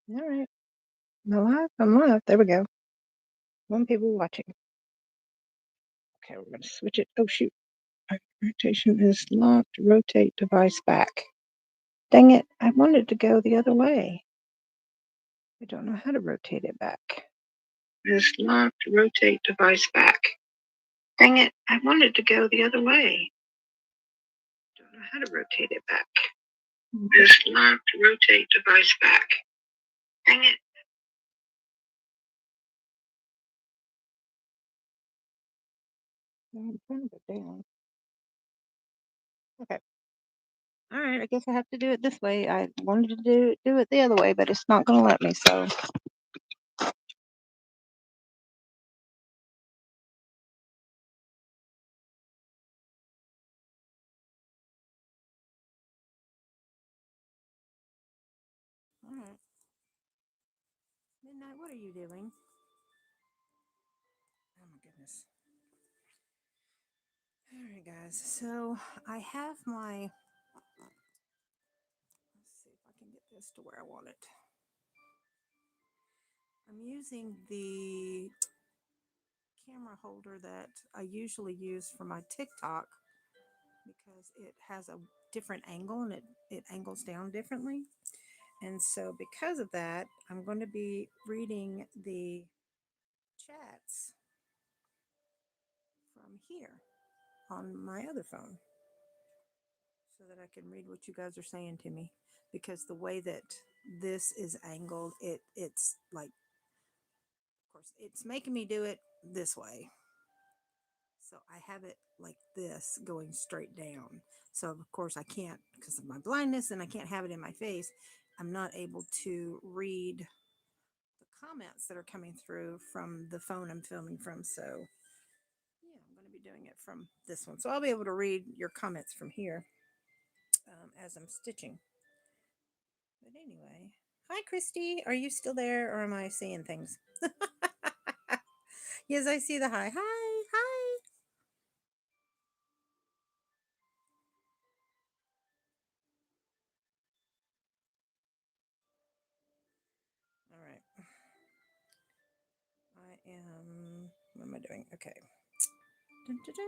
All right. I'm live. I'm live. There we go. One people watching. Okay, we're going to switch it. Oh, shoot. Rotation is locked. Rotate device back. Dang it. I wanted to go the other way. I don't know how to rotate it back. Is locked. Rotate device back. Dang it. I wanted to go the other way. Don't know how to rotate it back. Is locked. Rotate device back. Dang it. I'm trying to go down. Okay. All right, I guess I have to do it this way. I wanted to do it the other way, but it's not going to let me. So, all right, Midnight, what are you doing? Oh my goodness. All right, guys. So I have my. Let's see if I can get this to where I want it. I'm using the camera holder that I usually use for my TikTok because it has a different angle and it angles down differently. And so, because of that, I'm going to be reading the chats from here on my other phone so that I can read what you guys are saying to me. Because the way that this is angled, it's like, of course, it's making me do it this way. So I have it like this going straight down. So of course I can't, because of my blindness and I can't have it in my face, I'm not able to read the comments that are coming through from the phone I'm filming from. So yeah, I'm going to be doing it from this one. So I'll be able to read your comments from here as I'm stitching. But anyway, hi Christy, are you still there or am I seeing things? Yes, I see the hi. Hi, hi. All right. I am. What am I doing? Okay. Dun, dun, dun,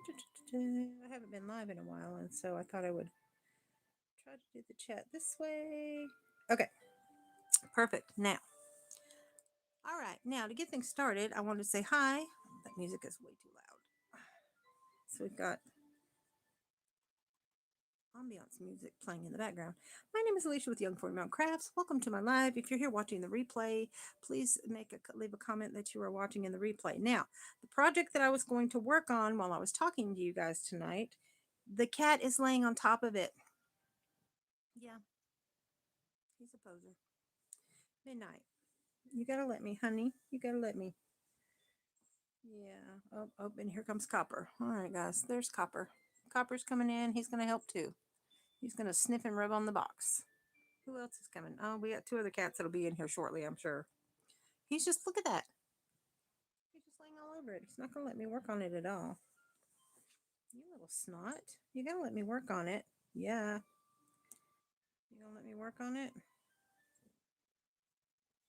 dun, dun, dun. I haven't been live in a while, and so I thought I would try to do the chat this way. Okay. Perfect. Now. All right. Now, to get things started, I wanted to say hi. That music is way too loud. So we've got ambiance music playing in the background. My name is Alicia with Young 40 Mount Crafts. Welcome to my live. If you're here watching the replay, please leave a comment that you are watching in the replay. Now, the project that I was going to work on while I was talking to you guys tonight, the cat is laying on top of it. Yeah, he's a poser. Midnight. You gotta let me, honey. You gotta let me. Yeah. Oh, oh, and here comes Copper. All right, guys. There's Copper. Copper's coming in. He's gonna help too. He's gonna sniff and rub on the box. Who else is coming? Oh, we got two other cats that'll be in here shortly, I'm sure. He's just, look at that. He's just laying all over it. He's not going to let me work on it at all. You little snot. You got to let me work on it. Yeah. You going to let me work on it?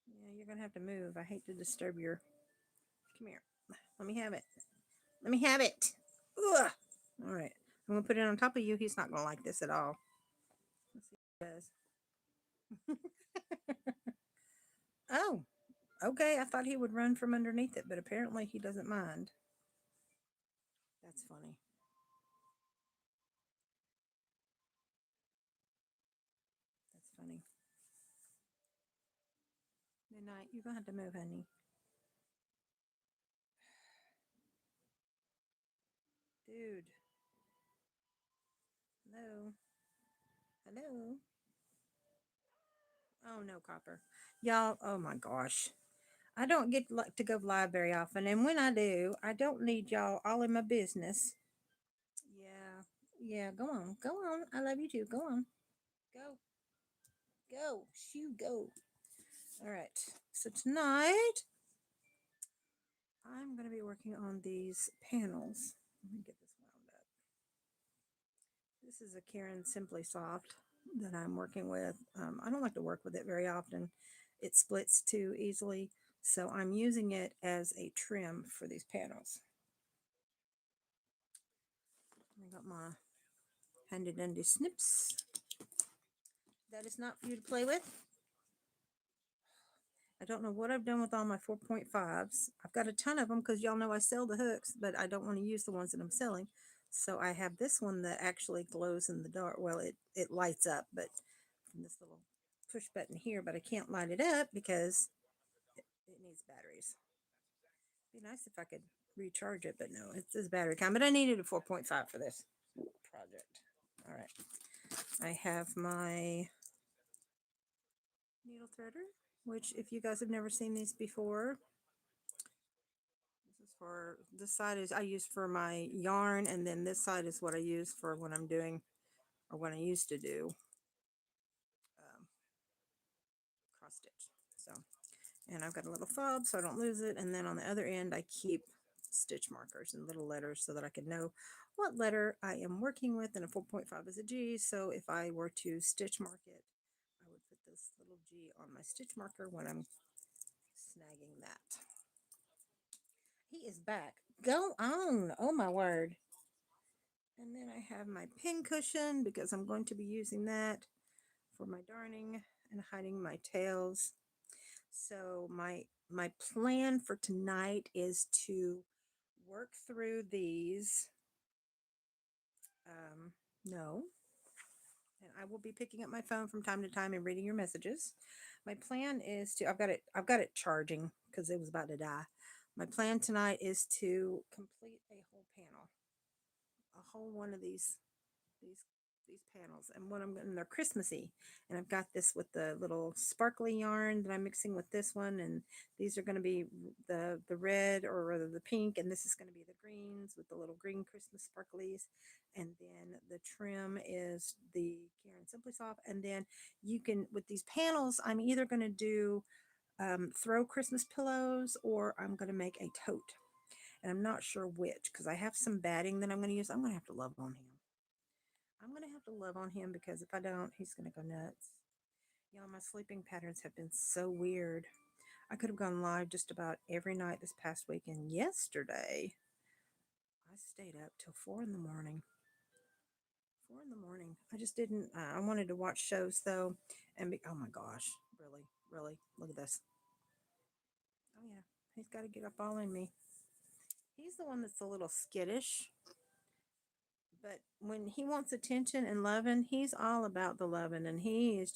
Yeah, you're going to have to move. I hate to disturb your. Come here. Let me have it. Let me have it. Ugh. All right. I'm going to put it on top of you. He's not going to like this at all. Let's see what he does. Oh, okay. I thought he would run from underneath it, but apparently he doesn't mind. That's funny. That's funny. Midnight, you're gonna have to move, honey. Dude. Hello. Hello. Oh no, Copper. Y'all, oh my gosh. I don't get to go live very often, and when I do, I don't need y'all all in my business. Yeah. Yeah, go on. Go on. I love you too. Go on. Go. Go. Shoo go. All right. So tonight I'm gonna be working on these panels. Let me get this wound up. This is a Karen Simply Soft that I'm working with. I don't like to work with it very often. it splits too easily. So I'm using it as a trim for these panels. I got my handy dandy snips. That is not for you to play with. I don't know what I've done with all my 4.5s. I've got a ton of them because y'all know I sell the hooks, but I don't want to use the ones that I'm selling. So I have this one that actually glows in the dark. Well, it lights up, but from this little push button here, but I can't light it up because it needs batteries. It'd be nice if I could recharge it, but no, it's this battery kind. But I needed a 4.5 for this project. All right. I have my needle threader, which if you guys have never seen these before, this is for, this side is I use for my yarn, and then this side is what I use for when I'm doing, or when I used to do cross stitch. So, and I've got a little fob so I don't lose it, and then on the other end I keep stitch markers and little letters so that I can know what letter I am working with, and a 4.5 is a G, so if I were to stitch mark it, I would put this little G on my stitch marker when I'm snagging that. He is back. Go on. Oh my word. And then I have my pin cushion because I'm going to be using that for my darning and hiding my tails. So my plan for tonight is to work through these. No. And I will be picking up my phone from time to time and reading your messages. My plan is to, I've got it charging because it was about to die. My plan tonight is to complete a whole panel, a whole one of these these panels, and what I'm going, they're Christmassy, and I've got this with the little sparkly yarn that I'm mixing with this one, and these are going to be the red, or rather the pink, and this is going to be the greens with the little green Christmas sparklies, and then the trim is the Karen Simply Soft, and then you can, with these panels, I'm either going to do throw Christmas pillows, or I'm going to make a tote, and I'm not sure which because I have some batting that I'm going to use. I'm going to have to love on him. I'm going to have to love on him because if I don't, he's going to go nuts. Y'all, my sleeping patterns have been so weird. I could have gone live just about every night this past week, and yesterday I stayed up till 4 in the morning. 4 in the morning. I just didn't, I wanted to watch shows though, and oh my gosh, really, really, look at this. Oh yeah, he's got to get up all in me. He's the one that's a little skittish. But when he wants attention and loving, he's all about the loving, and he's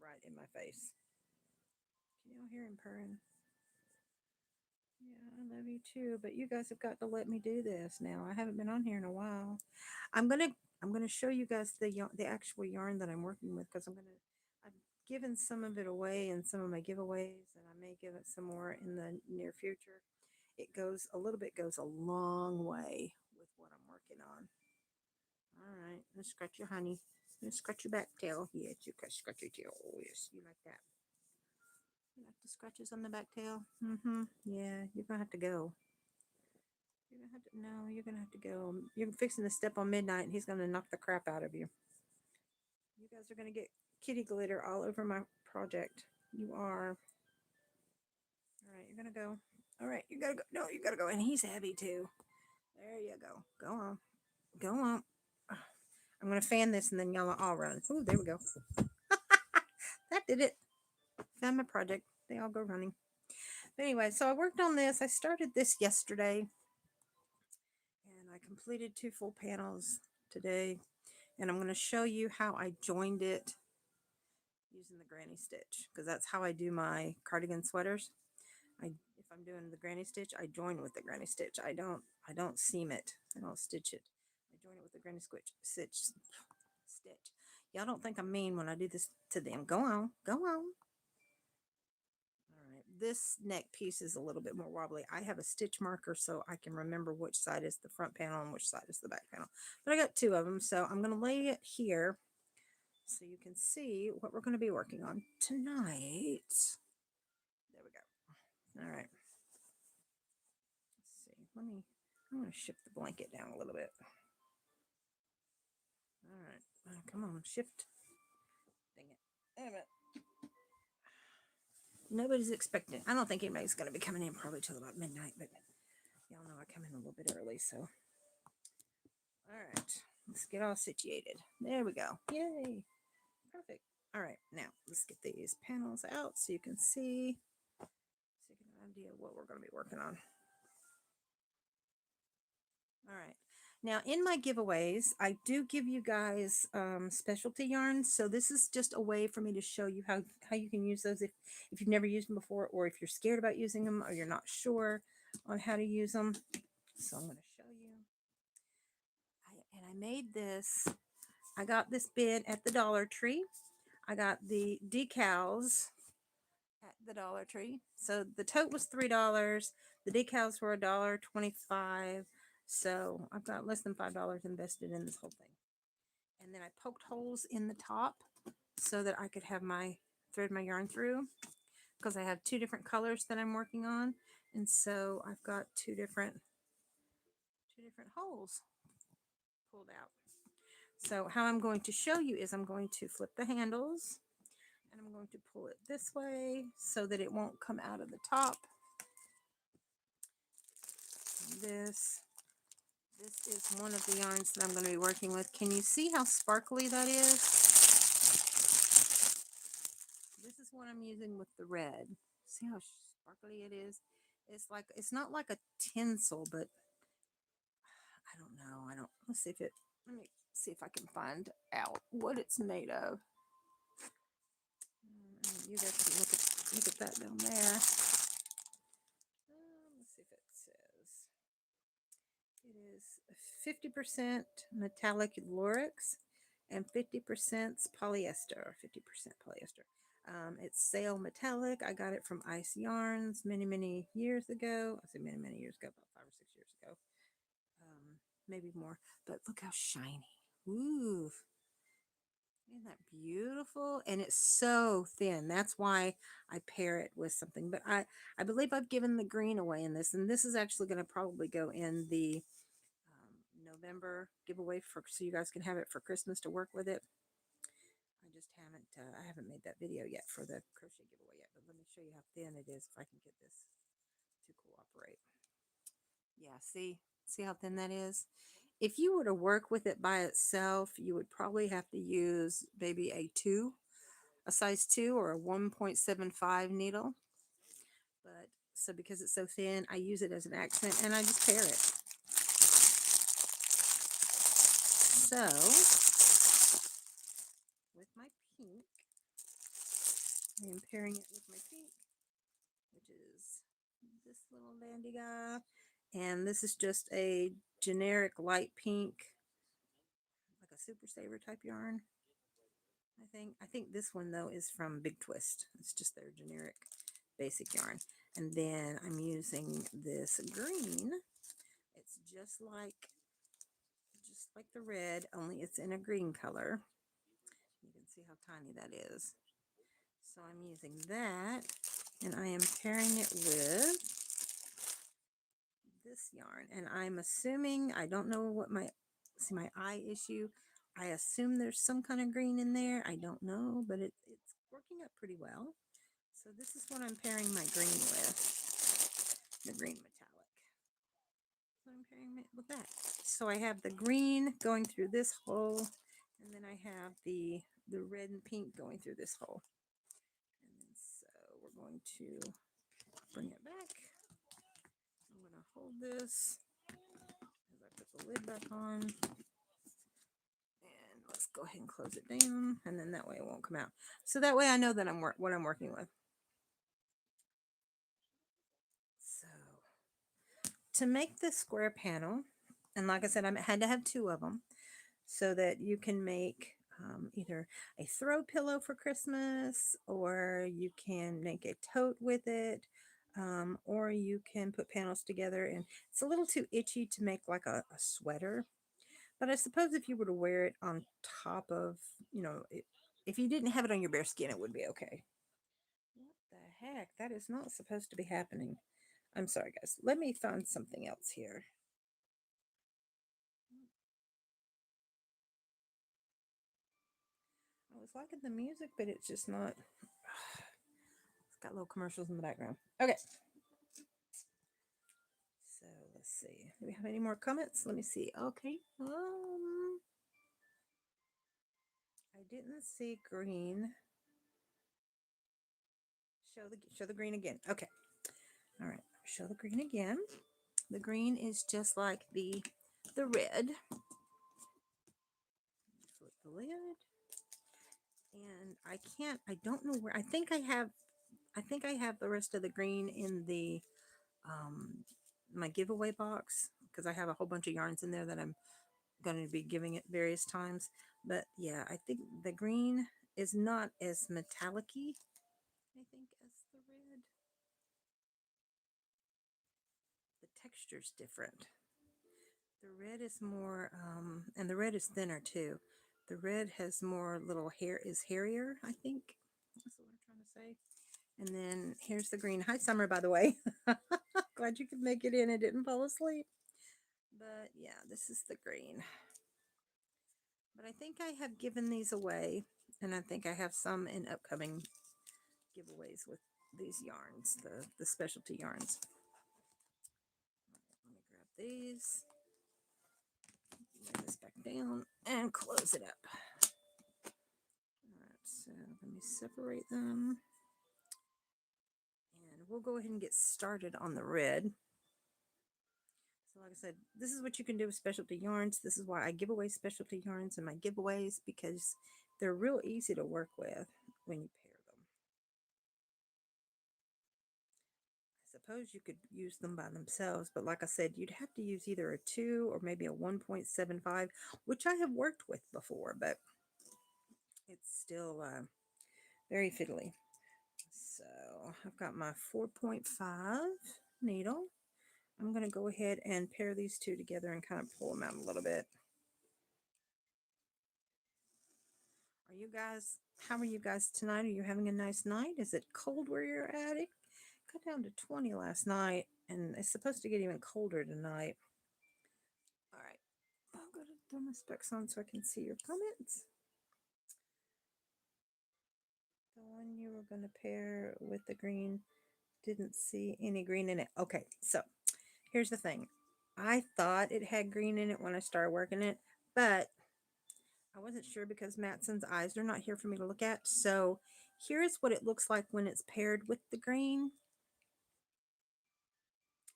right in my face. Can y'all hear him purring? Yeah, I love you too, but you guys have got to let me do this now. I haven't been on here in a while. I'm gonna I'm gonna show you guys the actual yarn that I'm working with, because I've given some of it away in some of my giveaways, and I may give it some more in the near future. It goes a little bit, goes a long way with what I'm working on. All right, let's scratch your honey. Let's scratch your back tail. Yes, you can scratch your tail. Oh, yes, you like that. You like the scratches on the back tail? Mm-hmm. Yeah, you're gonna have to go. You're gonna have to. No, you're gonna have to go. You're fixing to step on midnight, and he's gonna knock the crap out of you. You guys are gonna get kitty glitter all over my project. You are. All right, you're gonna go. All right, you gotta go. No, you gotta go. And he's heavy too. There you go. Go on. Go on. I'm gonna fan this, and then y'all all run. Oh, there we go. That did it. Found my project. They all go running. But anyway, so I worked on this. I started this yesterday, and I completed 2 full panels today. And I'm going to show you how I joined it using the granny stitch, because that's how I do my cardigan sweaters. If I'm doing the granny stitch, I join with the granny stitch. I don't seam it. I don't stitch it. I join it with the granny stitch. Y'all don't think I'm mean when I do this to them. Go on. Go on. All right, this neck piece is a little bit more wobbly. I have a stitch marker so I can remember which side is the front panel and which side is the back panel. But I got 2 of them, so I'm going to lay it here so you can see what we're going to be working on tonight. There we go. All right. Let's see. I'm going to shift the blanket down a little bit. All right. Come on, shift. Dang it. Wait a minute. Nobody's expecting. I don't think anybody's going to be coming in probably till about midnight, but y'all know I come in a little bit early, so. All right, let's get all situated. There we go. Yay. Perfect. All right, now let's get these panels out so you can see, so you get an idea of what we're going to be working on. All right. Now, in my giveaways, I do give you guys specialty yarns. So this is just a way for me to show you how you can use those if you've never used them before, or if you're scared about using them, or you're not sure on how to use them. So I'm going to show you. And I made this. I got this bin at the Dollar Tree. I got the decals at the Dollar Tree. So the tote was $3. The decals were $1.25. So I've got less than $5 invested in this whole thing. And then I poked holes in the top so that I could have my thread my yarn through, because I have two different colors that I'm working on, and so I've got two different holes pulled out. So how I'm going to show you is I'm going to flip the handles, and I'm going to pull it this way so that it won't come out of the top. This is one of the yarns that I'm going to be working with. Can you see how sparkly that is? This is what I'm using with the red. See how sparkly it is? It's not like a tinsel, but I don't know. Let me see if I can find out what it's made of. You guys can look at that down there. Let's see if it says. It is 50% metallic laurix and 50% polyester. 50% polyester. It's sail metallic. I got it from Ice Yarns many years ago. I say many years ago, about 5 or 6 years ago, maybe more. But look how shiny. Ooh, isn't that beautiful? And it's so thin. That's why I pair it with something. But I believe I've given the green away in this, and this is actually going to probably go in the November giveaway so you guys can have it for Christmas to work with it. I haven't made that video yet for the crochet giveaway yet, but let me show you how thin it is if I can get this to cooperate. Yeah, see how thin that is? If you were to work with it by itself, you would probably have to use maybe a size 2 or a 1.75 needle. But so because it's so thin, I use it as an accent and I just pair it. So with my pink, I am pairing it with my pink, which is this little dandy guy. And this is just a generic light pink, like a Super Saver type yarn. I think this one though is from Big Twist. It's just their generic basic yarn. And then I'm using this green. It's just like the red, only it's in a green color. You can see how tiny that is. So I'm using that, and I am pairing it with this yarn. And I'm assuming, I don't know what my eye issue. I assume there's some kind of green in there. I don't know, but it's working out pretty well. So this is what I'm pairing my green with, the green metallic. So I'm pairing it with that. So I have the green going through this hole, and then I have the red and pink going through this hole. And so we're going to bring it back. I'm going to hold this as I put the lid back on. And let's go ahead and close it down, and then that way it won't come out. So that way I know that what I'm working with. So to make this square panel, and like I said, I had to have 2 of them so that you can make either a throw pillow for Christmas, or you can make a tote with it, or you can put panels together. And it's a little too itchy to make like a sweater, but I suppose if you were to wear it on top of, if you didn't have it on your bare skin, it would be okay. What the heck? That is not supposed to be happening. I'm sorry, guys. Let me find something else here. I was liking the music, but it's just not. It's got little commercials in the background. Okay. So let's see. Do we have any more comments? Let me see. Okay. I didn't see green. Show the green again. Okay. All right. Show the green again. The green is just like the red. Flip the lid. And I don't know where. I think I have the rest of the green in the my giveaway box because I have a whole bunch of yarns in there that I'm going to be giving it various times. But yeah, I think the green is not as metallic-y, I think, as the red. The texture's different. The red is more, and the red is thinner too. The red has more little hair, is hairier, I think. That's what I'm trying to say. And then here's the green. Hi, Summer, by the way. Glad you could make it in and didn't fall asleep. But yeah, this is the green. But I think I have given these away, and I think I have some in upcoming giveaways with these yarns, the specialty yarns. Let me grab these, lay this back down, and close it up. All right, so let me separate them. And we'll go ahead and get started on the red. So like I said, this is what you can do with specialty yarns. This is why I give away specialty yarns in my giveaways, because they're real easy to work with when you pair them. I suppose you could use them by themselves, but like I said, you'd have to use either a 2 or maybe a 1.75, which I have worked with before, but it's still very fiddly. So I've got my 4.5 needle. I'm going to go ahead and pair these two together and kind of pull them out a little bit. How are you guys tonight? Are you having a nice night? Is it cold where you're at? It got down to 20 last night, and it's supposed to get even colder tonight. All right, I'm going to throw my specs on so I can see your comments. The one you were going to pair with the green, didn't see any green in it. Okay, so here's the thing. I thought it had green in it when I started working it, but I wasn't sure because Matson's eyes are not here for me to look at. So here's what it looks like when it's paired with the green.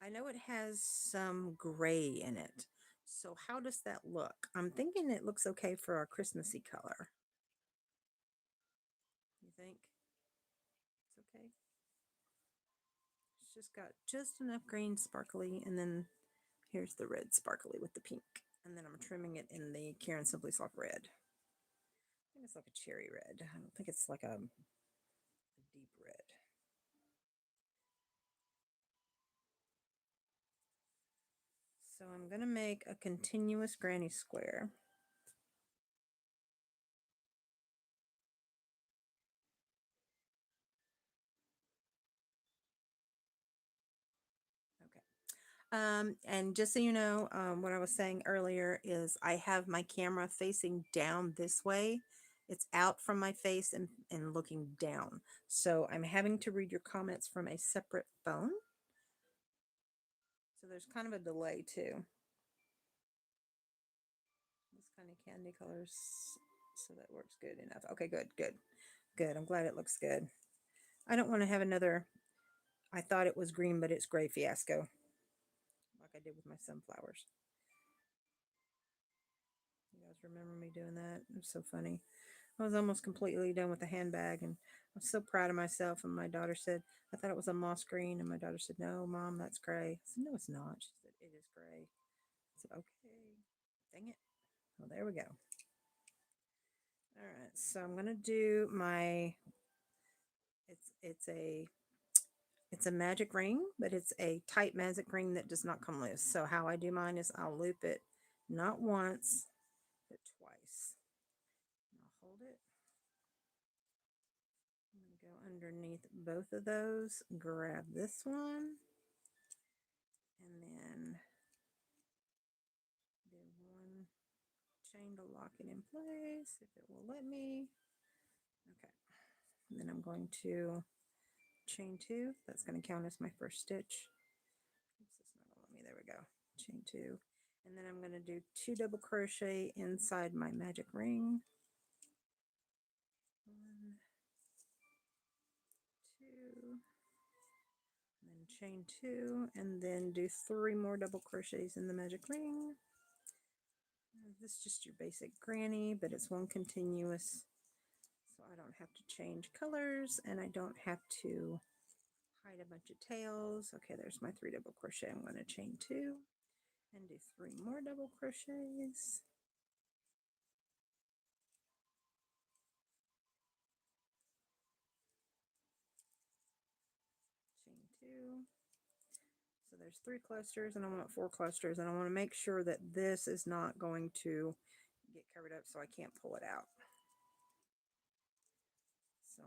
I know it has some gray in it. So how does that look? I'm thinking it looks okay for a Christmassy color. You think? It's okay? It's just got just enough green sparkly, and then here's the red sparkly with the pink. And then I'm trimming it in the Karen Simply Soft red. I think it's like a cherry red. I don't think it's like a deep red. So I'm going to make a continuous granny square. And just so you know, what I was saying earlier is I have my camera facing down this way. It's out from my face and looking down. So I'm having to read your comments from a separate phone. So there's kind of a delay too. This kind of candy colors. So that works good enough. Okay, good, good, good. I'm glad it looks good. I don't want to have another, I thought it was green, but it's gray fiasco, like I did with my sunflowers. You guys remember me doing that? It was so funny. I was almost completely done with the handbag, and I was so proud of myself. And my daughter said, I thought it was a moss green. And my daughter said, no, Mom, that's gray. I said, no, it's not. She said, it is gray. I said, okay. Dang it. Well, there we go. All right. So I'm going to do my, it's a magic ring, but it's a tight magic ring that does not come loose. So how I do mine is I'll loop it not once, but twice. I'll hold it. I'm going to go underneath both of those, grab this one, and then do one chain to lock it in place, if it will let me. Okay. And then I'm going to chain 2. That's going to count as my first stitch. Oops, it's not going to let me. There we go. Chain 2. And then I'm going to do 2 double crochet inside my magic ring. 1, 2, and then chain 2, and then do 3 more double crochets in the magic ring. This is just your basic granny, but it's one continuous, so I don't have to change colors and I don't have to hide a bunch of tails. Okay, there's my 3 double crochet. I'm going to chain 2 and do 3 more double crochets. Chain 2. So there's 3 clusters and I want 4 clusters, and I want to make sure that this is not going to get covered up so I can't pull it out. So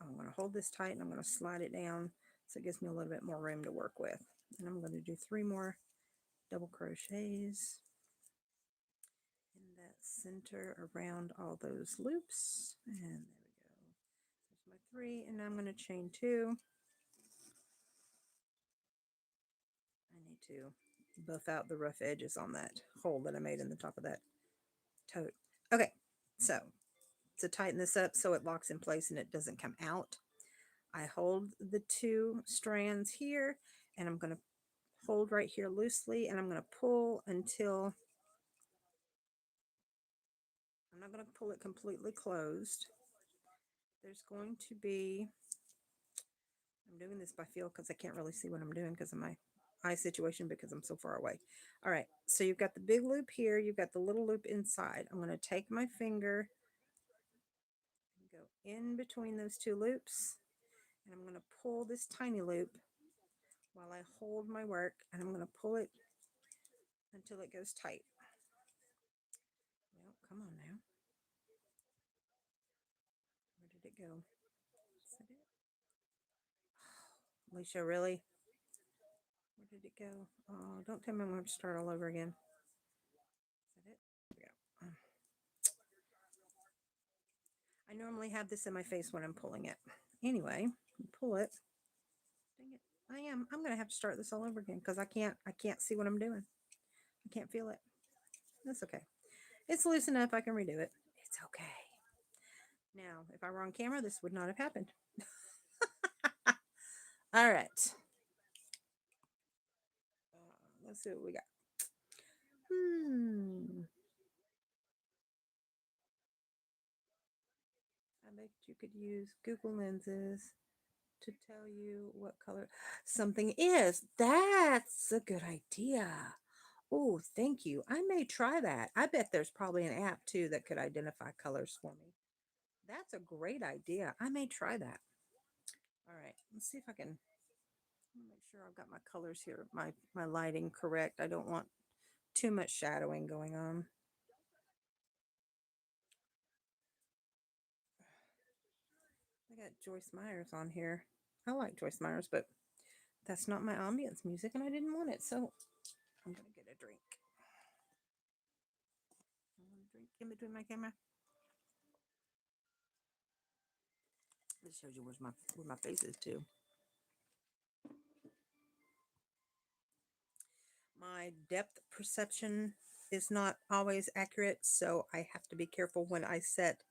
I'm going to hold this tight and I'm going to slide it down so it gives me a little bit more room to work with. And I'm going to do 3 more double crochets in that center around all those loops. And there we go. There's my 3, and I'm going to chain 2. I need to buff out the rough edges on that hole that I made in the top of that tote. Okay, so to tighten this up so it locks in place and it doesn't come out, I hold the 2 strands here, and I'm going to hold right here loosely, and I'm going to pull until I'm not going to pull it completely closed. There's going to be, I'm doing this by feel because I can't really see what I'm doing because of my eye situation because I'm so far away. All right, so you've got the big loop here, you've got the little loop inside. I'm going to take my finger and go in between those 2 loops, and I'm going to pull this tiny loop while I hold my work, and I'm going to pull it until it goes tight. Well, come on now. Where did it go? Is that it? Oh, Alishia, really? Where did it go? Oh, don't tell me I'm going to start all over again. Is that it? There we go. I normally have this in my face when I'm pulling it. Anyway, pull it. Dang it. I'm going to have to start this all over again because I can't see what I'm doing. I can't feel it. That's okay. It's loose enough. I can redo it. It's okay. Now, if I were on camera, this would not have happened. All right. Let's see what we got. I bet you could use Google Lenses to tell you what color something is. That's a good idea. Oh, thank you. I may try that. I bet there's probably an app too that could identify colors for me. That's a great idea. I may try that. All right, let's see if I can make sure I've got my colors here, my lighting correct. I don't want too much shadowing going on. I got Joyce Myers on here. I like Joyce Myers, but that's not my ambience music and I didn't want it, so I'm gonna get a drink. I want a drink in between my camera. This shows you where my face is too. My depth perception is not always accurate, so I have to be careful when I set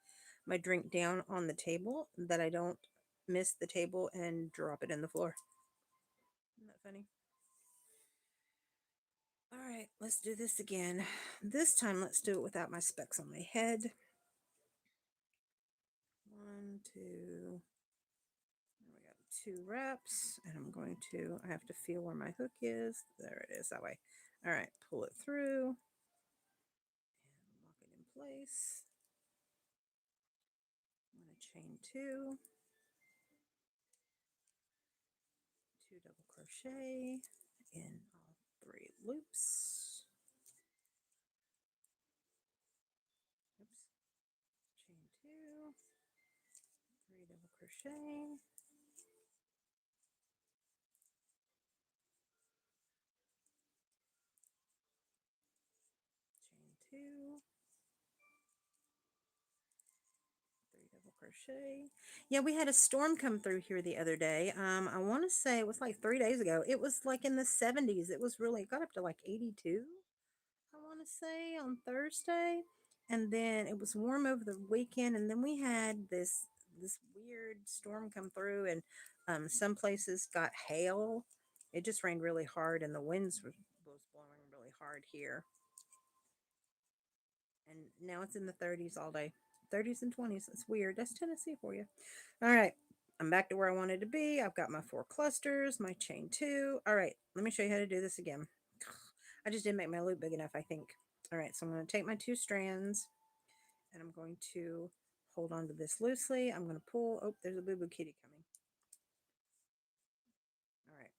my drink down on the table that I don't miss the table and drop it in the floor. Isn't that funny? All right, let's do this again. This time, let's do it without my specs on my head. 1, 2. We got 2 wraps, and I have to feel where my hook is. There it is, that way. All right, pull it through and lock it in place. I'm going to chain 2, 2 double crochet in all 3 loops. Oops. Chain 2, 3 double crochet. Chain 2, 3 double crochet. Yeah, we had a storm come through here the other day. I want to say it was like 3 days ago. It was like in the 70s. It was really, it got up to like 82, I want to say, on Thursday. And then it was warm over the weekend. And then we had this weird storm come through, and some places got hail. It just rained really hard, and the winds was blowing really hard here. And now it's in the 30s all day. 30s and 20s. It's weird. That's Tennessee for you. All right. I'm back to where I wanted to be. I've got my 4 clusters, my chain two. All right. Let me show you how to do this again. I just didn't make my loop big enough, I think. All right. So I'm going to take my 2 strands, and I'm going to hold on to this loosely. I'm going to pull. Oh, there's a boo boo kitty coming. All right.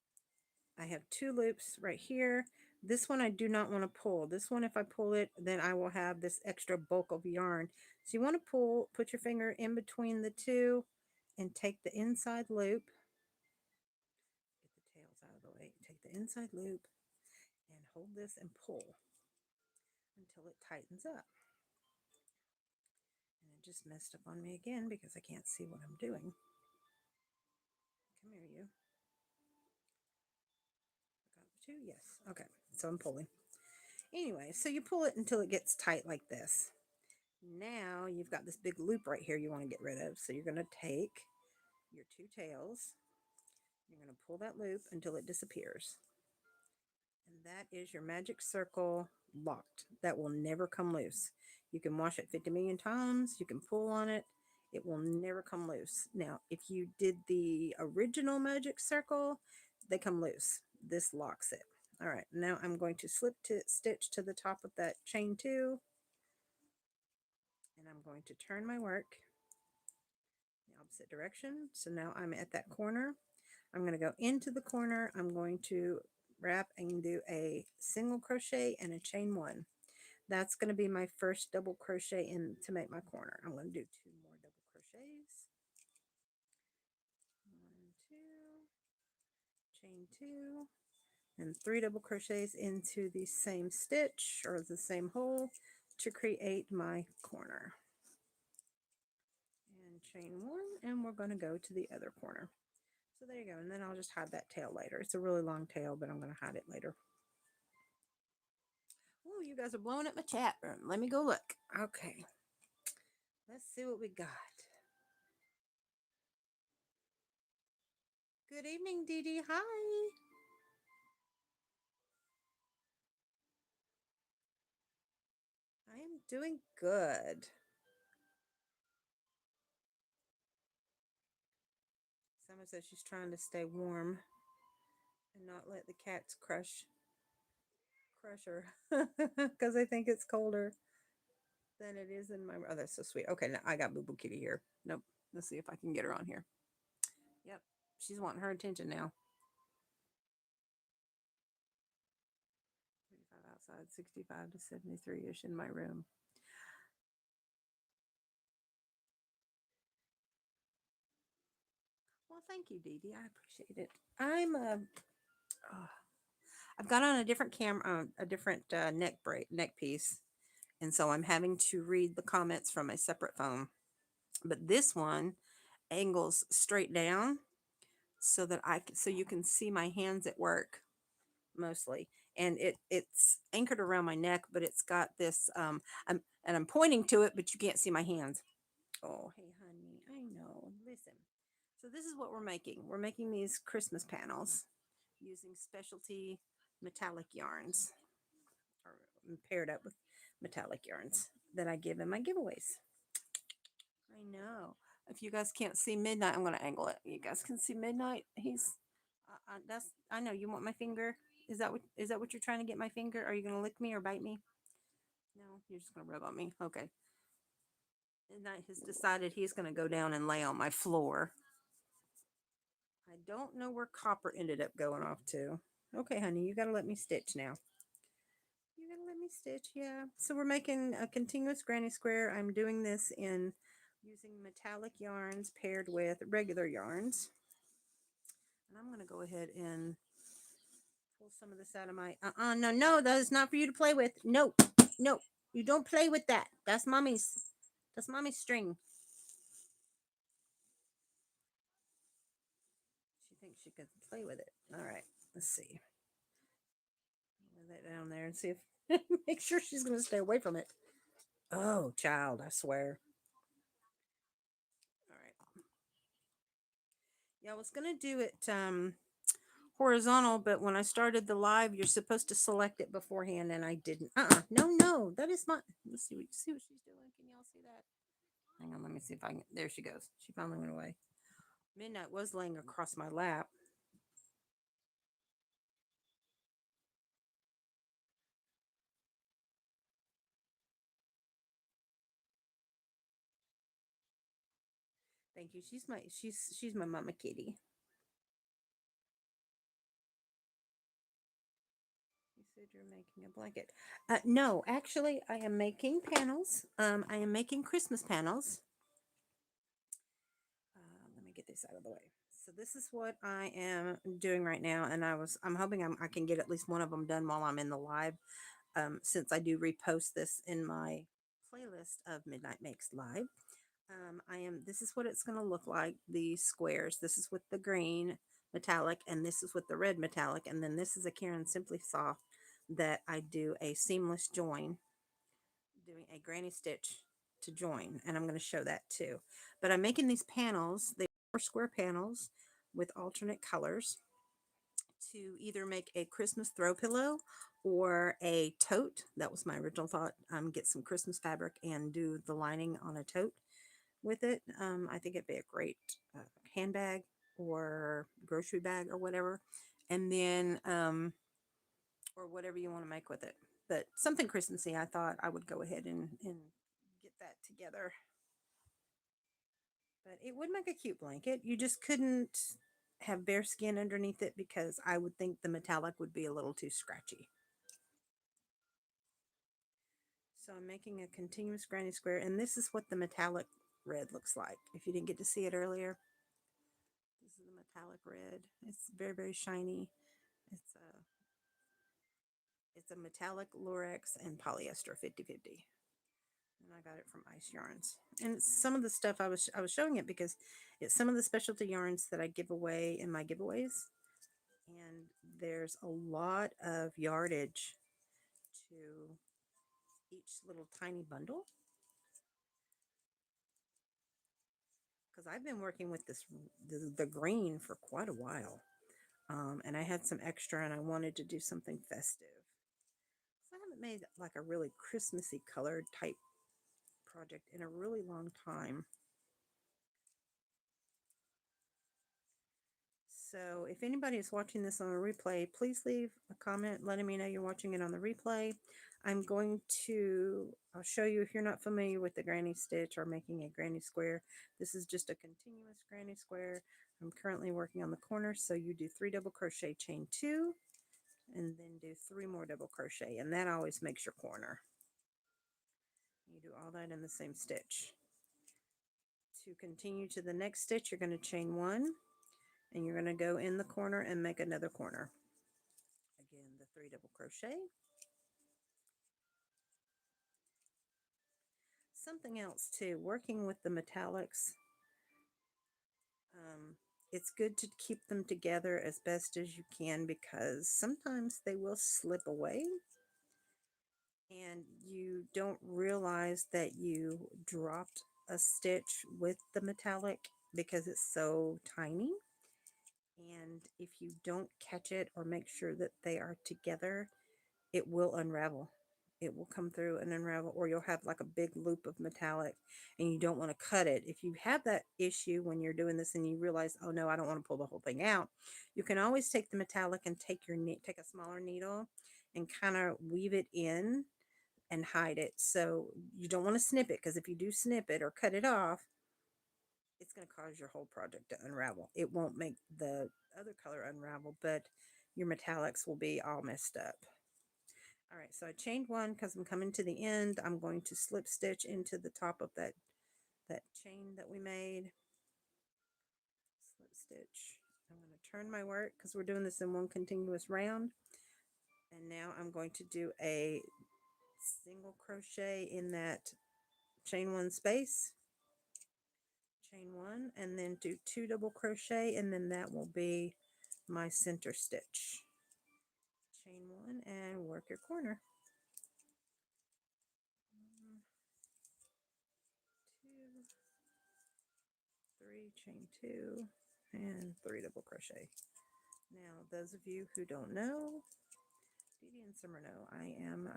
I have 2 loops right here. This one I do not want to pull. This one, if I pull it, then I will have this extra bulk of yarn. So you want to pull, put your finger in between the two and take the inside loop. Get the tails out of the way. Take the inside loop and hold this and pull until it tightens up. And it just messed up on me again because I can't see what I'm doing. Come here, you. I got the 2? Yes. Okay. So I'm pulling. Anyway, so you pull it until it gets tight like this. Now you've got this big loop right here you want to get rid of. So you're going to take your 2 tails. You're going to pull that loop until it disappears. And that is your magic circle locked. That will never come loose. You can wash it 50 million times. You can pull on it. It will never come loose. Now, if you did the original magic circle, they come loose. This locks it. All right, now I'm going to slip to stitch to the top of that chain 2, and I'm going to turn my work the opposite direction. So now I'm at that corner. I'm going to go into the corner. I'm going to wrap and do a single crochet and a chain 1. That's going to be my first double crochet in to make my corner. I'm going to do 2 more double crochets. 1, 2, chain 2, and 3 double crochets into the same stitch or the same hole to create my corner. And chain 1, and we're going to go to the other corner. So there you go, and then I'll just hide that tail later. It's a really long tail, but I'm going to hide it later. Oh, you guys are blowing up my chat room. Let me go look. Okay. Let's see what we got. Good evening, Dee Dee. Hi. I am doing good. Someone says she's trying to stay warm and not let the cats crush her because I think it's colder than it is in my. Oh, that's so sweet. Okay, now I got Boo Boo Kitty here. Nope. Let's see if I can get her on here. Yep, she's wanting her attention now. 35 outside, 65 to 73-ish in my room. Well, thank you, Dee Dee. I appreciate it. I've got on a different camera, a different neck piece, and so I'm having to read the comments from a separate phone. But this one angles straight down so that so you can see my hands at work mostly, and it's anchored around my neck, but it's got this I'm pointing to it, but you can't see my hands. Oh, hey honey, I know. Listen. So this is what we're making. We're making these Christmas panels using specialty metallic yarns, or paired up with metallic yarns that I give in my giveaways. I know. If you guys can't see midnight, I'm going to angle it. You guys can see midnight. That's. I know you want my finger. Is that what you're trying to get my finger? Are you going to lick me or bite me? No, you're just going to rub on me. Okay. Midnight has decided he's going to go down and lay on my floor. I don't know where Copper ended up going off to. Okay, honey, you got to let me stitch now. You got to let me stitch, yeah. So we're making a continuous granny square. I'm doing this in using metallic yarns paired with regular yarns. And I'm going to go ahead and pull some of this out of my, no, that is not for you to play with. No, no, you don't play with that. That's mommy's string. think she could play with it. All right, let's see. Lay that down there and see if make sure she's going to stay away from it. Oh, child, I swear. All right. Yeah, I was going to do it horizontal, but when I started the live, you're supposed to select it beforehand, and I didn't. No, no, that is not. Let's see what she's doing. Can y'all see that? Hang on, let me see if I can. There she goes. She finally went away. Midnight was laying across my lap. Thank you. She's my mama kitty. You said you're making a blanket. No, actually, I am making panels. I am making Christmas panels. Let me get this out of the way. So this is what I am doing right now, and I'm hoping I can get at least one of them done while I'm in the live. Since I do repost this in my playlist of Midnight Makes Live. This is what it's going to look like. The squares. This is with the green metallic, and this is with the red metallic, and then this is a Karen Simply Soft that I do a seamless join, doing a granny stitch to join, and I'm going to show that too. But I'm making these panels. They are square panels with alternate colors to either make a Christmas throw pillow or a tote. That was my original thought. Get some Christmas fabric and do the lining on a tote with it. I think it'd be a great handbag or grocery bag or whatever. And then, or whatever you want to make with it. But something Christmassy, I thought I would go ahead and get that together. But it would make a cute blanket. You just couldn't have bare skin underneath it because I would think the metallic would be a little too scratchy. So I'm making a continuous granny square, and this is what the metallic red looks like. If you didn't get to see it earlier, this is the metallic red. It's very, very shiny. It's a it's a metallic Lurex and polyester 50/50. And I got it from Ice Yarns. And it's some of the stuff I was showing it because it's some of the specialty yarns that I give away in my giveaways. And there's a lot of yardage to each little tiny bundle. Because I've been working with the green for quite a while. And I had some extra and I wanted to do something festive. So I haven't made like a really Christmassy colored type project in a really long time. So if anybody is watching this on a replay, please leave a comment letting me know you're watching it on the replay. I'll show you if you're not familiar with the granny stitch or making a granny square. This is just a continuous granny square. I'm currently working on the corner, so you do 3 double crochet, chain 2, and then do 3 more double crochet, and that always makes your corner. You do all that in the same stitch. To continue to the next stitch, you're going to chain 1, and you're going to go in the corner and make another corner. Again, the 3 double crochet. Something else too, working with the metallics, it's good to keep them together as best as you can because sometimes they will slip away and you don't realize that you dropped a stitch with the metallic because it's so tiny. And if you don't catch it or make sure that they are together, it will unravel. It will come through and unravel, or you'll have like a big loop of metallic and you don't want to cut it. If you have that issue when you're doing this and you realize, oh no, I don't want to pull the whole thing out, you can always take the metallic and take a smaller needle and kind of weave it in and hide it. So you don't want to snip it because if you do snip it or cut it off, it's going to cause your whole project to unravel. It won't make the other color unravel, but your metallics will be all messed up. All right, so I chained 1 because I'm coming to the end. I'm going to slip stitch into the top of that chain that we made. Slip stitch. I'm going to turn my work because we're doing this in one continuous round. And now I'm going to do a single crochet in that chain 1 space, chain one, and then do 2 double crochet, and then that will be my center stitch. Chain one and work your corner. 1, 2, 3, chain 2, and 3 double crochet. Now, those of you who don't know, Dee Dee and Summer know, I am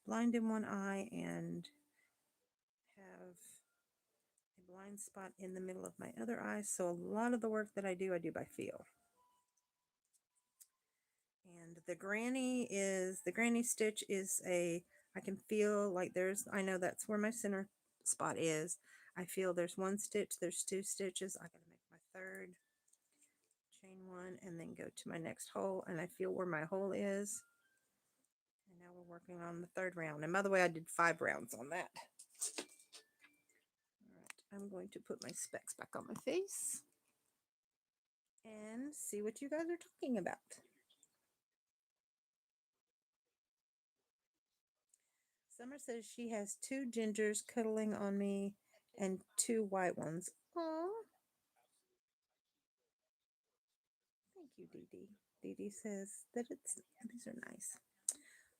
blind in one eye and have a blind spot in the middle of my other eye, so a lot of the work that I do by feel. And the granny stitch is I can feel like I know that's where my center spot is. I feel there's 1 stitch, there's 2 stitches. I gotta make my 3rd, chain 1, and then go to my next hole, and I feel where my hole is. And now we're working on the 3rd round. And by the way, I did 5 rounds on that. All right, I'm going to put my specs back on my face and see what you guys are talking about. Summer says she has 2 gingers cuddling on me and 2 white ones. Aww. Thank you, Dee Dee. Dee Dee says that these are nice.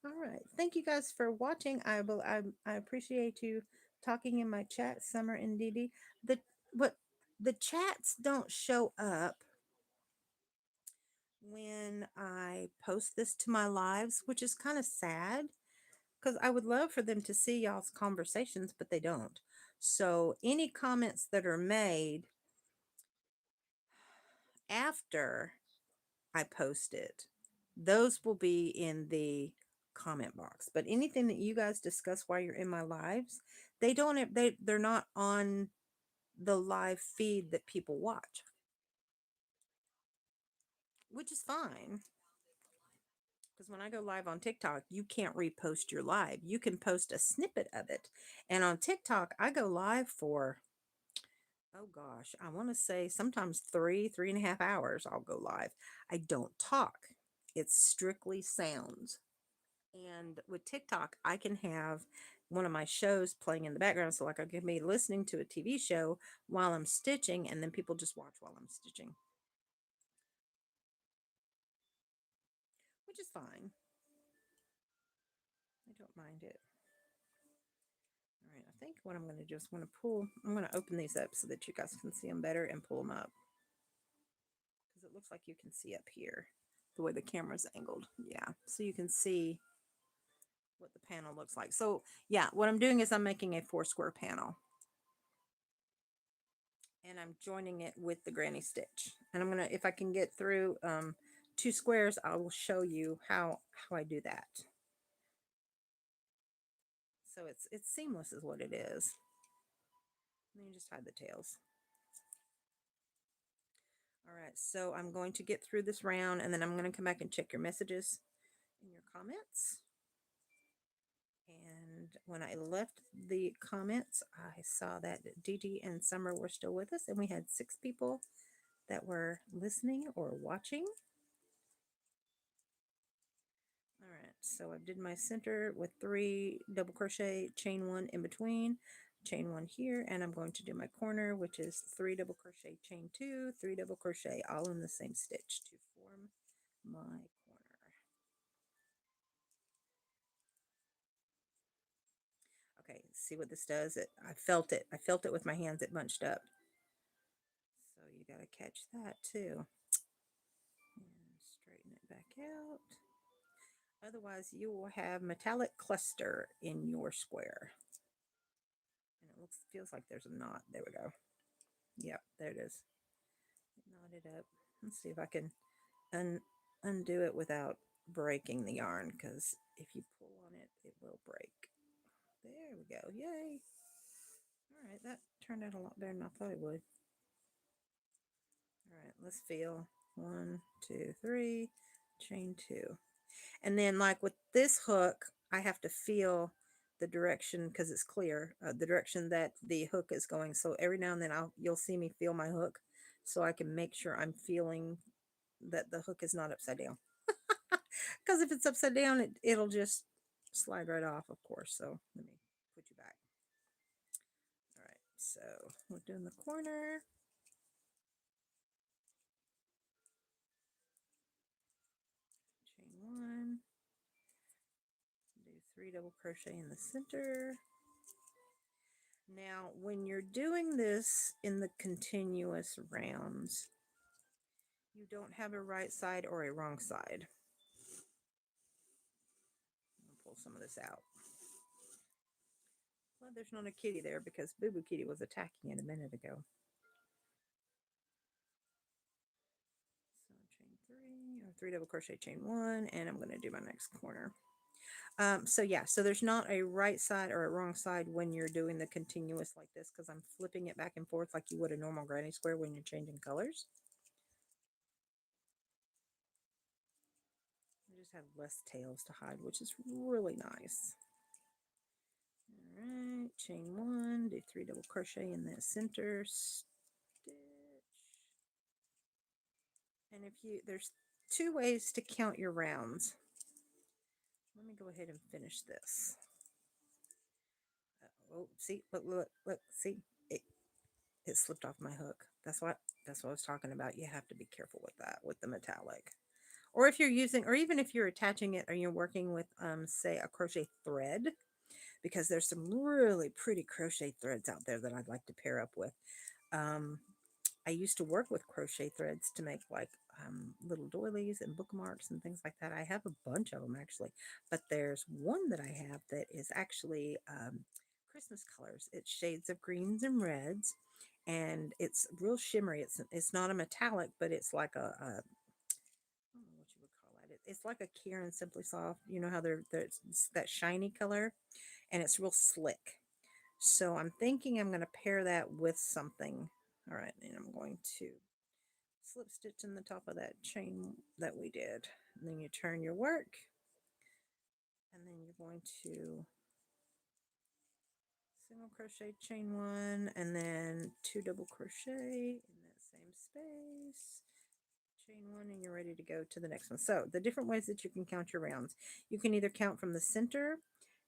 All right. Thank you guys for watching. I appreciate you talking in my chat, Summer and Dee Dee. The chats don't show up when I post this to my lives, which is kind of sad because I would love for them to see y'all's conversations, but they don't. So any comments that are made after I post it, those will be in the comment box. But anything that you guys discuss while you're in my lives, they're not on the live feed that people watch, which is fine. Because when I go live on TikTok, you can't repost your live. You can post a snippet of it. And on TikTok, I go live for, oh gosh, I want to say sometimes 3.5 hours I'll go live. I don't talk. It's strictly sounds. And with TikTok, I can have one of my shows playing in the background. So like I could be listening to a TV show while I'm stitching, and then people just watch while I'm stitching, which is fine. I don't mind it. All right, I think what I'm going to do is I'm going to open these up so that you guys can see them better and pull them up. Because it looks like you can see up here the way the camera's angled. Yeah, so you can see what the panel looks like. So yeah, what I'm doing is I'm making a 4 square panel. And I'm joining it with the granny stitch. And I'm going to, if I can get through 2 squares, I will show you how I do that. So it's seamless is what it is. And then you just hide the tails. All right, so I'm going to get through this round, and then I'm going to come back and check your messages and your comments. And when I left the comments, I saw that Dee Dee and Summer were still with us, and we had 6 people that were listening or watching. All right, so I did my center with 3 double crochet, chain 1 in between, chain 1 here, and I'm going to do my corner, which is 3 double crochet, chain 2, 3 double crochet, all in the same stitch to form my corner. Okay, see what this does? I felt it. I felt it with my hands. It bunched up. So you got to catch that too. And straighten it back out. Otherwise, you will have metallic cluster in your square. And it feels like there's a knot. There we go. Yep, there it is. Knot it up. Let's see if I can undo it without breaking the yarn, because if you pull on it, it will break. There we go. Yay. All right, that turned out a lot better than I thought it would. All right, let's feel 1, 2, 3, chain 2. And then like with this hook, I have to feel the direction, because it's clear, the direction that the hook is going. So every now and then you'll see me feel my hook, so I can make sure I'm feeling that the hook is not upside down. Because if it's upside down, it'll just slide right off, of course. So let me put you back. All right, So we're doing the corner. Chain one. Do 3 double crochet in the center. Now, when you're doing this in the continuous rounds, you don't have a right side or a wrong side. I'll pull some of this out. Well, there's not a kitty there because Boo Boo Kitty was attacking it a minute ago. So chain 3 or 3 double crochet, chain 1, and I'm going to do my next corner. So yeah, so there's not a right side or a wrong side when you're doing the continuous like this, because I'm flipping it back and forth like you would a normal granny square when you're changing colors. I just have less tails to hide, which is really nice. All right, chain 1, do 3 double crochet in that center stitch. And if you, there's 2 ways to count your rounds. Let me go ahead and finish this. Oh, see, look, see, it slipped off my hook. That's what I was talking about. You have to be careful with that, with the metallic. Or if you're using, or even if you're attaching it or you're working with, say, a crochet thread, because there's some really pretty crochet threads out there that I'd like to pair up with. I used to work with crochet threads to make like little doilies and bookmarks and things like that. I have a bunch of them actually, but there's one that I have that is actually Christmas colors. It's shades of greens and reds, and it's real shimmery. It's not a metallic, but it's like a I don't know what you would call it. It's like a Karen Simply Soft. You know how there's that shiny color, and it's real slick. So I'm thinking I'm going to pair that with something. All right, and I'm going to slip stitch in the top of that chain that we did. And then you turn your work, and then you're going to single crochet, chain 1, and then 2 double crochet in that same space, chain 1, and you're ready to go to the next one. So the different ways that you can count your rounds, you can either count from the center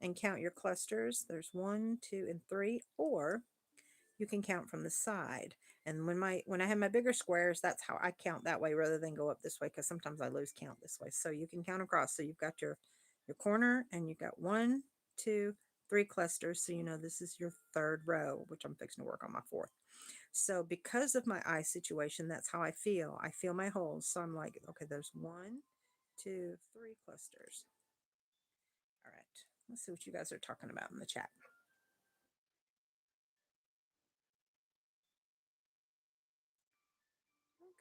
and count your clusters. There's 1, 2, and 3, or you can count from the side. And when I have my bigger squares, that's how I count that way rather than go up this way, because sometimes I lose count this way. So you can count across. So you've got your corner, and you've got 1, 2, 3 clusters. So you know this is your 3rd row, which I'm fixing to work on my 4th. So because of my eye situation, that's how I feel. I feel my holes. So I'm like, okay, there's 1, 2, 3 clusters. All right, let's see what you guys are talking about in the chat.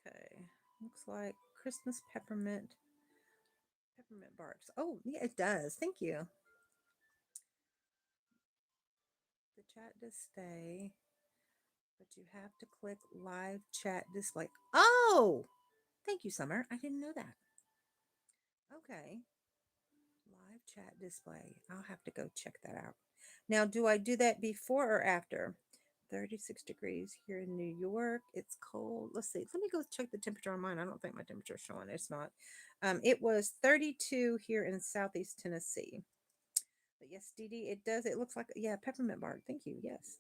Okay, looks like Christmas peppermint barks. Oh, yeah, it does. Thank you. The chat does stay, but you have to click live chat display. Oh, thank you, Summer. I didn't know that. Okay, live chat display. I'll have to go check that out. Now, do I do that before or after? 36 degrees here in New York. It's cold. Let's see. Let me go check the temperature on mine. I don't think my temperature is showing. It's not. It was 32 here in Southeast Tennessee. But yes, Dee Dee, it does. It looks like, yeah, peppermint bark. Thank you. Yes.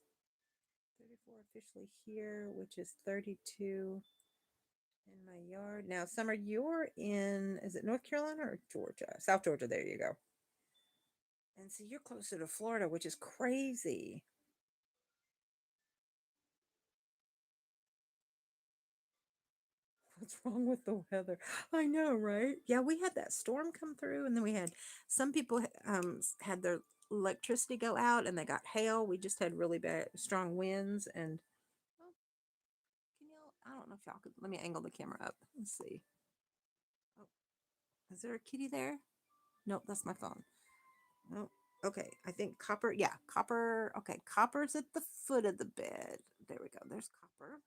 34 officially here, which is 32 in my yard. Now, Summer, you're in, is it North Carolina or Georgia? South Georgia. There you go. And so you're closer to Florida, which is crazy. What's wrong with the weather? I know, right? Yeah, we had that storm come through, and then we had some people had their electricity go out, and they got hail. We just had really bad, strong winds, and oh, can y'all? I don't know if y'all could. Let me angle the camera up. Let's see. Oh, is there a kitty there? Nope, that's my phone. Oh, okay. I think Copper. Yeah, Copper. Okay, Copper's at the foot of the bed. There we go. There's Copper.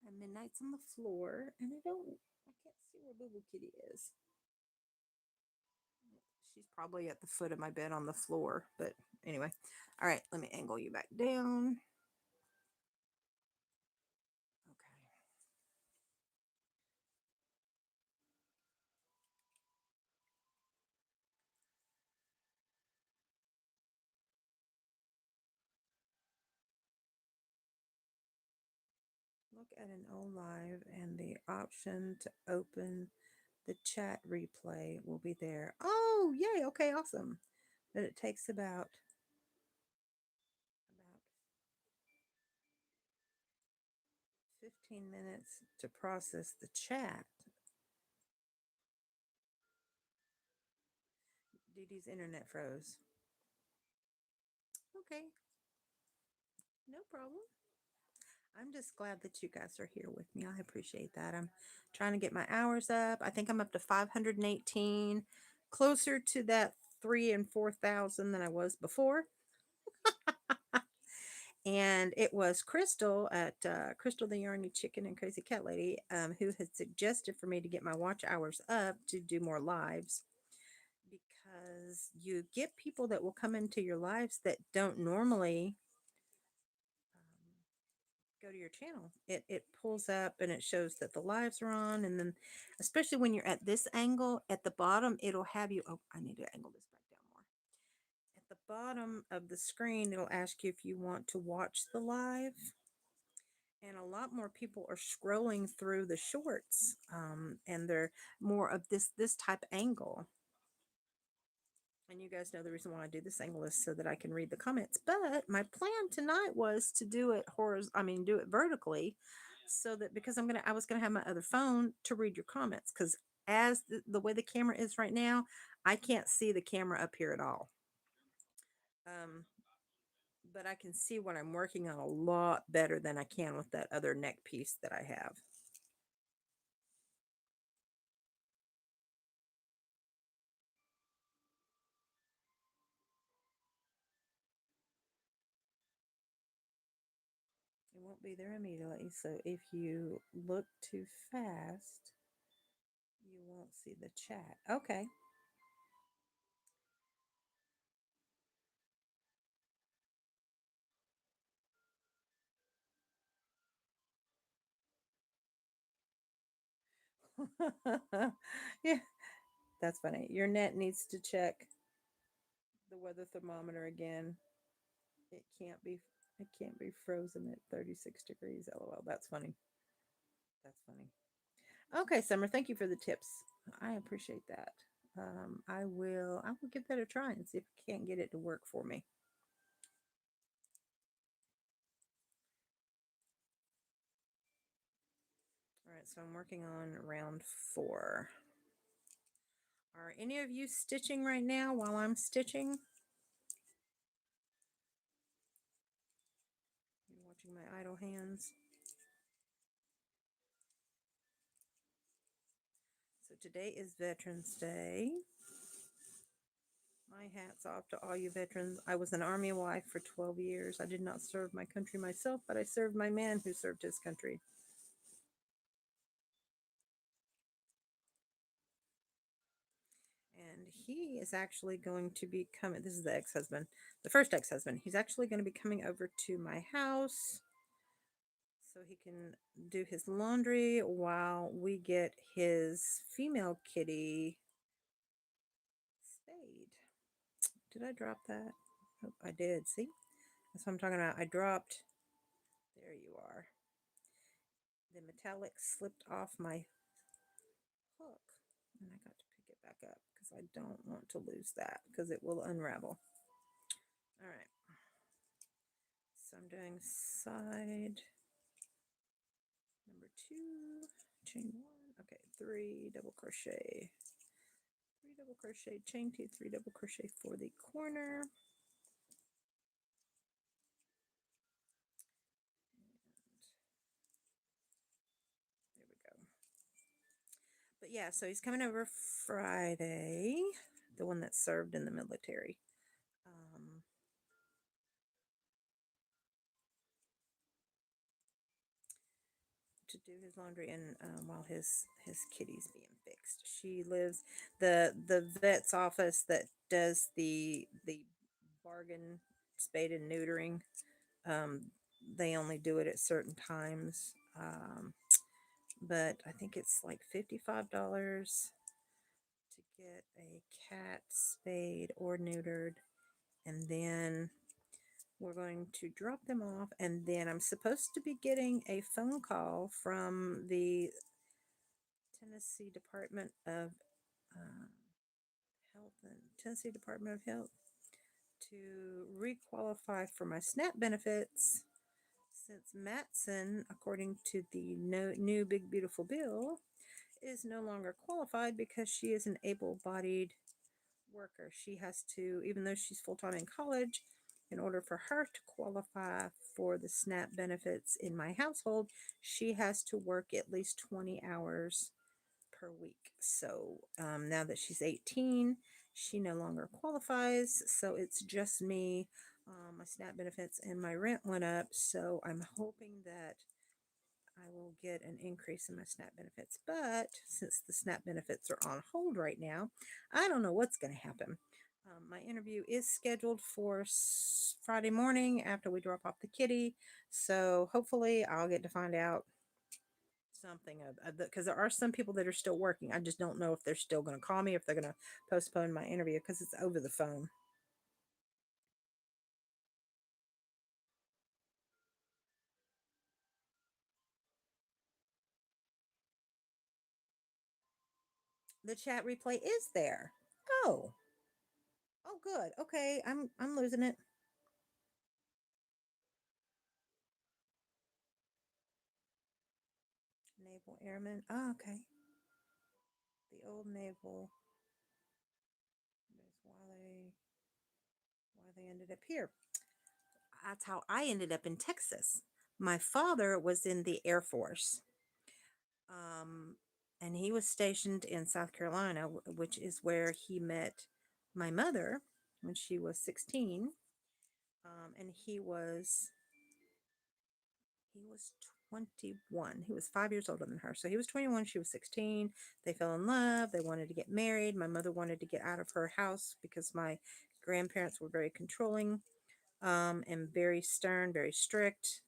And Midnight's on the floor, and I can't see where Boo Boo Kitty is. She's probably at the foot of my bed on the floor, but anyway. All right, let me angle you back down. Okay. look at an old live and the option to open the chat replay will be there. Oh, yay. Okay, awesome. But it takes about 15 minutes to process the chat. Dee Dee's internet froze. Okay, no problem. I'm just glad that you guys are here with me. I appreciate that. I'm trying to get my hours up. I think I'm up to 518, closer to that 3 and 4,000 than I was before. And it was Crystal at Crystal the Yarny Chicken and Crazy Cat Lady who had suggested for me to get my watch hours up to do more lives, because you get people that will come into your lives that don't normally go to your channel. It pulls up and it shows that the lives are on, and then especially when you're at this angle at the bottom, it'll have you. Oh, I need to angle this back down more. At the bottom of the screen, it'll ask you if you want to watch the live. And a lot more people are scrolling through the shorts, and they're more of this type angle. And you guys know the reason why I do this angle is so that I can read the comments. But my plan tonight was to do it do it vertically, so that because I was gonna have my other phone to read your comments, because as the way the camera is right now, I can't see the camera up here at all. Um, but I can see what I'm working on a lot better than I can with that other neck piece that I have. It won't be there immediately. So if you look too fast, you won't see the chat. Okay. Yeah, that's funny. Your net needs to check the weather thermometer again. It can't be it can't be frozen at 36 degrees. LOL. That's funny. That's funny. Okay, Summer, thank you for the tips. I appreciate that. I will give that a try and see if I can't get it to work for me. All right, so I'm working on round 4. Are any of you stitching right now while I'm stitching? You're watching my idle hands. So today is Veterans Day. My hat's off to all you veterans. I was an Army wife for 12 years. I did not serve my country myself, but I served my man who served his country. And he is actually going to be coming. This is the ex-husband, the first ex-husband. He's actually going to be coming over to my house so he can do his laundry while we get his female kitty spayed. Did I drop that? Oh, I did. See? That's what I'm talking about. I dropped. There you are. The metallic slipped off my hook, and I got to pick it back up because I don't want to lose that because it will unravel. All right. So I'm doing side number 2, chain 1. Okay, 3 double crochet. 3 double crochet, chain 2, 3 double crochet for the corner. There we go. But yeah, so he's coming over Friday, the one that served in the military. To do his laundry, and while his kitty's being fixed. She lives the vet's office that does the bargain spade and neutering. Um, they only do it at certain times. But I think it's like $55 to get a cat spayed or neutered, and then We're going to drop them off, and then I'm supposed to be getting a phone call from the Tennessee Department of uh, Health and Tennessee Department of Health to requalify for my SNAP benefits since Matson, according to the new big beautiful bill, is no longer qualified because she is an able-bodied worker. She has to, even though she's full-time in college, in order for her to qualify for the SNAP benefits in my household, she has to work at least 20 hours per week. So now that she's 18, she no longer qualifies. So it's just me. My SNAP benefits and my rent went up. So I'm hoping that I will get an increase in my SNAP benefits. But since the SNAP benefits are on hold right now, I don't know what's going to happen. My interview is scheduled for Friday morning after we drop off the kitty. So hopefully I'll get to find out something of because there are some people that are still working. I just don't know if they're still going to call me, if they're going to postpone my interview because it's over the phone. The chat replay is there. Oh, oh, good. Okay, I'm losing it. Naval Airmen. Oh, okay. The old naval. That's why they ended up here. That's how I ended up in Texas. My father was in the Air Force. Um, and he was stationed in South Carolina, which is where he met my mother when she was 16. And he was 21. He was 5 years older than her. So he was 21, she was 16. They fell in love. They wanted to get married. My mother wanted to get out of her house because my grandparents were very controlling, and very stern, very strict.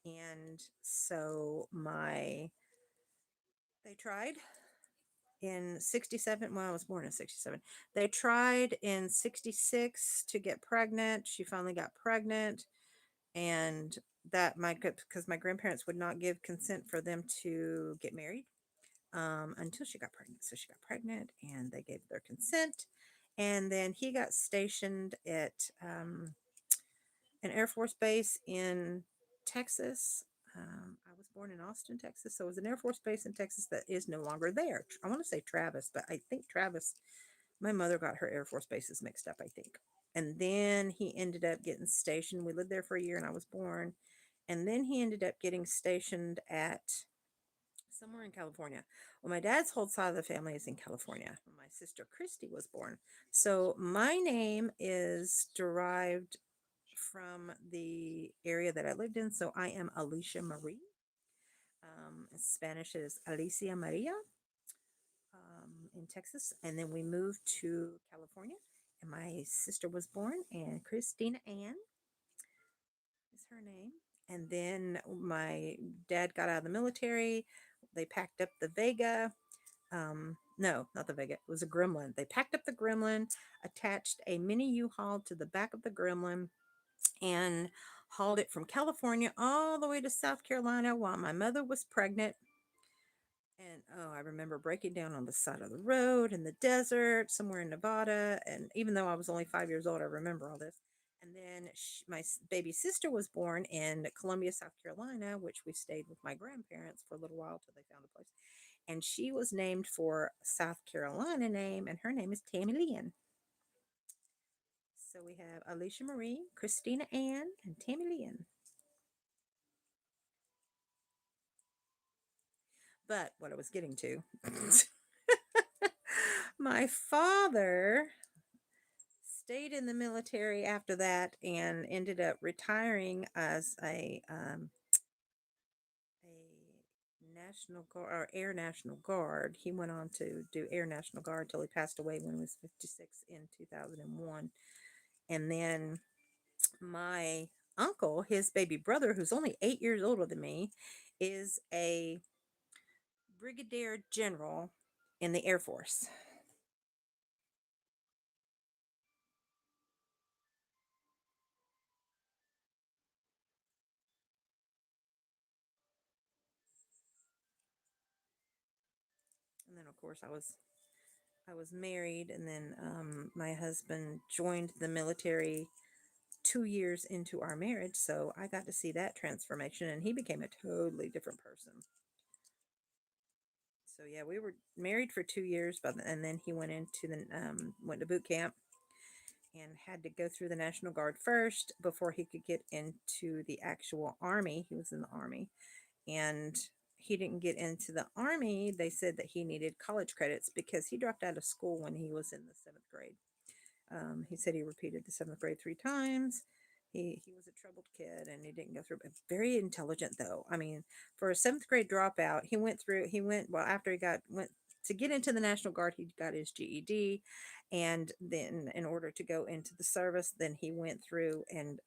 And so they tried in 67. Well, I was born in 67. They tried in 66 to get pregnant. She finally got pregnant, and that my because my grandparents would not give consent for them to get married until she got pregnant. So she got pregnant, and they gave their consent. And then he got stationed at an Air Force base in Texas. I was born in Austin, Texas, so it was an Air Force base in Texas that is no longer there. I want to say Travis, but I think Travis, my mother got her Air Force bases mixed up, I think. And then he ended up getting stationed. We lived there for a year and I was born. And then he ended up getting stationed at somewhere in California. Well, my dad's whole side of the family is in California. My sister Christy was born. So my name is derived from the area that I lived in. So I am Alicia Marie. In Spanish is Alicia Maria, in Texas. And then we moved to California, and my sister was born, and Christina Ann is her name. And then my dad got out of the military. They packed up the Vega. No, not the Vega. It was a Gremlin. They packed up the Gremlin, attached a mini U-Haul to the back of the Gremlin, and hauled it from California all the way to South Carolina while my mother was pregnant. And oh, I remember breaking down on the side of the road in the desert somewhere in Nevada. And even though I was only 5 years old, I remember all this. And then my baby sister was born in Columbia, South Carolina, which we stayed with my grandparents for a little while till they found a place. And she was named for a South Carolina name, and her name is Tammy Lynn. So we have Alicia Marie, Christina Ann, and Tammy Lynn. But what I was getting to, my father stayed in the military after that and ended up retiring as a National Guard or Air National Guard. He went on to do Air National Guard till he passed away when he was 56 in 2001. And then my uncle, his baby brother, who's only 8 years older than me, is a brigadier general in the Air Force. And of course, I was married, and then my husband joined the military 2 years into our marriage, so I got to see that transformation, and he became a totally different person. So yeah, we were married for 2 years, but and then he went to boot camp and had to go through the National Guard first before he could get into the actual army. He was in the army, and he didn't get into the army. They said that he needed college credits because he dropped out of school when he was in the seventh grade. He said he repeated the seventh grade 3 times. He was a troubled kid and he didn't go through, but very intelligent though. I mean, for a seventh grade dropout, well after he got went to get into the National Guard, he got his GED, and then in order to go into the service, then he went through and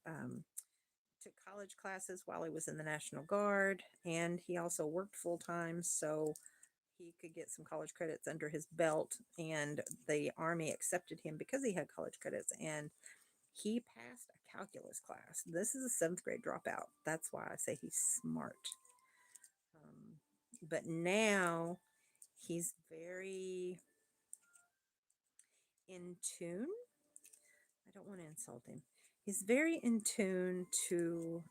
took college classes while he was in the National Guard, and he also worked full time so he could get some college credits under his belt, and the army accepted him because he had college credits, and he passed a calculus class. This is a seventh grade dropout. That's why I say he's smart. But now he's very in tune. I don't want to insult him. He's very in tune to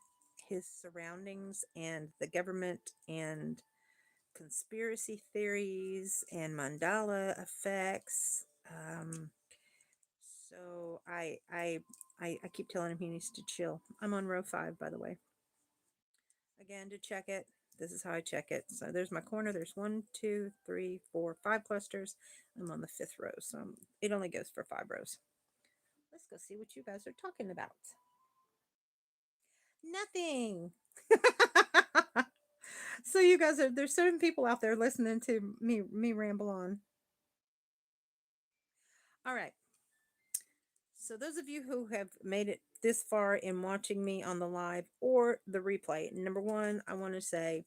his surroundings and the government and conspiracy theories and mandala effects. So I keep telling him he needs to chill. I'm on row 5, by the way. Again, to check it, this is how I check it. So there's my corner. There's 1, 2, 3, 4, 5 clusters. I'm on the 5th row, so it only goes for 5 rows. Let's go see what you guys are talking about. Nothing. So you guys there's certain people out there listening to me ramble on. All right. So those of you who have made it this far in watching me on the live or the replay, number one, I want to say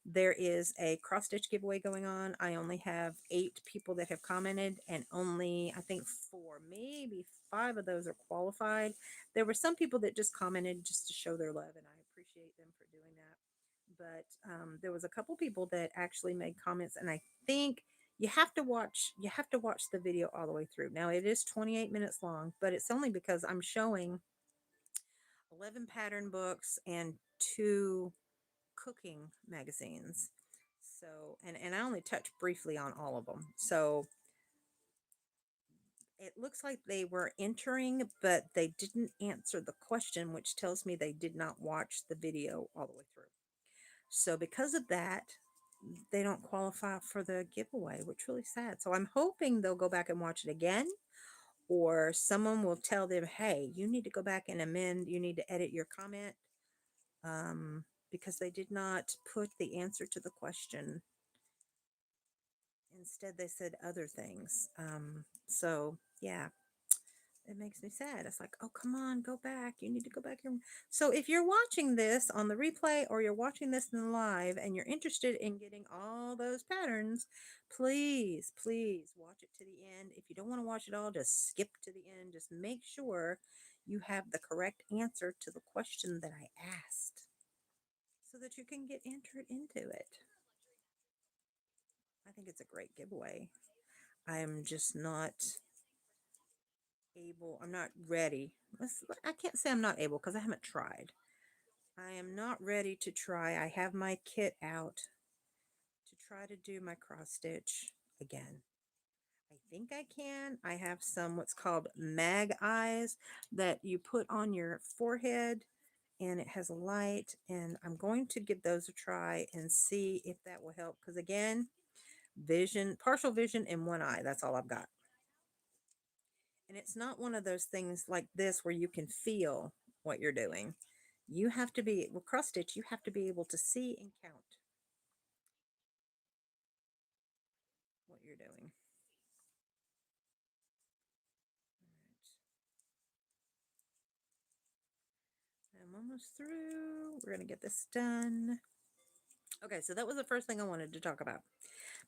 there is a cross stitch giveaway going on. I only have 8 people that have commented, and only I think 4, maybe 5 of those are qualified. There were some people that just commented just to show their love, and I appreciate them for doing that. But there was a couple people that actually made comments, and I think you have to watch the video all the way through. Now it is 28 minutes long, but it's only because I'm showing 11 pattern books and 2 cooking magazines. So, and I only touched briefly on all of them. So it looks like they were entering, but they didn't answer the question, which tells me they did not watch the video all the way through. So because of that, they don't qualify for the giveaway, which is really sad. So I'm hoping they'll go back and watch it again, or someone will tell them, hey, you need to go back and amend, you need to edit your comment, because they did not put the answer to the question. Instead, they said other things. So yeah, it makes me sad. It's like, oh, come on, go back. You need to go back here. So if you're watching this on the replay or you're watching this in the live and you're interested in getting all those patterns, please, please watch it to the end. If you don't want to watch it all, just skip to the end. Just make sure you have the correct answer to the question that I asked so that you can get entered into it. I think it's a great giveaway. I'm just not able, I'm not ready. I can't say I'm not able because I haven't tried. I am not ready to try. I have my kit out to try to do my cross stitch again. I think I can. I have some what's called mag eyes that you put on your forehead, and it has a light, and I'm going to give those a try and see if that will help, because again, vision, partial vision in one eye, that's all I've got. And it's not one of those things like this where you can feel what you're doing. You have to be, with cross stitch, you have to be able to see and count what you're doing. All right. I'm almost through. We're going to get this done. Okay, so that was the first thing I wanted to talk about.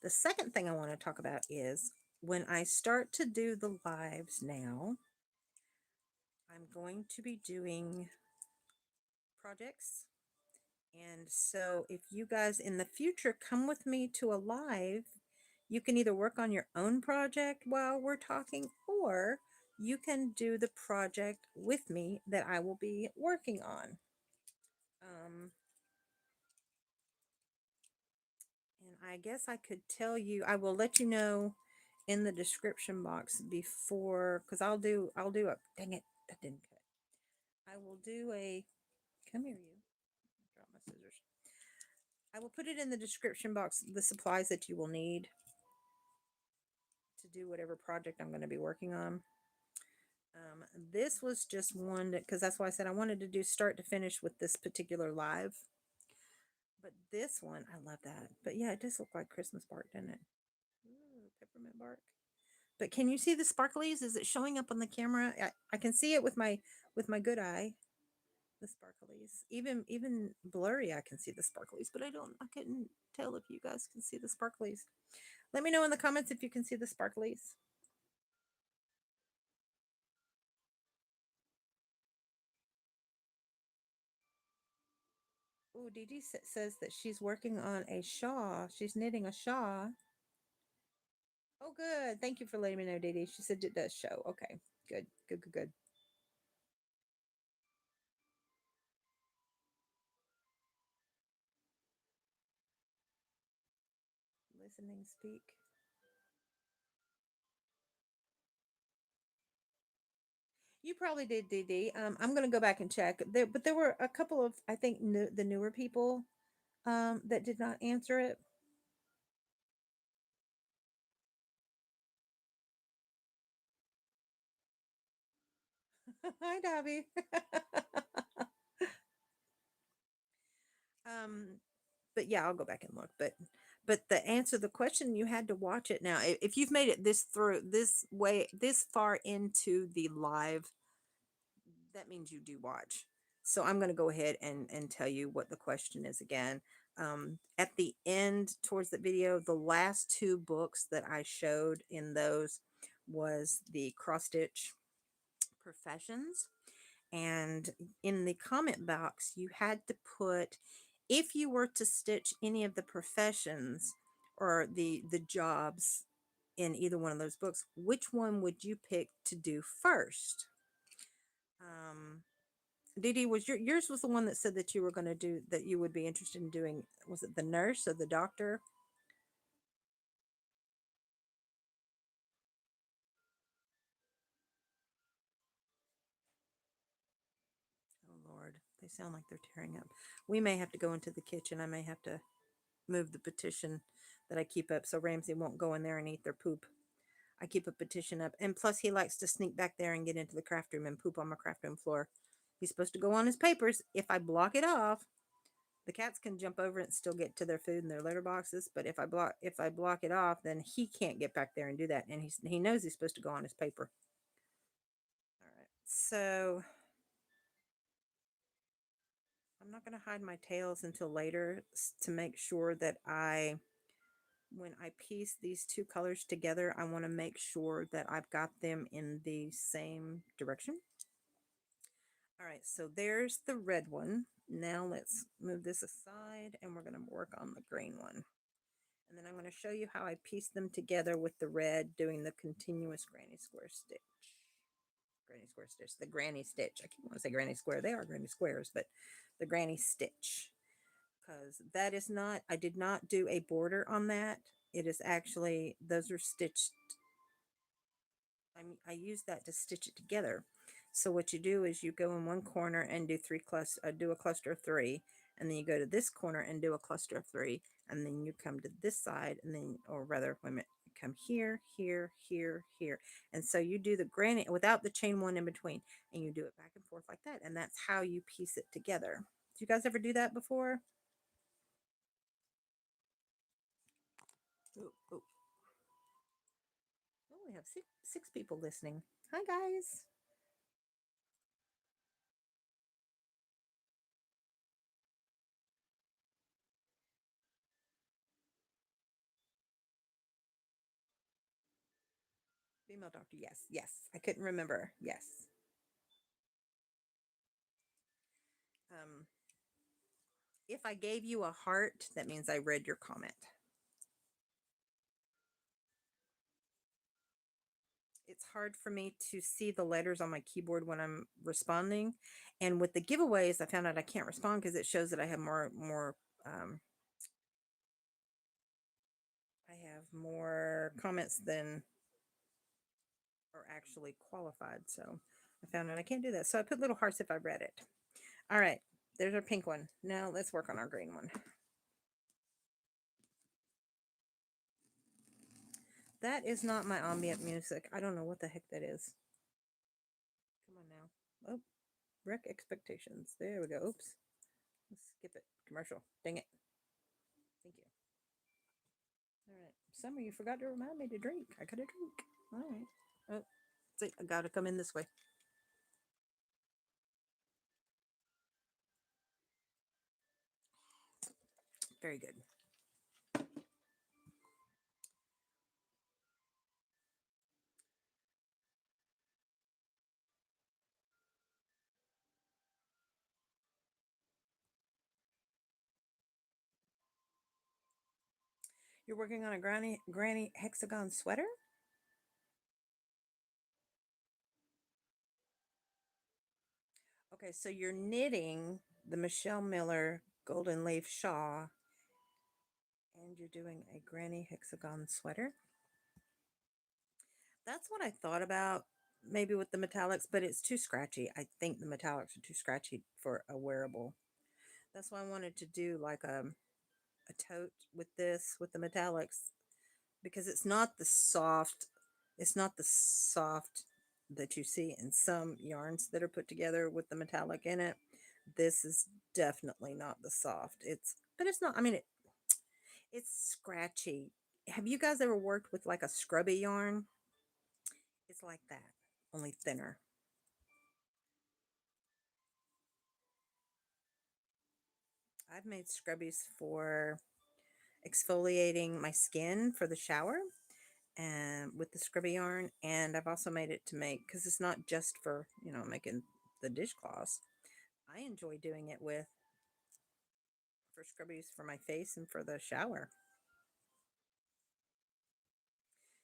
The second thing I want to talk about is when I start to do the lives now, I'm going to be doing projects. And so if you guys in the future come with me to a live, You can either work on your own project while we're talking, or you can do the project with me that I will be working on. Um, and I guess I could tell you, I will let you know in the description box before, because I'll do a, dang it, that didn't cut. I will do a, come here, you. Drop my scissors. I will put it in the description box, the supplies that you will need to do whatever project I'm going to be working on. This was just one that, because that's why I said I wanted to do start to finish with this particular live. But this one, I love that. But yeah, it does look like Christmas bark, doesn't it? Ooh, peppermint bark. But can you see the sparklies? Is it showing up on the camera? I can see it with my good eye. The sparklies, even blurry, I can see the sparklies, but I couldn't tell if you guys can see the sparklies. Let me know in the comments if you can see the sparklies. Oh, Dee Dee says that she's working on a shawl. She's knitting a shawl. Oh, good. Thank you for letting me know, Dee Dee. She said it does show. Okay, good, good, good, good. Listening, speak. You probably did, Dee Dee. I'm gonna go back and check. But there were a couple of, I think, the newer people that did not answer it. Hi, Dobby. um, but yeah, I'll go back and look. But the answer the question, you had to watch it. Now if you've made it this through this way this far into the live, that means you do watch. So I'm going to go ahead and tell you what the question is again. At the end towards the video, the last two books that I showed in those was the cross stitch professions. And in the comment box, you had to put, if you were to stitch any of the professions or the jobs in either one of those books, which one would you pick to do first? Dee Dee, was yours was the one that said that you were going to do, that you would be interested in doing, was it the nurse or the doctor? Oh Lord, they sound like they're tearing up. We may have to go into the kitchen. I may have to move the petition that I keep up so Ramsey won't go in there and eat their poop. I keep a petition up, and plus he likes to sneak back there and get into the craft room and poop on my craft room floor. He's supposed to go on his papers. If I block it off, the cats can jump over and still get to their food and their litter boxes. But if I block it off, then he can't get back there and do that. And he knows he's supposed to go on his paper. All right. So I'm not going to hide my tails until later to make sure that when I piece these two colors together, I want to make sure that I've got them in the same direction. All right, so there's the red one. Now let's move this aside and we're going to work on the green one. And then I'm going to show you how I piece them together with the red, doing the continuous granny square stitch. Granny square stitch, the granny stitch. I keep want to say granny square. They are granny squares, but the granny stitch. Because that is not, I did not do a border on that. It is actually, those are stitched. I use that to stitch it together. So what you do is you go in one corner and do do a cluster of three, and then you go to this corner and do a cluster of three, and then you come to this side, and then, or rather, wait a minute, you come here, here, here, here, and so you do the granny without the chain one in between, and you do it back and forth like that, and that's how you piece it together. Did you guys ever do that before? Oh, oh, oh, we have six people listening. Hi, guys. Female doctor. Yes, yes. I couldn't remember. Yes. Um, if I gave you a heart, that means I read your comment. it's hard for me to see the letters on my keyboard when I'm responding. And with the giveaways, I found out I can't respond because it shows that I have um, more comments than are actually qualified. So I found out I can't do that. So I put little hearts if I read it. All right, there's our pink one. Now let's work on our green one. That is not my ambient music. I don't know what the heck that is. Come on now. Oh, wreck expectations. There we go. Oops. Let's skip it. Commercial. Dang it. Thank you. All right. Summer, you forgot to remind me to drink. I got a drink. All right. Oh, see, I got to come in this way. Very good. You're working on a granny hexagon sweater? Okay, so you're knitting the Michelle Miller Golden Leaf Shawl and you're doing a granny hexagon sweater. That's what I thought about maybe with the metallics, but it's too scratchy. I think the metallics are too scratchy for a wearable. That's why I wanted to do like a tote with this, with the metallics, because it's not the soft that you see in some yarns that are put together with the metallic in it. This is definitely not the soft. But it's not, I mean, it's scratchy. Have you guys ever worked with like a scrubby yarn? It's like that, only thinner. I've made scrubbies for exfoliating my skin for the shower and with the scrubby yarn, and I've also made it to make, because it's not just for, making the dishcloths. I enjoy doing it with for scrubbies for my face and for the shower.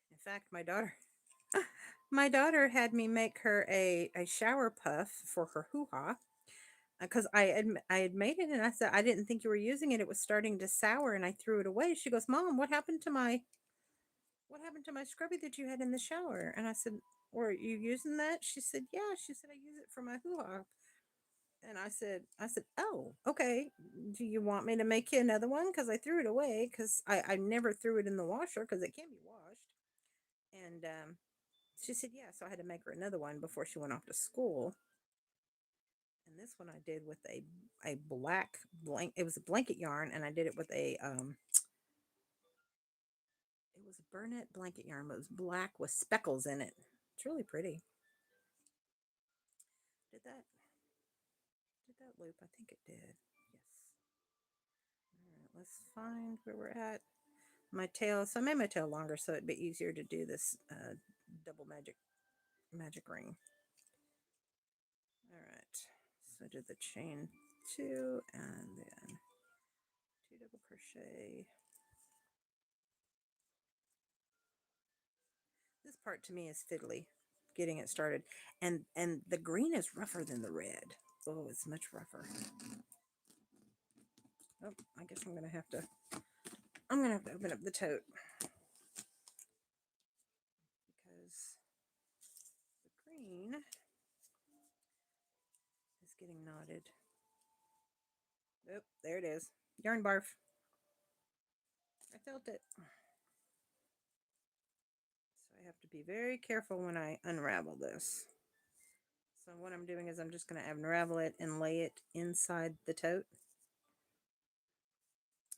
In fact, my daughter had me make her a shower puff for her hoo-ha because I had made it and I said I didn't think you were using it. It was starting to sour and I threw it away. She goes, "Mom, what happened to my scrubby that you had in the shower?" And I said, "Were you using that?" She said, "Yeah." She said, "I use it for my hoo-ha." And I said, "Oh, okay. Do you want me to make you another one? Because I threw it away because I never threw it in the washer because it can be washed." And she said, "Yeah." So I had to make her another one before she went off to school. And this one I did with a black blank. It was a blanket yarn, and I did it with it was a Burnett blanket yarn, but it was black with speckles in it. It's really pretty. Did that loop? I think it did. Yes. All right, let's find where we're at. My tail. So I made my tail longer so it'd be easier to do this double magic ring. All right. So I did the chain two and then two double crochet. This part to me is fiddly, getting it started, and the green is rougher than the red. Oh, it's much rougher. Oh, I guess I'm gonna have to open up the tote because the green is getting knotted. Oh, there it is. Yarn barf. I felt it. So I have to be very careful when I unravel this. So what I'm doing is I'm just going to unravel it and lay it inside the tote.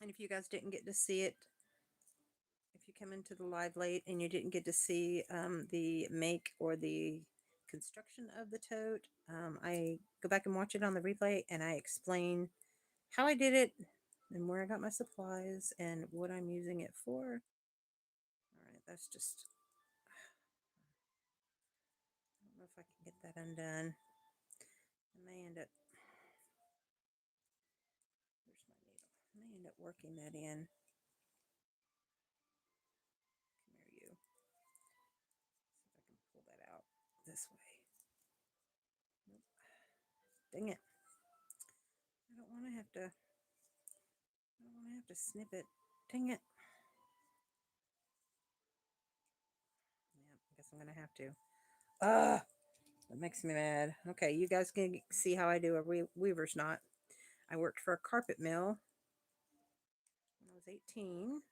And if you guys didn't get to see it, if you come into the live late and you didn't get to see the make or the construction of the tote, I go back and watch it on the replay and I explain how I did it and where I got my supplies and what I'm using it for. All right, that's just, I don't know if I can get that undone. I may end up, where's my needle? I may end up working that in. Come here, you. See if I can pull that this way. Dang it. I don't want to have to, I don't want to have to snip it. Dang it. Yeah, I guess I'm going to have to. That makes me mad. Okay, you guys can see how I do a weaver's knot. I worked for a carpet mill when I was 18.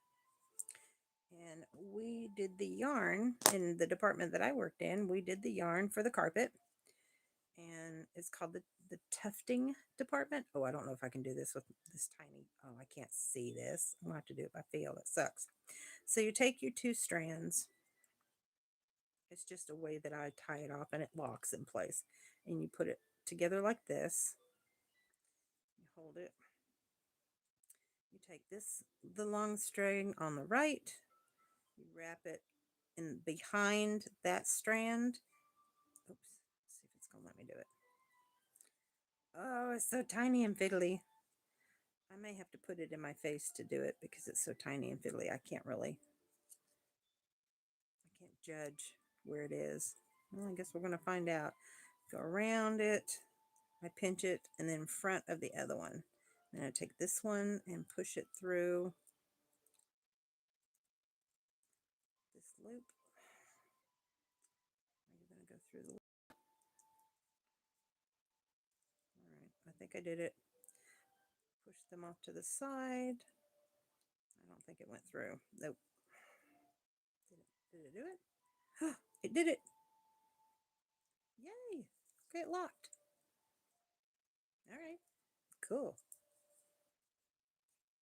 And we did the yarn in the department that I worked in. We did the yarn for the carpet. And it's called the tufting department. Oh, I don't know if I can do this with this tiny. Oh, I can't see this. I'm going to have to do it by feel. It sucks. So you take your two strands. It's just a way that I tie it off and it locks in place. And you put it together like this. You hold it. You take this, the long string on the right. You wrap it in behind that strand. Oops. Let's see if it's going to let me do it. Oh, it's so tiny and fiddly. I may have to put it in my face to do it because it's so tiny and fiddly. I can't judge where it is. Well, I guess we're going to find out. Go around it. I pinch it and then front of the other one. Then I take this one and push it through this loop. You're going to go through the loop. All right, I think I did it. Push them off to the side. I don't think it went through. Nope. Did it do it? It did it. Yay. Okay, it locked. All right. Cool.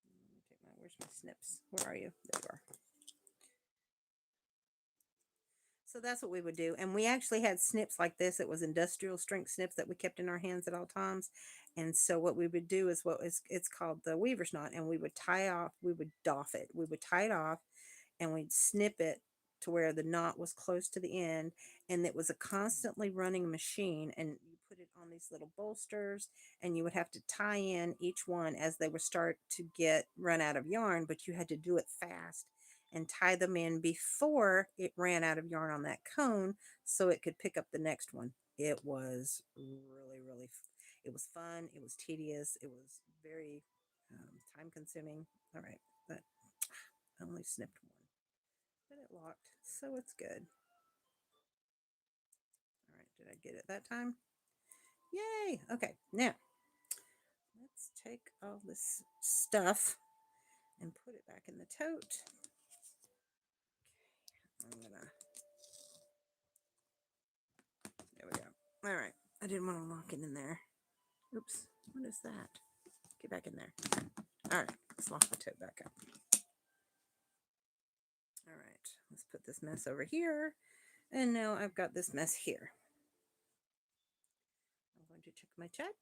Let me take where's my snips? Where are you? There you are. So that's what we would do. And we actually had snips like this. It was industrial strength snips that we kept in our hands at all times. And so what we would do is it's called the weaver's knot. And we would tie off, we would doff it. We would tie it off and we'd snip it to where the knot was close to the end. And it was a constantly running machine. And you put it on these little bolsters and you would have to tie in each one as they would start to run out of yarn, but you had to do it fast and tie them in before it ran out of yarn on that cone so it could pick up the next one. It was really, it was fun. It was tedious. It was very time consuming. All right, but I only snipped one, but it locked, so it's good. All right, did I get it that time? Yay! Okay, now let's take all this stuff and put it back in the tote. I'm gonna, there we go. All right, I didn't want to lock it in there. Oops, what is that? Get back in there. All right, let's lock the tote back up. All right, let's put this mess over here. And now I've got this mess here. I'm going to check my chat.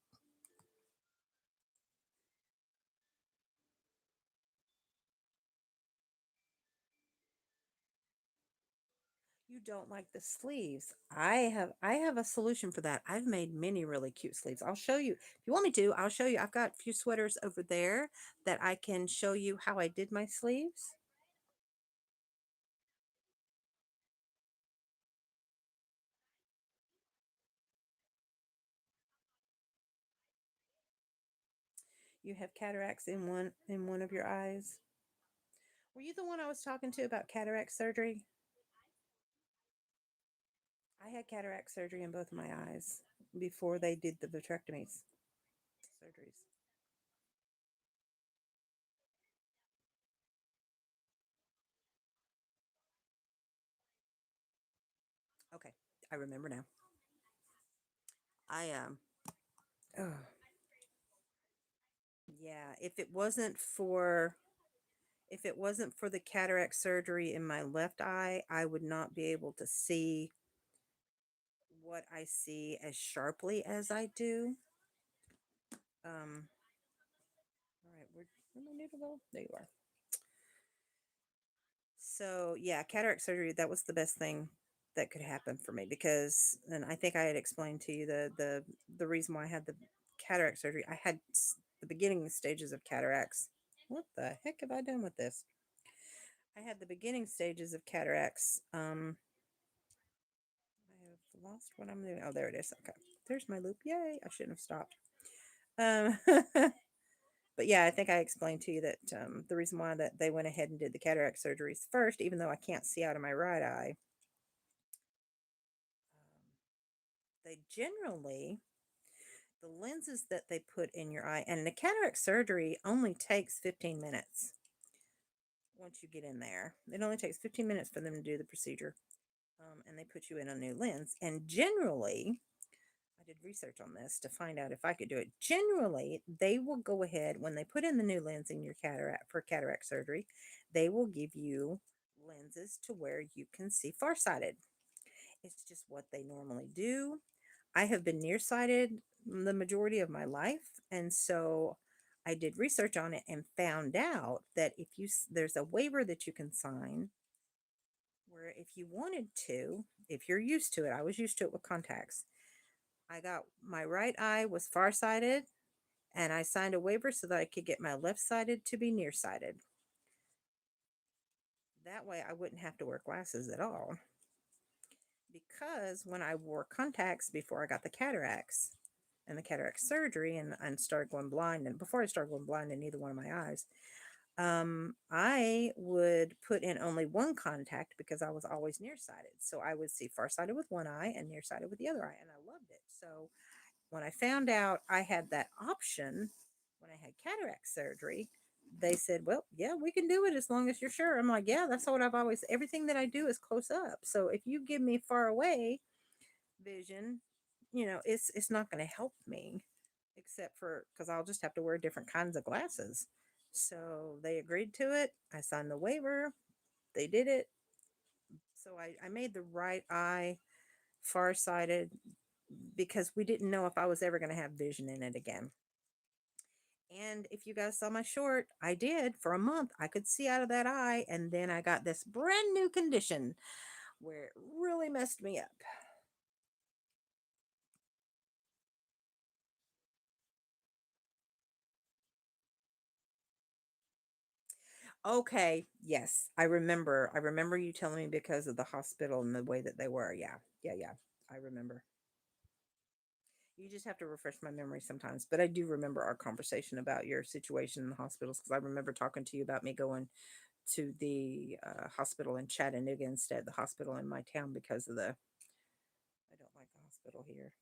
You don't like the sleeves. I have a solution for that. I've made many really cute sleeves. I'll show you. If you want me to, I'll show you. I've got a few sweaters over there that I can show you how I did my sleeves. You have cataracts in one of your eyes. Were you the one I was talking to about cataract surgery? I had cataract surgery in both of my eyes before they did the vitrectomies surgeries. Okay, I remember now. I oh, yeah, if it wasn't for the cataract surgery in my left eye, I would not be able to see what I see as sharply as I do. All right, where my needle go? There you are. So yeah, cataract surgery, that was the best thing that could happen for me because, and I think I had explained to you the reason why I had the cataract surgery. I had the beginning stages of cataracts. What the heck have I done with this? I had the beginning stages of cataracts. I have lost what I'm doing. Oh, there it is. Okay. There's my loop. Yay. I shouldn't have stopped. Um, but yeah, I think I explained to you that the reason why that they went ahead and did the cataract surgeries first, even though I can't see out of my right eye, they generally, the lenses that they put in your eye, and the cataract surgery only takes 15 minutes once you get in there. It only takes 15 minutes for them to do the procedure. And they put you in a new lens. And generally, I did research on this to find out if I could do it. Generally, they will go ahead when they put in the new lens in your cataract for cataract surgery, they will give you lenses to where you can see farsighted. It's just what they normally do. I have been nearsighted the majority of my life, and so I did research on it and found out that if you there's a waiver that you can sign where if you wanted to, if you're used to it, I was used to it with contacts. I got my right eye was farsighted, and I signed a waiver so that I could get my left sided to be nearsighted. That way, I wouldn't have to wear glasses at all. Because when I wore contacts before I got the cataracts and the cataract surgery and started going blind, and before I started going blind in either one of my eyes, I would put in only one contact because I was always nearsighted. So I would see farsighted with one eye and nearsighted with the other eye, and I loved it. So when I found out I had that option when I had cataract surgery, they said, "Well, yeah, we can do it as long as you're sure." I'm like, "Yeah, that's what I've always. Everything that I do is close up. So if you give me far away vision, it's not going to help me, except for because I'll just have to wear different kinds of glasses." So they agreed to it. I signed the waiver. They did it. So I made the right eye farsighted because we didn't know if I was ever going to have vision in it again. And if you guys saw my short, I did for a month. I could see out of that eye. And then I got this brand new condition where it really messed me up. Okay, yes, I remember. I remember you telling me because of the hospital and the way that they were. Yeah, yeah, yeah. I remember. You just have to refresh my memory sometimes, but I do remember our conversation about your situation in the hospitals because I remember talking to you about me going to the hospital in Chattanooga instead of the hospital in my town because of the I don't like the hospital here.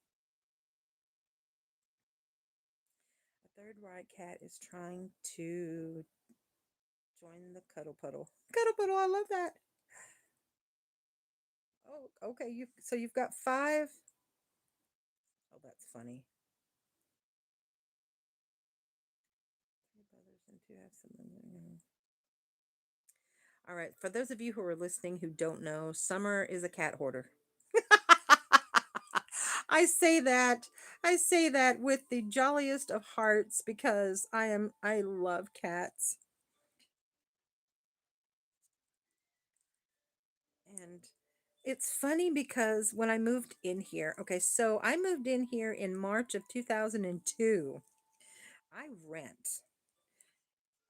A third right cat is trying to join the cuddle puddle. Cuddle puddle, I love that. Oh, okay. You've got five. Oh, that's funny. Three brothers and two have siblings. All right. For those of you who are listening who don't know, Summer is a cat hoarder. I say that. I say that with the jolliest of hearts because I love cats. And it's funny because when I moved in here, okay, so I moved in here in March of 2002. I rent.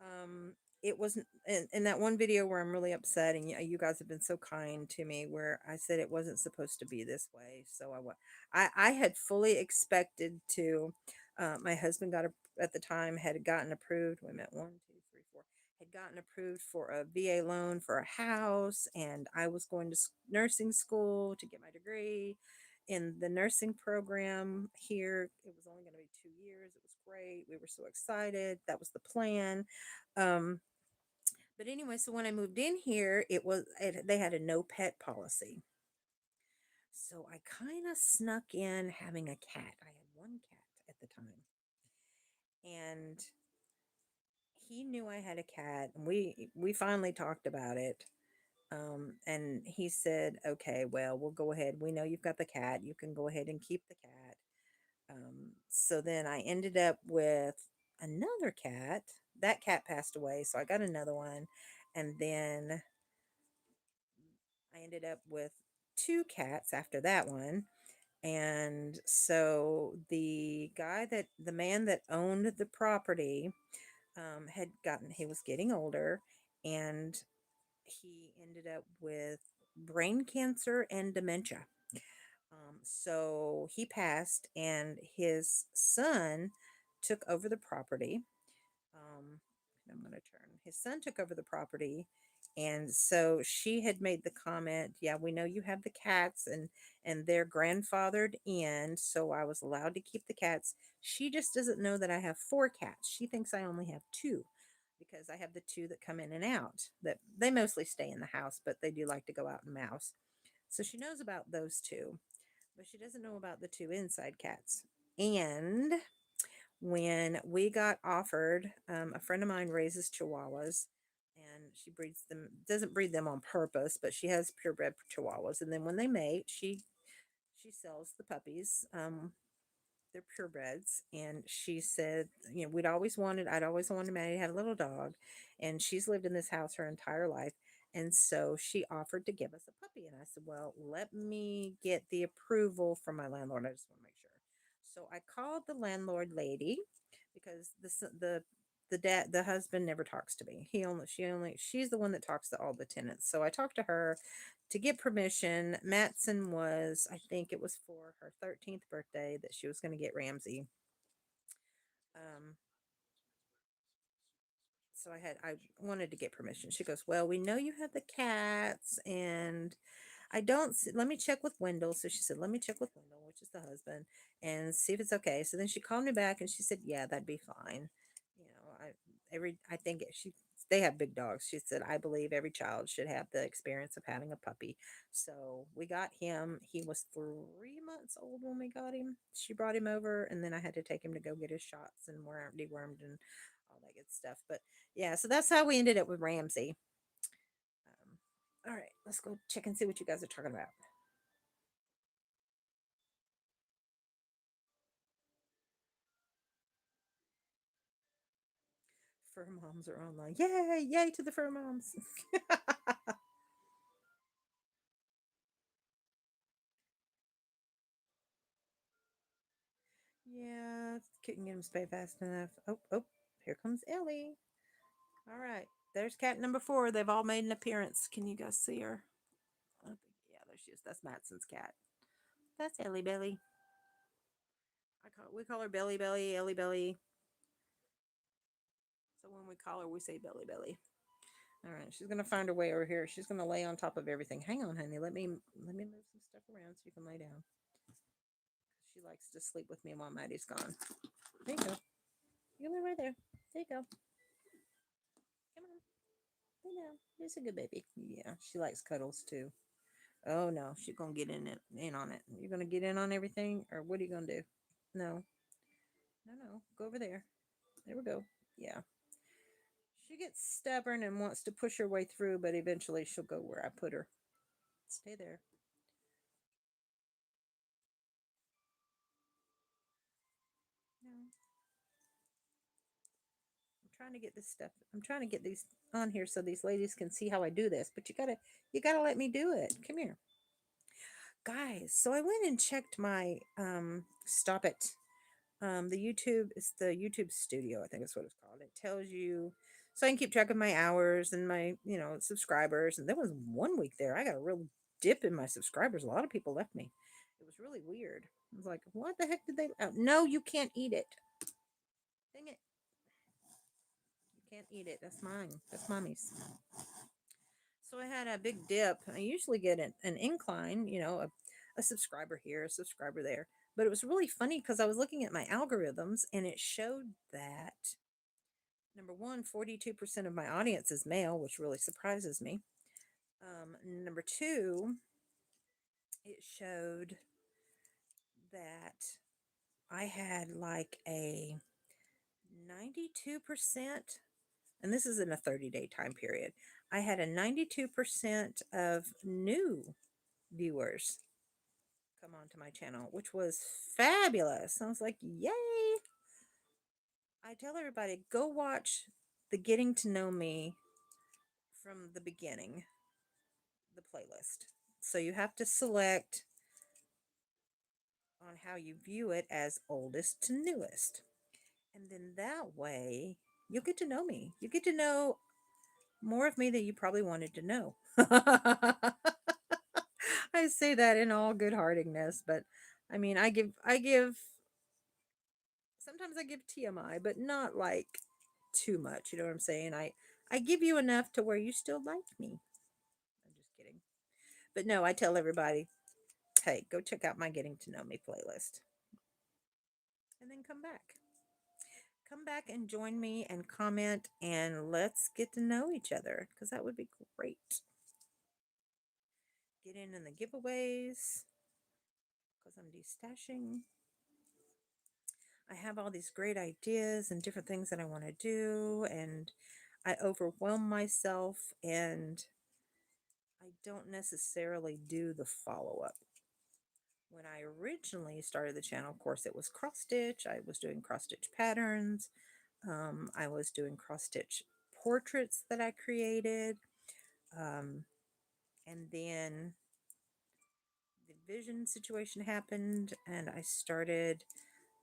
Um, it wasn't in that one video where I'm really upset, and you guys have been so kind to me, where I said it wasn't supposed to be this way. So I had fully expected to. My husband at the time had gotten approved. We met one, two, three, four. Had gotten approved for a VA loan for a house, and I was going to nursing school to get my degree in the nursing program here. It was only going to be 2 years. It was great. We were so excited. That was the plan. Um, but anyway, so when I moved in here, they had a no pet policy. So I kind of snuck in having a cat. I had one cat at the time. And he knew I had a cat, and we finally talked about it. And he said, "Okay, well, we'll go ahead. We know you've got the cat. You can go ahead and keep the cat." So then I ended up with another cat. That cat passed away, so I got another one. And then I ended up with two cats after that one. And so the man that owned the property, he was getting older, and he ended up with brain cancer and dementia. So he passed, and his son took over the property. Um, I'm going to turn. His son took over the property, and so she had made the comment, "Yeah, we know you have the cats, and they're grandfathered in, so I was allowed to keep the cats. She just doesn't know that I have four cats. She thinks I only have two." Because I have the two that come in and out, that they mostly stay in the house, but they do like to go out and mouse. So she knows about those two, but she doesn't know about the two inside cats. And when we got offered, a friend of mine raises chihuahuas, and she breeds them, doesn't breed them on purpose, but she has purebred chihuahuas. And then when they mate, she sells the puppies. They're purebreds, and she said, I'd always wanted Maddie to have a little dog, and she's lived in this house her entire life, and so she offered to give us a puppy, and I said, well, let me get the approval from my landlord. I just want to make sure. So I called the landlord lady, because the husband never talks to me. She's the one that talks to all the tenants. So I talked to her to get permission. Matson was, I think it was for her 13th birthday, that she was going to get Ramsey. Um, so I wanted to get permission. She goes, well, we know you have the cats, and I don't let me check with Wendell. So she said, let me check with Wendell, which is the husband, and see if it's okay. So then she called me back, and she said, yeah, that'd be fine. You know, I think they have big dogs. She said, I believe every child should have the experience of having a puppy. So we got him. He was 3 months old when we got him. She brought him over, and then I had to take him to go get his shots and dewormed and all that good stuff. But yeah, so that's how we ended up with Ramsey. All right, let's go check and see what you guys are talking about. Fur moms are online. Yay! Yay to the fur moms. Yeah, couldn't get him spayed fast enough. Oh, oh, here comes Ellie. All right, there's cat number 4. They've all made an appearance. Can you guys see her? Okay, yeah, there she is. That's Matson's cat. That's Ellie Belly. We call her Belly Belly, Ellie Belly. So when we call her, we say Belly Belly. All right, she's gonna find her way over here. She's gonna lay on top of everything. Hang on, honey. Let me move some stuff around so you can lay down. She likes to sleep with me while Maddie's gone. There you go. You can lay right there. There you go. Come on. Lay down. It's a good baby. Yeah, she likes cuddles too. Oh no, she's gonna get in on it. You're gonna get in on everything, or what are you gonna do? No, no. Go over there. There we go. Yeah. She gets stubborn and wants to push her way through, but eventually she'll go where I put her. Stay there. No, trying to get this stuff. I'm trying to get these on here so these ladies can see how I do this. But you gotta let me do it. Come here, guys. So I went and checked my stop it. The YouTube, it's the YouTube Studio, I think is what it's called. It tells you, so I can keep track of my hours and my subscribers. And there was one week there I got a real dip in my subscribers. A lot of people left me. It was really weird. I was like, what the heck did they? Oh, no, you can't eat it. Dang it. You can't eat it. That's mine. That's mommy's. So I had a big dip. I usually get an incline, a subscriber here, a subscriber there. But it was really funny because I was looking at my algorithms, and it showed that number one, 42% of my audience is male, which really surprises me. Number two, it showed that I had like a 92%, and this is in a 30-day time period. I had a 92% of new viewers come onto my channel, which was fabulous. I was like, yay! I tell everybody, go watch the Getting to Know Me from the beginning, the playlist. So you have to select on how you view it as oldest to newest. And then that way you'll get to know me. You get to know more of me than you probably wanted to know. I I say that in all good-heartedness, but I mean, I give sometimes I give TMI, but not like too much, you know what I'm saying? I give you enough to where you still like me. I'm just kidding. But no, I tell everybody, "Hey, go check out my Getting to Know Me playlist and then come back. Come back and join me and comment and let's get to know each other because that would be great. Get in the giveaways because I'm destashing. I have all these great ideas and different things that I want to do, and I overwhelm myself and I don't necessarily do the follow up. When I originally started the channel, of course, it was cross stitch. I was doing cross stitch patterns. I was doing cross stitch portraits that I created. Um, and then the vision situation happened, and I started.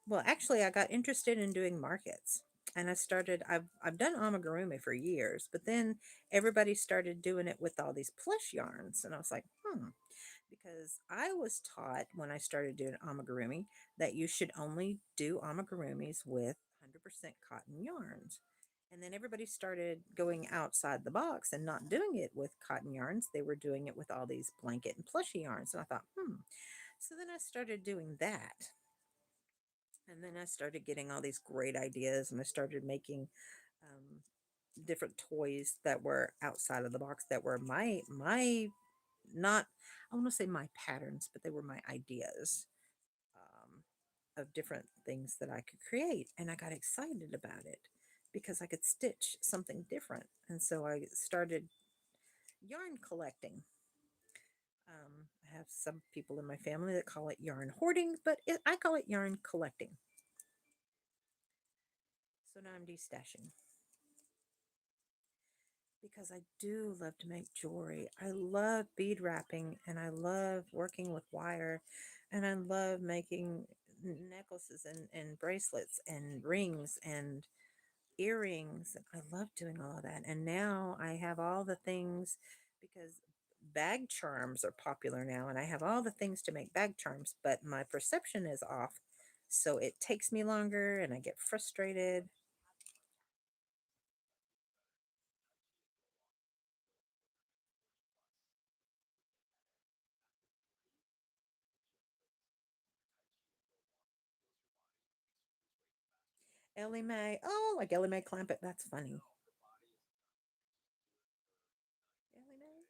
Well, actually, I got interested in doing markets, and I've done amigurumi for years, but then everybody started doing it with all these plush yarns, and I was like, because I was taught when I started doing amigurumi that you should only do amigurumis with 100% cotton yarns. And then everybody started going outside the box and not doing it with cotton yarns. They were doing it with all these blanket and plushy yarns. And I thought, So then I started doing that. And then I started getting all these great ideas and I started making um, different toys that were outside of the box that were my not I want to say my patterns, but they were my ideas of different things that I could create. And I got excited about it because I could stitch something different. And so I started yarn collecting. I have some people in my family that call it yarn hoarding, but I call it yarn collecting. So now I'm destashing because I do love to make jewelry. I love bead wrapping and I love working with wire and I love making necklaces and bracelets and rings and earrings. I love doing all of that. And now I have all the things because bag charms are popular now and I have all the things to make bag charms, but my perception is off. So it takes me longer and I get frustrated. Ellie Mae. Oh, like Ellie Mae Clampett. That's funny. Ellie Mae.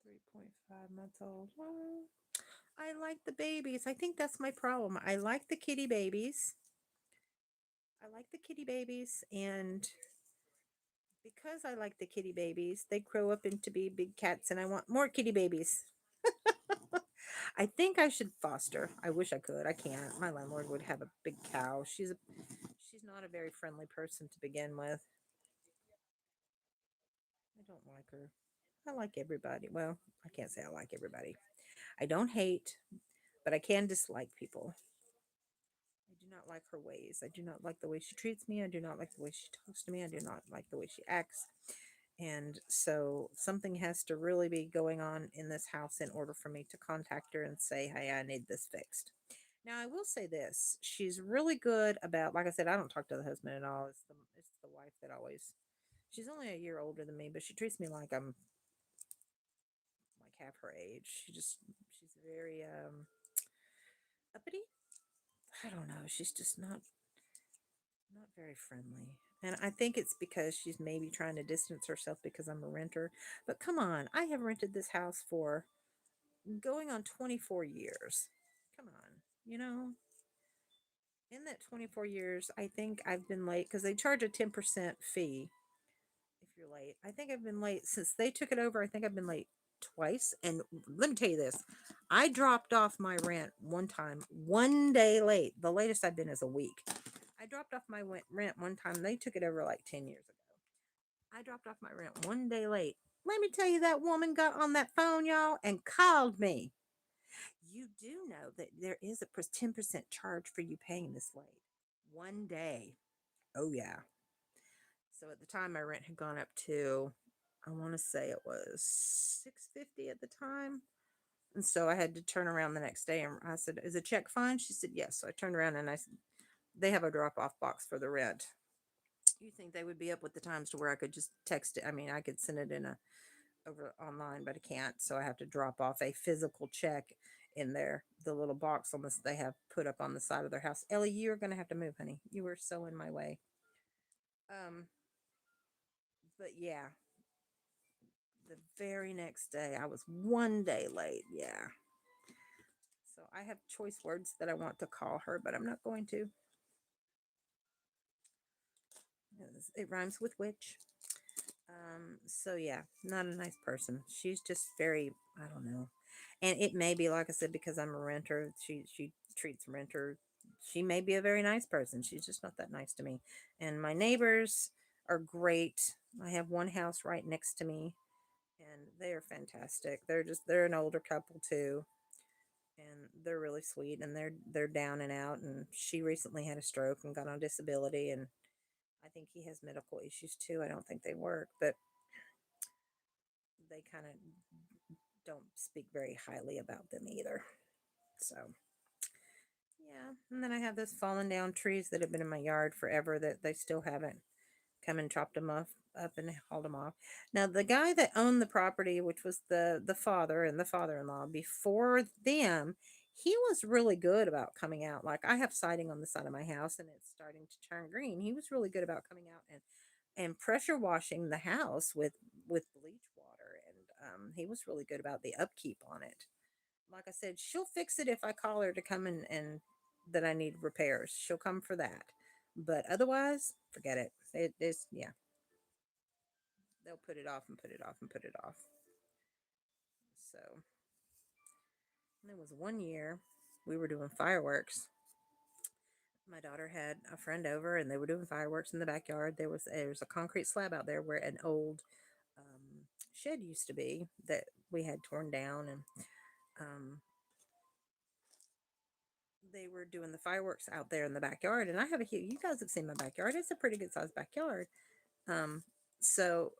3.5 months old. Oh, I like the babies. I think that's my problem. I like the kitty babies. I like the kitty babies. And because I like the kitty babies, they grow up into be big cats. And I want more kitty babies. I think I should foster. I wish I could. I can't. My landlord would have a big cow. She's not a very friendly person to begin with. I don't like her. I like everybody. Well, I can't say I like everybody. I don't hate, but I can dislike people. I do not like her ways. I do not like the way she treats me. I do not like the way she talks to me. I do not like the way she acts. And so something has to really be going on in this house in order for me to contact her and say, hey, I need this fixed. Now, I will say this. She's really good about, like I said, I don't talk to the husband at all. It's the wife that always, she's only a year older than me, but she treats me like I'm like half her age. She's very uppity. I don't know. She's just not very friendly. And I think it's because she's maybe trying to distance herself because I'm a renter. But come on, I have rented this house for going on 24 years. Come on, you know, in that 24 years, I think I've been late because they charge a 10% fee if you're late. I think I've been late since they took it over. I think I've been late twice. And let me tell you this, I dropped off my rent one time, one day late. The latest I've been is a week. I dropped off my rent one time. They took it over like 10 years ago. I dropped off my rent one day late. Let me tell you, that woman got on that phone, y'all, and called me. You do know that there is a 10% charge for you paying this late. One day. Oh, yeah. So at the time, my rent had gone up to I want to say it was 650 at the time. And so I had to turn around the next day and I said, "Is a check fine?" She said, "Yes." So I turned around and I said, "They have a drop off box for the rent." You think they would be up with the times to where I could just text it? I mean, I could send it in a over online, but I can't. So I have to drop off a physical check in there, the little box on this they have put up on the side of their house. Ellie, you're gonna have to move, honey. You were so in my way. Um, but yeah, the very next day I was one day late. Yeah. So I have choice words that I want to call her, but I'm not going to. It rhymes with witch. So yeah, not a nice person. She's just very, I don't know. And it may be, like I said, because I'm a renter, she treats renter. She may be a very nice person. She's just not that nice to me. And my neighbors are great. I have one house right next to me, and they are fantastic. They're an older couple too, and they're really sweet, and they're down and out. And she recently had a stroke and got on disability, and I think he has medical issues too. I don't think they work, but they kind of don't speak very highly about them either. So, yeah. And then I have those fallen down trees that have been in my yard forever that they still haven't come and chopped them up and hauled them off. Now, the guy that owned the property, which was the father and the father-in-law, before them, he was really good about coming out. Like I have siding on the side of my house and it's starting to turn green. He was really good about coming out and pressure washing the house with bleach water, and he was really good about the upkeep on it. Like I said, she'll fix it if I call her to come and that I need repairs. She'll come for that. But otherwise, forget it. It is, yeah. They'll put it off and put it off and put it off. So there was one year we were doing fireworks. My daughter had a friend over and they were doing fireworks in the backyard. There was a concrete slab out there where an old shed used to be that we had torn down, and um, they were doing the fireworks out there in the backyard. And I have a huge, you guys have seen my backyard. It's a pretty good sized backyard. Um, so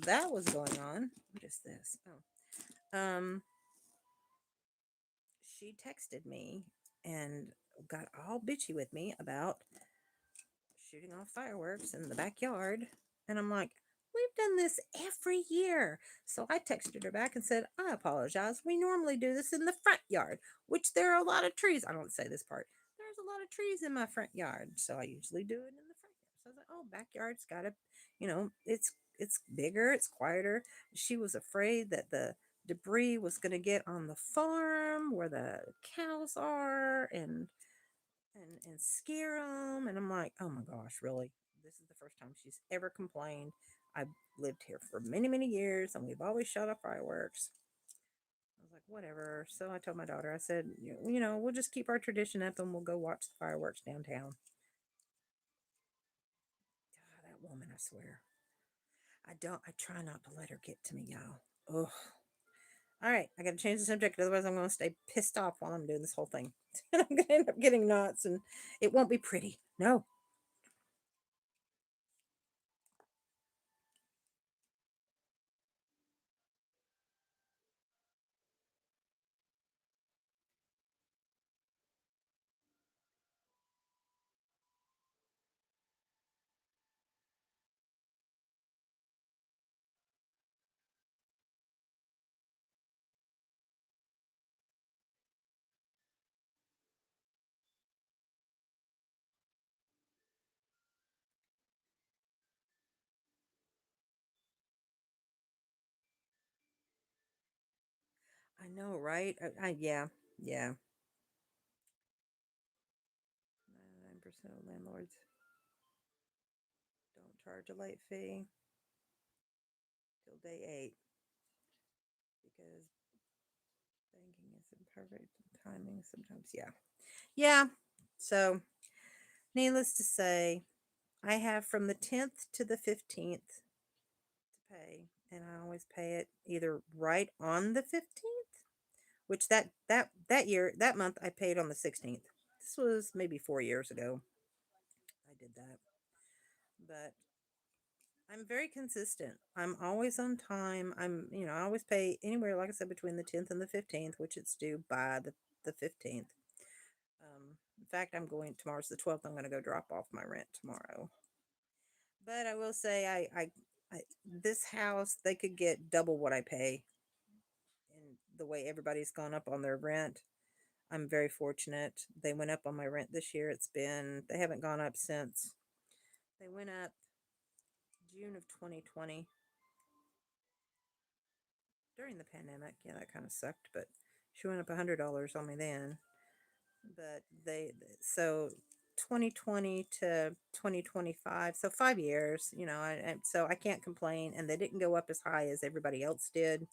that was going on. What is this? Oh, she texted me and got all bitchy with me about shooting off fireworks in the backyard. And I'm like, we've done this every year. So I texted her back and said, I apologize. We normally do this in the front yard, which there are a lot of trees. I don't say this part. There's a lot of trees in my front yard. So I usually do it in the front yard. So I was like, oh, backyard's got to, it's bigger, it's quieter. She was afraid that the debris was going to get on the farm where the cows are, and scare them. And I'm like, oh my gosh, really? This is the first time she's ever complained. I've lived here for many, many years and we've always shot off fireworks. I was like, whatever. So I told my daughter, I said, we'll just keep our tradition up and we'll go watch the fireworks downtown. God, that woman, I swear. I try not to let her get to me, y'all. Ugh. All right, I got to change the subject. Otherwise, I'm going to stay pissed off while I'm doing this whole thing. And I'm going to end up getting knots and it won't be pretty. No. I know, right? Yeah, yeah. 99% of landlords don't charge a late fee till day 8 because banking is imperfect timing sometimes. Yeah. Yeah. So, needless to say, I have from the 10th to the 15th to pay, and I always pay it either right on the 15th, which that year, that month I paid on the 16th. This was maybe 4 years ago I did that. But I'm very consistent. I'm always on time. I always pay anywhere, like I said, between the 10th and the 15th, which it's due by the 15th. In fact, tomorrow's the 12th. I'm going to go drop off my rent tomorrow. But I will say, this house, they could get double what I pay. And the way everybody's gone up on their rent, I'm very fortunate. They went up on my rent this year. They haven't gone up since they went up June of 2020 during the pandemic. Yeah, that kind of sucked, but she went up $100 on me then. But so 2020 to 2025, so 5 years, so I can't complain. And they didn't go up as high as everybody else did.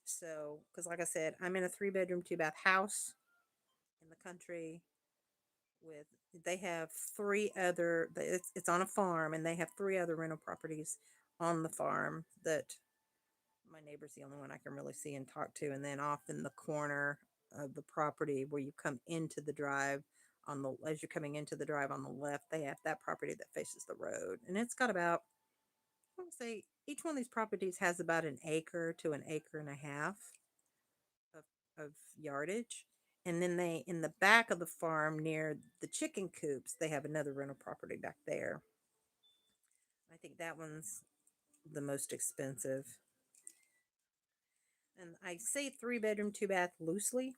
So, because like I said, I'm in a 3 bedroom, 2 bath house in the country with, they have it's on a farm, and they have 3 other rental properties on the farm that my neighbor's the only one I can really see and talk to. And then off in the corner of the property where you come into the drive, as you're coming into the drive on the left, they have that property that faces the road. And it's got about, I want to say, each one of these properties has about an acre to an acre and a half of, of yardage. And then in the back of the farm near the chicken coops, they have another rental property back there. I think that one's the most expensive. And I say 3 bedroom, 2 bath loosely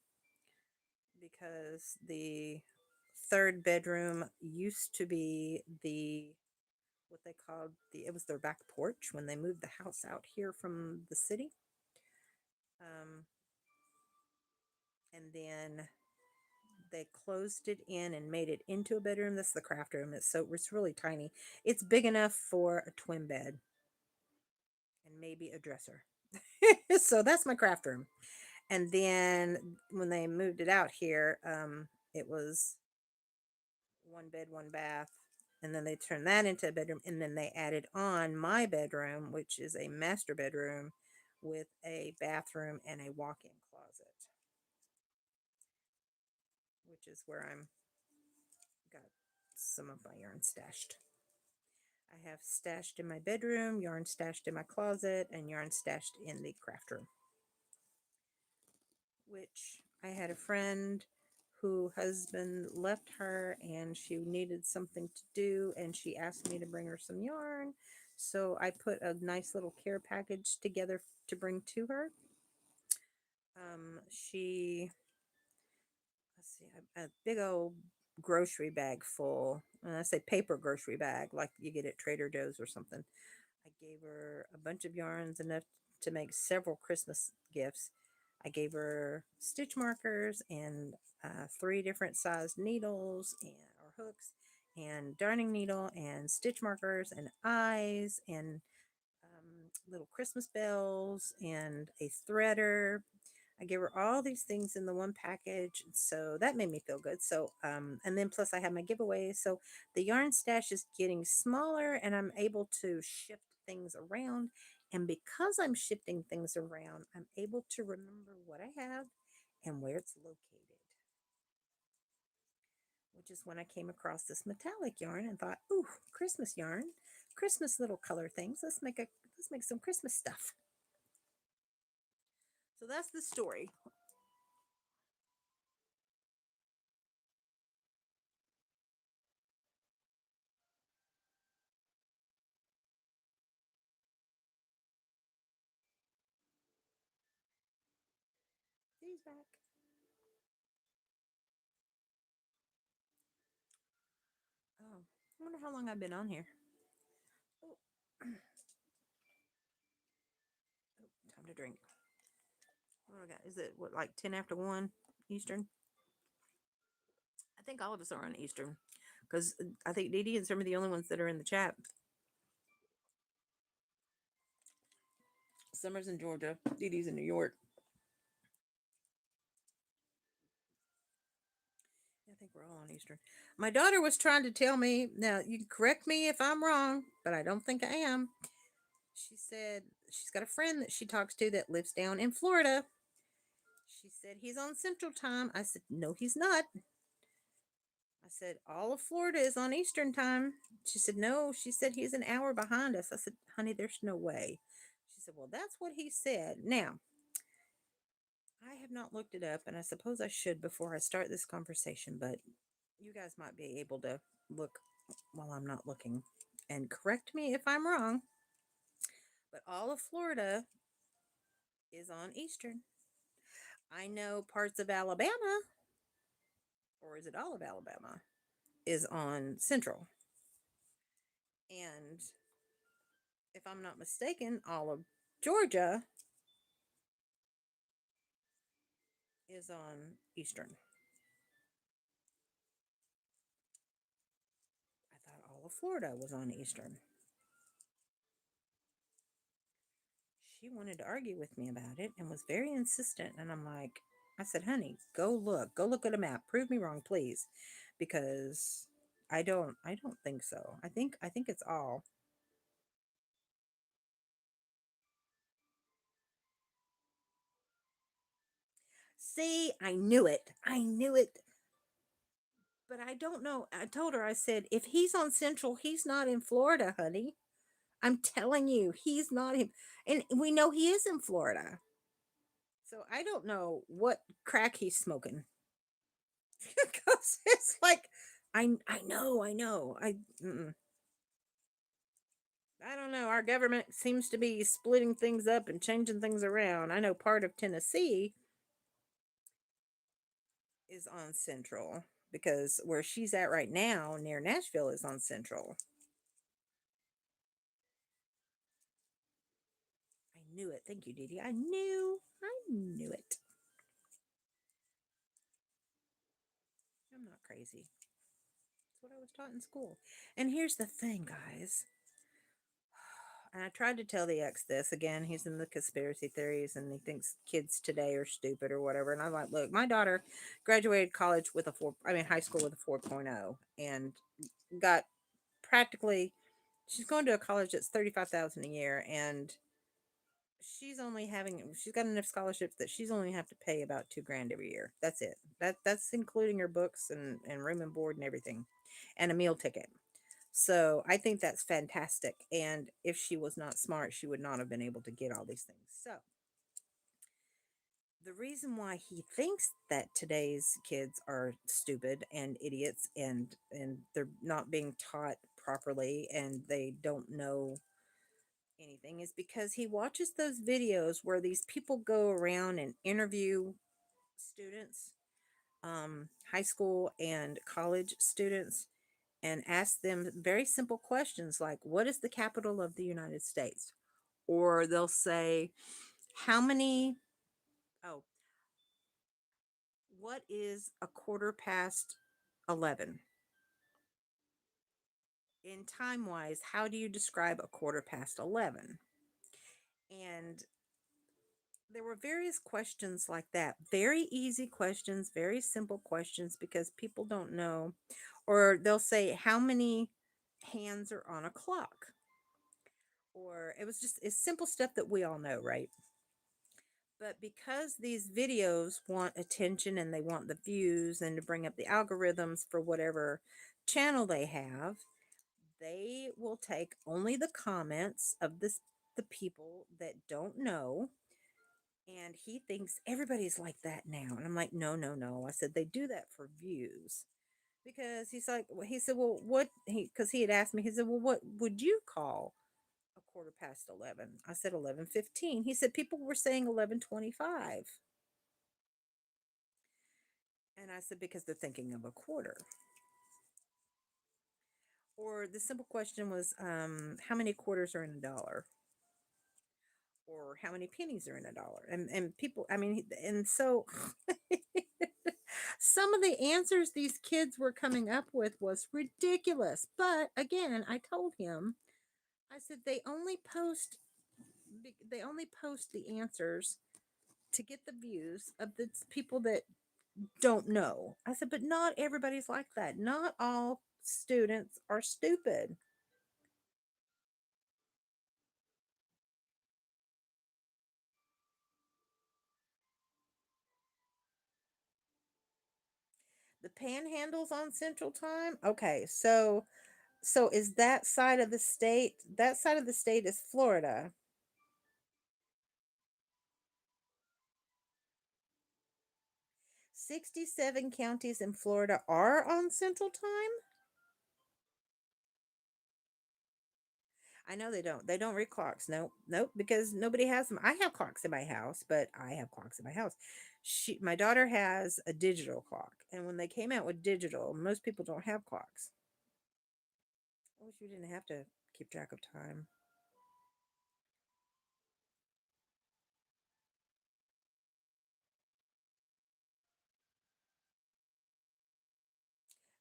because the third bedroom used to be what they called it was their back porch when they moved the house out here from the city. Um, and then they closed it in and made it into a bedroom. That's the craft room. It's really tiny. It's big enough for a twin bed and maybe a dresser. So that's my craft room. And then when they moved it out here, it was 1 bed, 1 bath. And then they turned that into a bedroom. And then they added on my bedroom, which is a master bedroom with a bathroom and a walk in closet, which is where I'm got some of my yarn stashed. I have stashed in my bedroom, yarn stashed in my closet, and yarn stashed in the craft room. Which I had a friend who husband left her and she needed something to do, and she asked me to bring her some yarn. So I put a nice little care package together to bring to her. She, let's see, a big old grocery bag full, and I say paper grocery bag like you get at Trader Joe's or something. I gave her a bunch of yarns, enough to make several Christmas gifts. I gave her stitch markers and 3 different sized needles or hooks, and darning needle and stitch markers and eyes and little Christmas bells and a threader. I gave her all these things in the one package, so that made me feel good. So, and then plus I have my giveaways. So the yarn stash is getting smaller, and I'm able to shift things around. And because I'm shifting things around, I'm able to remember what I have and where it's located. Which is when I came across this metallic yarn and thought, "Ooh, Christmas yarn, Christmas little color things. Let's make some Christmas stuff." So that's the story. He's back. Oh, I wonder how long I've been on here. Oh, time to drink. What do I got? Is it like 10 after 1 Eastern? I think all of us are on Eastern because I think Dee Dee and some are the only ones that are in the chat. Summer's in Georgia. Dee Dee's in New York. I think we're all on Eastern. My daughter was trying to tell me, now you can correct me if I'm wrong, but I don't think I am. She said she's got a friend that she talks to that lives down in Florida. She said he's on Central Time. I said, no, he's not. I I said, all of Florida is on Eastern time. She said, no. She said, he's an hour behind us. I said, honey, there's no way. She said, well, that's what he said. Now, I have not looked it up, and I suppose I should before I start this conversation, but you guys might be able to look while I'm not looking and correct me if I'm wrong. But all of Florida is on Eastern. I know parts of Alabama, or is it all of Alabama, is on Central. And if I'm not mistaken, all of Georgia is on Eastern. I thought all of Florida was on Eastern. She wanted to argue with me about it and was very insistent. And I'm like, I said, honey, go look at a map. Prove me wrong, please. Because I don't think so. I think it's all. See, I knew it. I knew it. But I don't know. I told her, I said, if he's on Central, he's not in Florida, honey. I'm telling you, he's not him. And we know he is in Florida. So I don't know what crack he's smoking. Because it's like, I know. I don't know. Our government seems to be splitting things up and changing things around. I know part of Tennessee is on Central because where she's at right now near Nashville is on Central. I knew it. Thank you, Didi. I knew it. I'm not crazy. That's what I was taught in school. And here's the thing, guys. And I tried to tell the ex this again. He's in the conspiracy theories and he thinks kids today are stupid or whatever. And I'm like, look, my daughter graduated college with a high school with a 4.0 and got practically, she's going to a college that's 35,000 a year. And she's got enough scholarships that she's only have to pay about 2 grand every year. That's it. That's including her books and room and board and everything and a meal ticket. So I think that's fantastic. And if she was not smart, she would not have been able to get all these things. So the reason why he thinks that today's kids are stupid and idiots and they're not being taught properly and they don't know anything is because he watches those videos where these people go around and interview students, high school and college students, and ask them very simple questions like, what is the capital of the United States? Or they'll say, how many, oh, what is a quarter past 11? In time wise, how do you describe a quarter past 11? And there were various questions like that. Very easy questions, very simple questions because people don't know. Or they'll say, how many hands are on a clock? Or it was just it's simple stuff that we all know, right? But because these videos want attention and they want the views and to bring up the algorithms for whatever channel they have, they will take only the comments of the people that don't know. And he thinks everybody's like that now. And I'm like, no, no, no. I said, they do that for views. Because he's like, he said, well, because he had asked me, he said, well, what would you call a quarter past 11? I said, 11:15. He said, people were saying 11:25. And I said, because they're thinking of a quarter. Or the simple question was, how many quarters are in a dollar? Or how many pennies are in a dollar? And people, I mean, and so some of the answers these kids were coming up with was ridiculous. But again, I told him, I said they only post the answers to get the views of the people that don't know. I said, but not everybody's like that. Not all students are stupid. The The Panhandle's on Central Time. Okay, so is that side of the state? That side of the state is Florida. 67 counties in Florida are on Central Time. I know they don't. They don't read clocks. Nope, nope, because nobody has them. I have clocks in my house, but I have clocks in my house. My daughter has a digital clock, and when they came out with digital, most people don't have clocks. I wish you didn't have to keep track of time.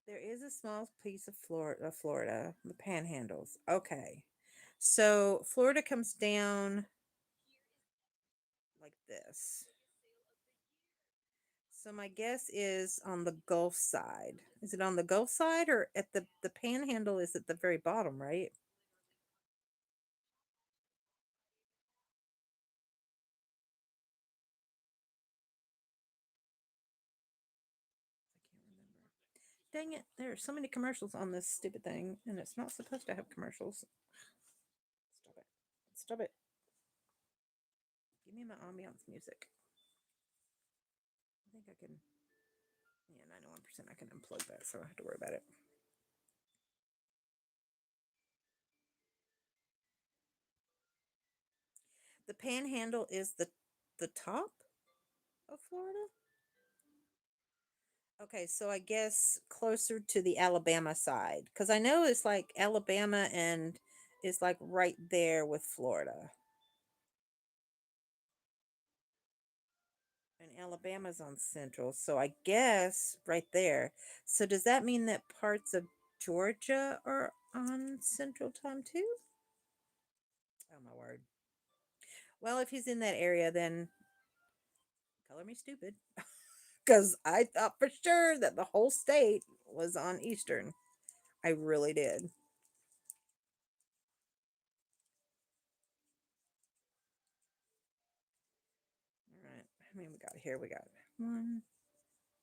There is a small piece of Florida, the Panhandles. Okay, so Florida comes down like this. So my guess is on the Gulf side. Is it on the Gulf side or at the Panhandle is at the very bottom, right? I can't remember. Dang it, there are so many commercials on this stupid thing, and it's not supposed to have commercials. Stop it. Stop it. Give me my ambiance music. I think I can, yeah, 91% I can unplug that, so I don't have to worry about it. The Panhandle is the top of Florida? Okay, so I guess closer to the Alabama side, because I know it's like Alabama and it's like right there with Florida. And Alabama's on Central, so I guess right there. So does that mean that parts of Georgia are on Central Time too? Oh my word. Well, if he's in that area, then color me stupid. Because I thought for sure that the whole state was on Eastern. I really did. All right. How many we got here? We got one,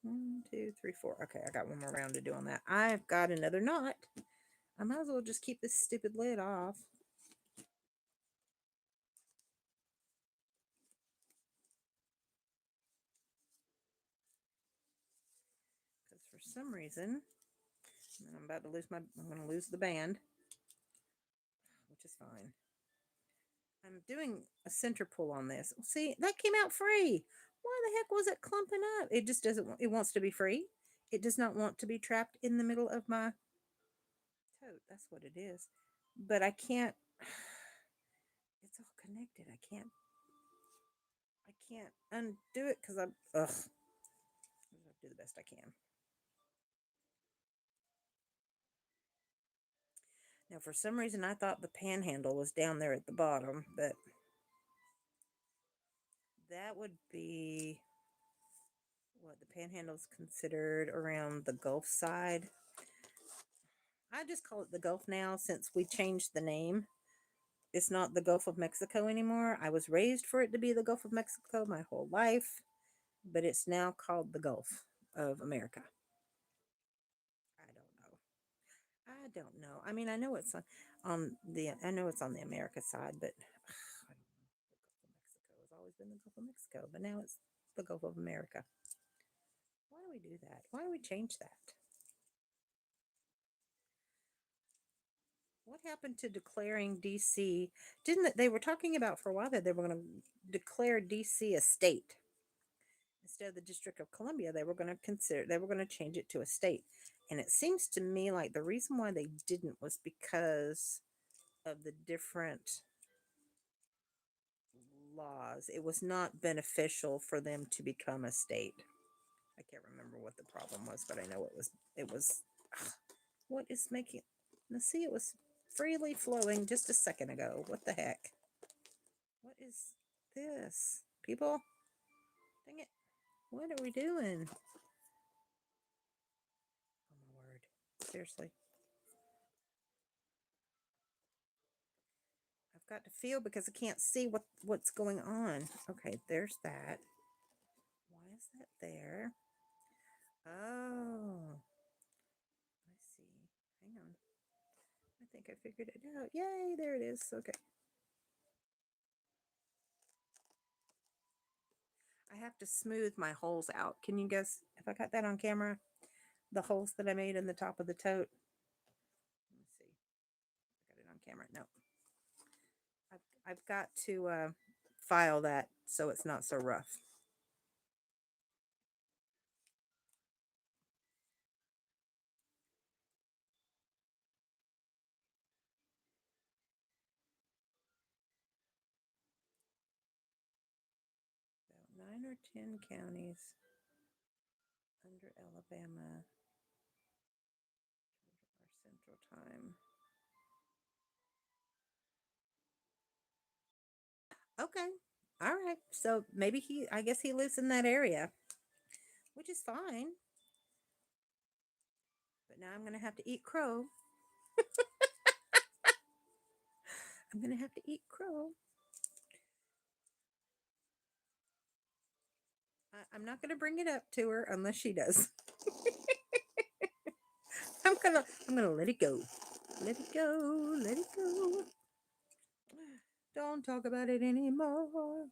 one, two, three, four. Okay, I got one more round to do on that. I've got another knot. I might as well just keep this stupid lid off. Because for some reason, and I'm about to lose my, I'm going to lose the band, which is fine. I'm doing a center pull on this. See, that came out free. Why the heck was it clumping up? It just doesn't, it wants to be free. It does not want to be trapped in the middle of my tote. That's what it is. But I can't, it's all connected. I can't undo it because I'm, ugh. I'll do the best I can. Now, for some reason, I thought the panhandle was down there at the bottom, but that would be what the panhandle is considered around the Gulf side. I just call it the Gulf now since we changed the name. It's not the Gulf of Mexico anymore. I was raised for it to be the Gulf of Mexico my whole life, but it's now called the Gulf of America. I don't know. I don't know. I mean, I know it's I know it's on the America side, but I don't know. The Gulf of Mexico has always been the Gulf of Mexico, but now it's the Gulf of America. Why do we do that? Why do we change that? What happened to declaring DC? Didn't they were talking about for a while that they were going to declare DC a state instead of the District of Columbia? They were going to change it to a state, and it seems to me like the reason why they didn't was because of the different laws. It was not beneficial for them to become a state. I can't remember what the problem was, but I know it was what is making, let's see, it was freely flowing just a second ago. What the heck? What is this? People? Dang it. What are we doing? Oh my word. Seriously. I've got to feel because I can't see what's going on. Okay, there's that. Why is that there? Oh, I see. Hang on. I think I figured it out. Yay, there it is. Okay. I have to smooth my holes out. Can you guess if I got that on camera? The holes that I made in the top of the tote. Let me see. I got it on camera. No. I've got to file that so it's not so rough. About 9 or 10 counties under Alabama or Central Time. Okay. All right. So maybe I guess he lives in that area, which is fine. But now I'm going to have to eat crow. I'm going to have to eat crow. I'm not going to bring it up to her unless she does. I'm gonna let it go. Let it go. Let it go. Don't talk about it anymore.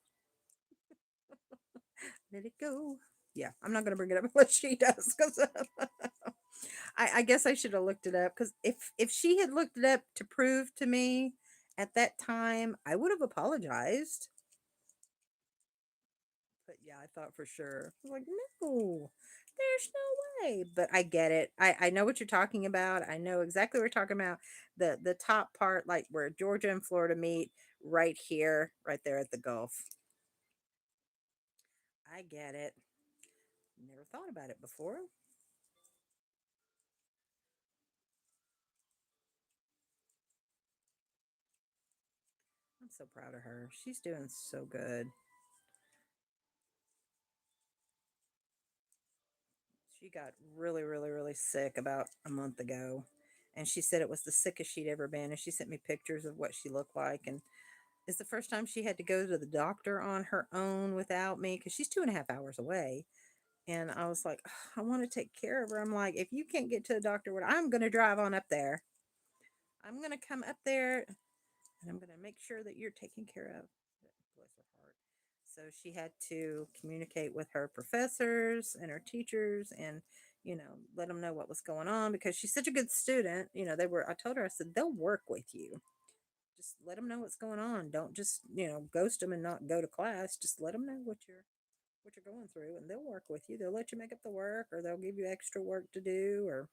Let it go. Yeah, I'm not gonna bring it up unless she does, because I guess I should have looked it up. Because if she had looked it up to prove to me at that time, I would have apologized. But yeah, I thought for sure. I was like, no, there's no way. But I get it. I know what you're talking about. I know exactly what you're talking about. The top part, like where Georgia and Florida meet, right here, right there at the Gulf. I get it. Never thought about it before. I'm so proud of her. She's doing so good. She got really, really, really sick about a month ago. And she said it was the sickest she'd ever been. And she sent me pictures of what she looked like. And it's the first time she had to go to the doctor on her own without me because she's 2.5 hours away. And I was like, I want to take care of her. I'm like, if you can't get to the doctor, I'm going to drive on up there. I'm going to come up there and I'm going to make sure that you're taken care of. Bless her heart. So she had to communicate with her professors and her teachers and, let them know what was going on because she's such a good student. I told her, I said, they'll work with you. Just let them know what's going on. Don't just, ghost them and not go to class. Just let them know what you're going through and they'll work with you. They'll let you make up the work or they'll give you extra work to do or,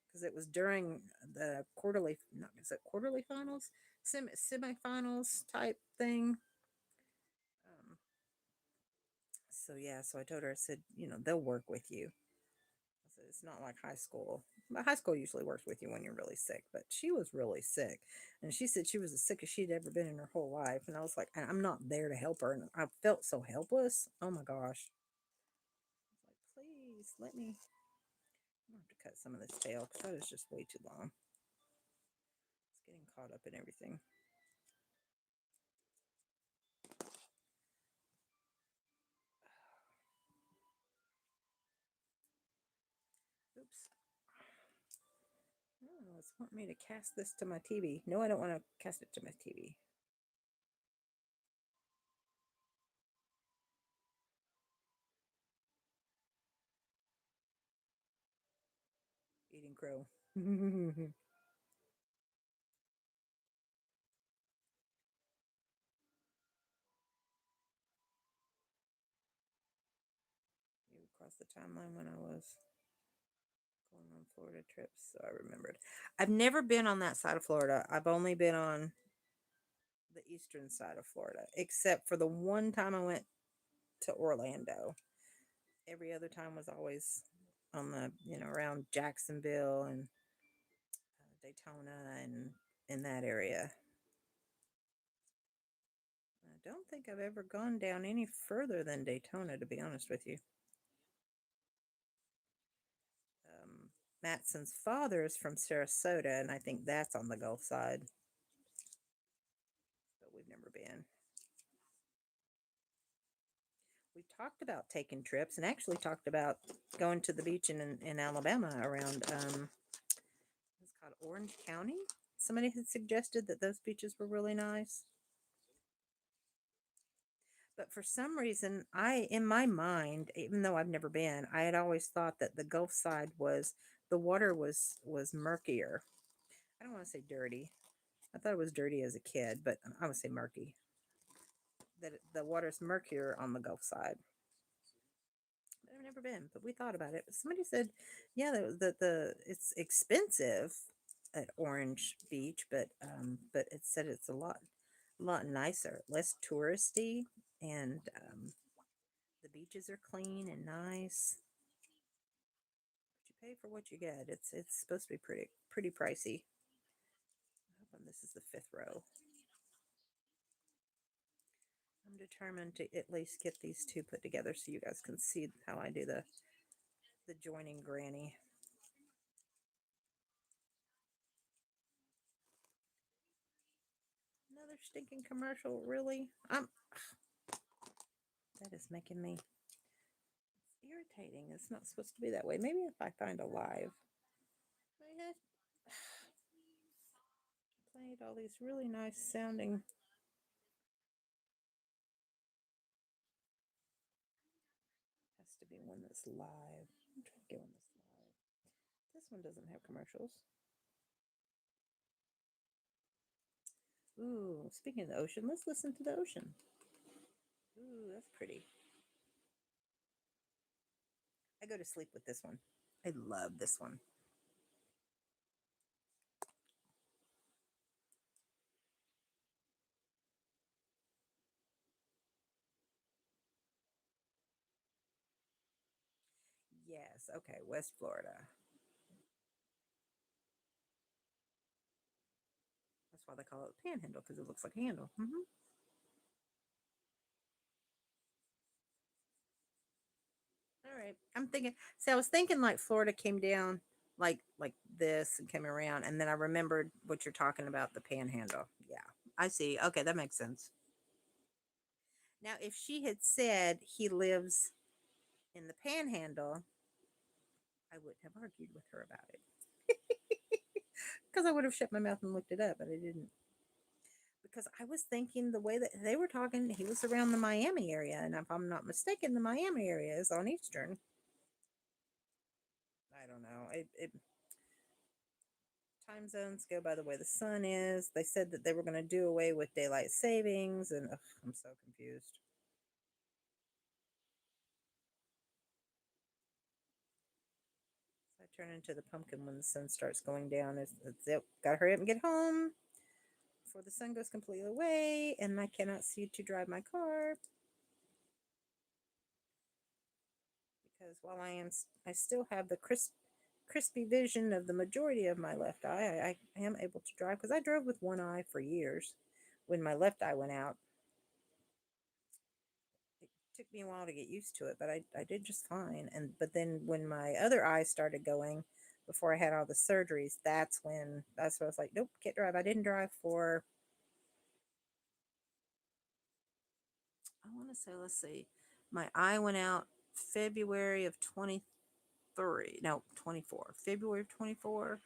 because it was during the quarterly, not is it quarterly finals, semifinals type thing. Um, so yeah, so I told her, I said, they'll work with you. I said, it's not like high school. But high school usually works with you when you're really sick. But she was really sick. And she said she was the sickest she'd ever been in her whole life. And I was like, I'm not there to help her. And I felt so helpless. Oh my gosh. I was like, please let me. I'm going to have to cut some of this tail because that is just way too long. It's getting caught up in everything. Oops. Oh, it's wanting me to cast this to my TV. No, I don't want to cast it to my TV. Eating crow. You crossed the timeline when I was going on Florida trips, so I remembered. I've never been on that side of Florida. I've only been on the eastern side of Florida, except for the one time I went to Orlando. Every other time was always on the, around Jacksonville and Daytona and in that area. I don't think I've ever gone down any further than Daytona, to be honest with you. Matson's father is from Sarasota, and I think that's on the Gulf side, but we've never been. talked about taking trips and actually talked about going to the beach in Alabama around it's called Orange County. Somebody had suggested that those beaches were really nice. But for some reason, in my mind, even though I've never been, I had always thought that the Gulf side was the water was murkier. I don't want to say dirty. I thought it was dirty as a kid, but I would say murky. That the water's murkier on the Gulf side. I've never been, but we thought about it. Somebody said, yeah, the it's expensive at Orange Beach, but it said it's a lot nicer, less touristy, and the beaches are clean and nice. But you pay for what you get. It's supposed to be pretty pricey. And this is the fifth row. I'm determined to at least get these two put together so you guys can see how I do the joining granny. Another stinking commercial, really? That is making me irritating. It's not supposed to be that way. Maybe if I find a live. I had played all these really nice sounding. Has to be one that's live. I'm trying to get one that's live. This one doesn't have commercials. Ooh, speaking of the ocean, let's listen to the ocean. Ooh, that's pretty. I go to sleep with this one. I love this one. Yes, okay, West Florida. That's why they call it panhandle because it looks like a handle. All right, I'm thinking. See, I was thinking like Florida came down like this and came around, and then I remembered what you're talking about, the panhandle. Yeah, I see. Okay, that makes sense. Now, if she had said he lives in the panhandle, I wouldn't have argued with her about it because I would have shut my mouth and looked it up, but I didn't. Because I was thinking the way that they were talking, he was around the Miami area, and if I'm not mistaken, the Miami area is on Eastern. I don't know. Time zones go by the way the sun is. They said that they were going to do away with daylight savings, and ugh, I'm so confused. So I turn into the pumpkin when the sun starts going down. It's it. Gotta hurry up and get home before the sun goes completely away, and I cannot see to drive my car because while I still have the crispy vision of the majority of my left eye. I am able to drive because I drove with one eye for years. When my left eye went out, it took me a while to get used to it, but I did just fine. And but then when my other eye started going, before I had all the surgeries, that's when I was like, nope, can't drive. I didn't drive for I want to say let's see, my eye went out February of 23. No, 24. February of 24.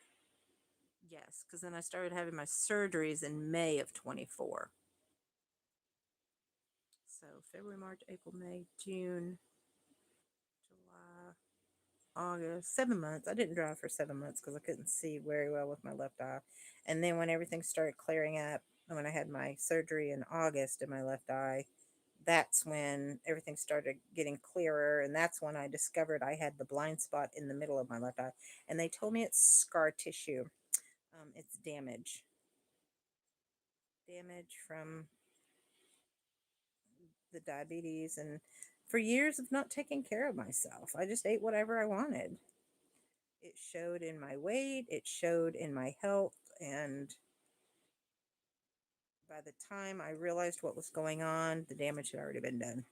Yes, because then I started having my surgeries in May of 24. So February, March, April, May, June, July, August, 7 months. I didn't drive for 7 months because I couldn't see very well with my left eye. And then when everything started clearing up, and when I had my surgery in August in my left eye, that's when everything started getting clearer. And that's when I discovered I had the blind spot in the middle of my left eye. And they told me it's scar tissue. It's damage from the diabetes and for years of not taking care of myself. I just ate whatever I wanted. It showed in my weight, it showed in my health, and by the time I realized what was going on, the damage had already been done.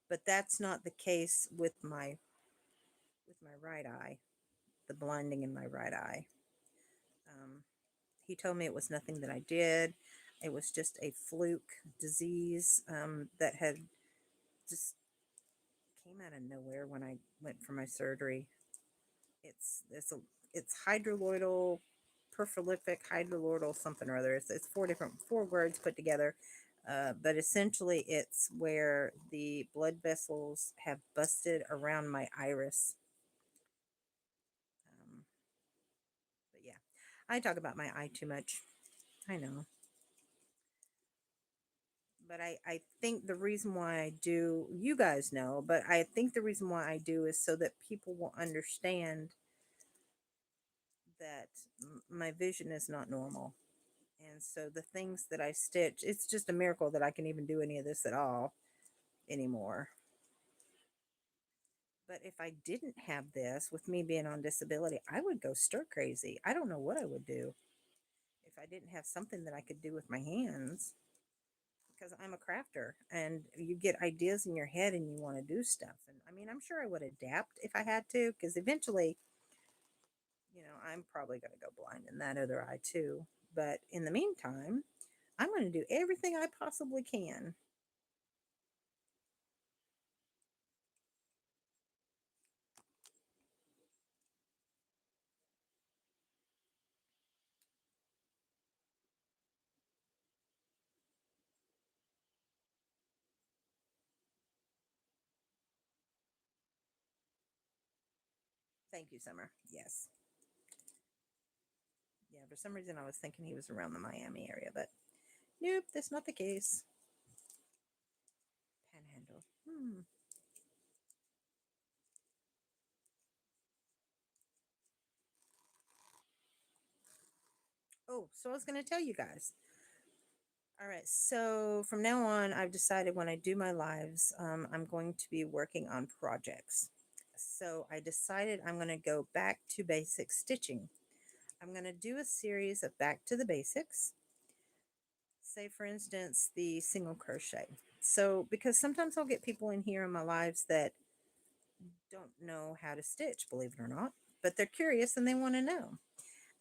But that's not the case with my right eye, the blinding in my right eye. Um, he told me it was nothing that I did. It was just a fluke disease that had just came out of nowhere when I went for my surgery. It's hydroloidal, prolific hydroloidal something or other. It's four words put together, but essentially it's where the blood vessels have busted around my iris. Um, but yeah, I talk about my eye too much. I know. But I think the reason why I do, you guys know, but I think the reason why I do is so that people will understand that my vision is not normal. And so the things that I stitch, it's just a miracle that I can even do any of this at all anymore. But if I didn't have this, with me being on disability, I would go stir crazy. I don't know what I would do if I didn't have something that I could do with my hands, because I'm a crafter and you get ideas in your head and you want to do stuff. And I mean, I'm sure I would adapt if I had to, because eventually, I'm probably going to go blind in that other eye too. But in the meantime, I'm going to do everything I possibly can. Thank you, Summer. Yes. Yeah, for some reason I was thinking he was around the Miami area, but nope, that's not the case. Panhandle. Oh, so I was going to tell you guys. All right, so from now on, I've decided when I do my lives, I'm going to be working on projects. So I decided I'm going to go back to basic stitching. I'm going to do a series of back to the basics. Say, for instance, the single crochet. So, because sometimes I'll get people in here in my lives that don't know how to stitch, believe it or not, but they're curious and they want to know.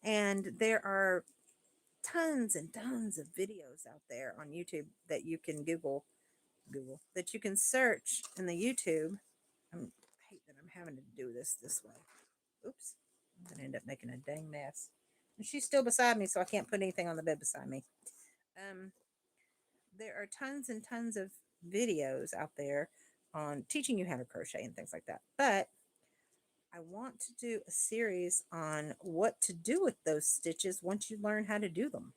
And there are tons and tons of videos out there on YouTube that you can Google that you can search in the YouTube. I hate that I'm having to do this way. Oops, I'm gonna end up making a dang mess. And she's still beside me, so I can't put anything on the bed beside me. Um, there are tons and tons of videos out there on teaching you how to crochet and things like that. But I want to do a series on what to do with those stitches once you learn how to do them.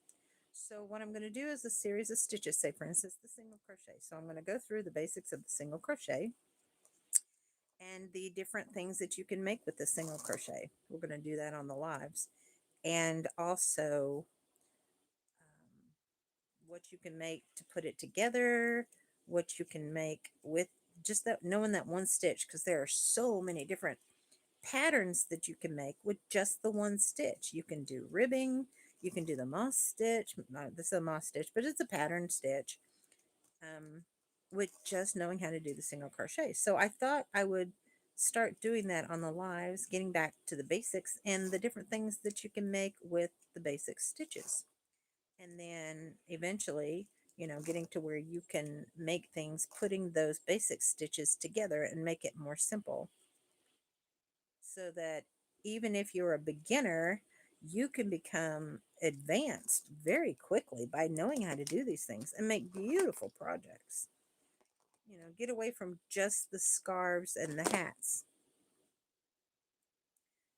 So what I'm going to do is a series of stitches, say for instance the single crochet. So I'm going to go through the basics of the single crochet and the different things that you can make with the single crochet. We're going to do that on the lives. And also what you can make to put it together, what you can make with just that, knowing that one stitch, because there are so many different patterns that you can make with just the one stitch. You can do ribbing, you can do the moss stitch. This is a moss stitch, but it's a pattern stitch, um, with just knowing how to do the single crochet. So I thought I would start doing that on the lives, getting back to the basics and the different things that you can make with the basic stitches. And then eventually, getting to where you can make things, putting those basic stitches together and make it more simple, so that even if you're a beginner, you can become advanced very quickly by knowing how to do these things and make beautiful projects. Get away from just the scarves and the hats.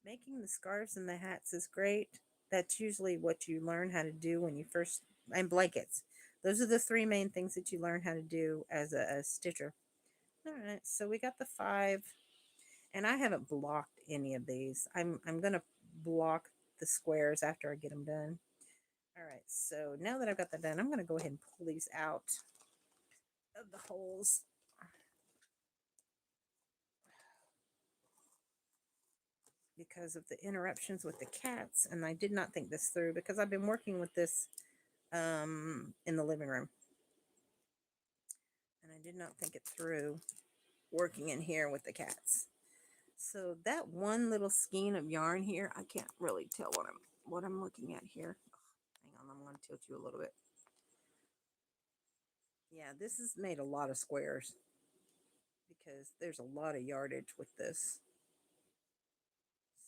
Making the scarves and the hats is great. That's usually what you learn how to do when you first, and blankets. Those are the three main things that you learn how to do as a stitcher. All right, so we got the 5, and I haven't blocked any of these. I'm gonna block the squares after I get them done. All right, so now that I've got that done, I'm gonna go ahead and pull these out of the holes because of the interruptions with the cats, and I did not think this through because I've been working with this in the living room, and I did not think it through working in here with the cats. So that one little skein of yarn here, I can't really tell what I'm looking at here. Hang on, I'm going to tilt you a little bit. this has made a lot of squares because there's a lot of yardage with this.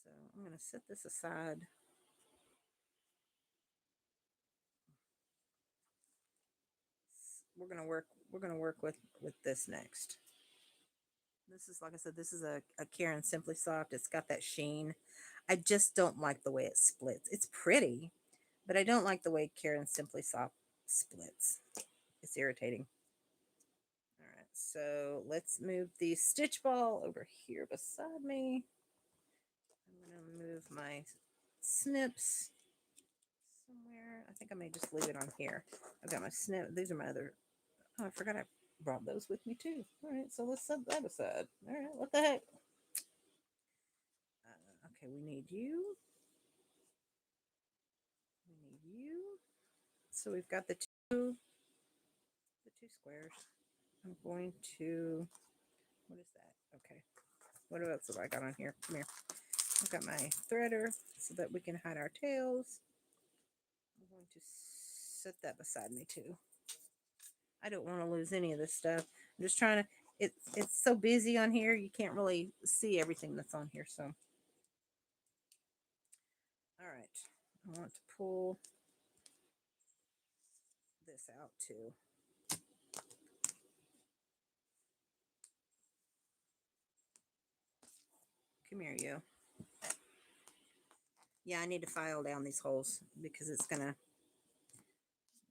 So I'm going to set this aside. We're going to work with this next. This is, like I said, this is a Karen Simply Soft. It's got that sheen. I just don't like the way it splits. It's pretty, but I don't like the way Karen Simply Soft splits. It's irritating. All right, so let's move the stitch ball over here beside me. I'm going to move my snips somewhere. I think I may just leave it on here. I've got my snip. These are my other. Oh, I forgot I brought those with me too. All right, so let's set that aside. All right, what the heck? Okay, we need you. We need you. So we've got the two squares. I'm going to. What is that? Okay. What else have I got on here? Come here. I've got my threader so that we can hide our tails. I'm going to set that beside me too. I don't want to lose any of this stuff. I'm just trying to. It's so busy on here. You can't really see everything that's on here. So. All right, I want to pull this out too. Come here, you. Yeah, I need to file down these holes because it's going to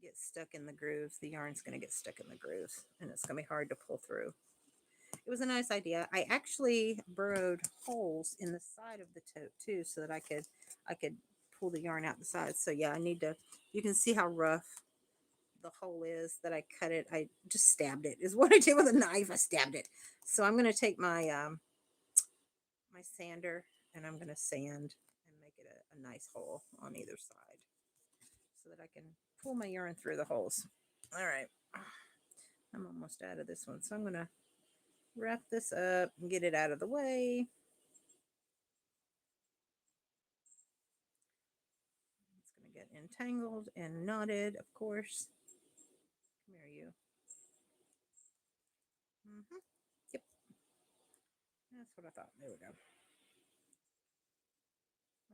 get stuck in the grooves. The yarn's going to get stuck in the grooves and it's going to be hard to pull through. It was a nice idea. I actually burrowed holes in the side of the tote too so that I could pull the yarn out the sides. So yeah, I need to, you can see how rough the hole is that I cut it. I just stabbed it is what I did with a knife. I stabbed it. So I'm going to take my my sander and I'm going to sand and make it a nice hole on either side so that I can pull my yarn through the holes. All right, I'm almost out of this one, so I'm going to wrap this up and get it out of the way. It's going to get entangled and knotted, of course. Come here, you. Yep, that's what I thought. There we go.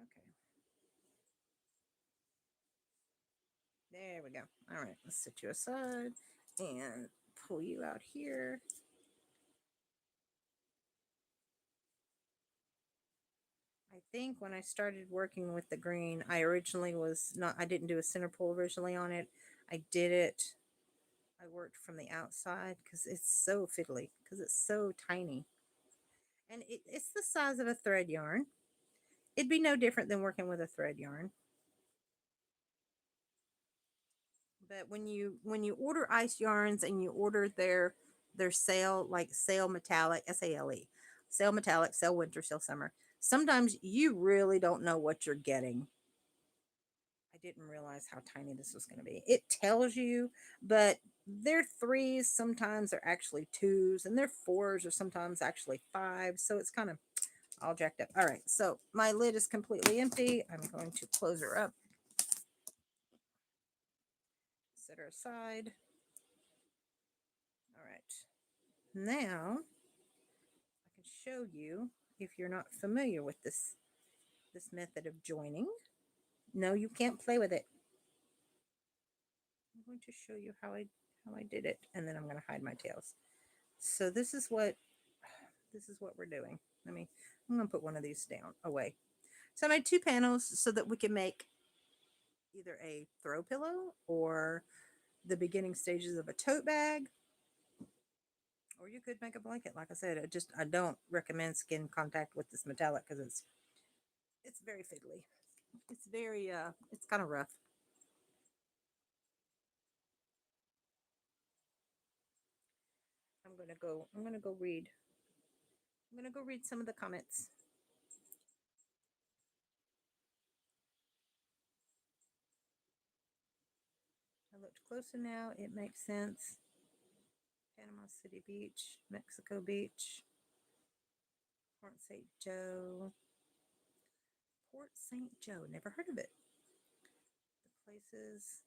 Okay. There we go. All right, let's set you aside and pull you out here. I think when I started working with the green, I originally was not, I didn't do a center pull originally on it. I did it, I worked from the outside because it's so fiddly, because it's so tiny. And it's the size of a thread yarn. It'd be no different than working with a thread yarn. But when you order ice yarns and you order their sale, like sale metallic, SALE, sale metallic, sale winter, sale summer, sometimes you really don't know what you're getting. I didn't realize how tiny this was going to be. It tells you, but their threes sometimes are actually twos, and their fours are sometimes actually fives. So it's kind of all jacked up. All right, so my lid is completely empty. I'm going to close her up, set her aside. All right, now I can show you if you're not familiar with this method of joining. No, you can't play with it. I'm going to show you how I did it, and then I'm going to hide my tails. So this is what we're doing. I'm going to put one of these down away. So I made two panels so that we can make either a throw pillow or the beginning stages of a tote bag, or you could make a blanket. Like I said, I don't recommend skin contact with this metallic because it's very fiddly. It's very it's kind of rough. I'm gonna go read. I'm gonna go read some of the comments. I looked closer now. It makes sense. Panama City Beach, Mexico Beach, Port St. Joe. Port St. Joe. Never heard of it. The places.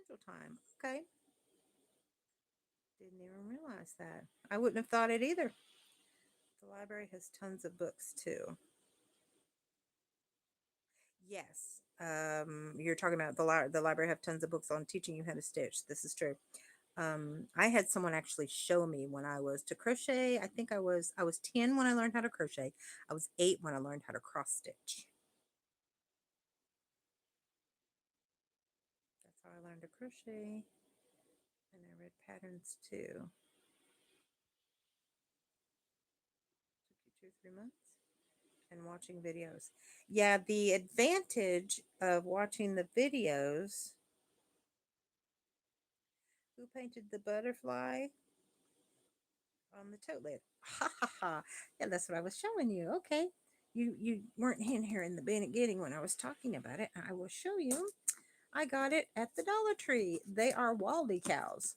schedule time. Okay. Didn't even realize that. I wouldn't have thought it either. The library has tons of books too. Yes. You're talking about the library have tons of books on teaching you how to stitch. This is true. I had someone actually show me when I was to crochet. I think I was 10 when I learned how to crochet. I was 8 when I learned how to cross stitch. That's how I learned to crochet. And I read patterns too. Took you 2 or 3 months. And watching videos. Yeah, the advantage of watching the videos. Who painted the butterfly on the tote lid? Ha ha ha. Yeah, that's what I was showing you. Okay. You weren't in here in the beginning when I was talking about it. I will show you. I got it at the Dollar Tree. They are wall decals.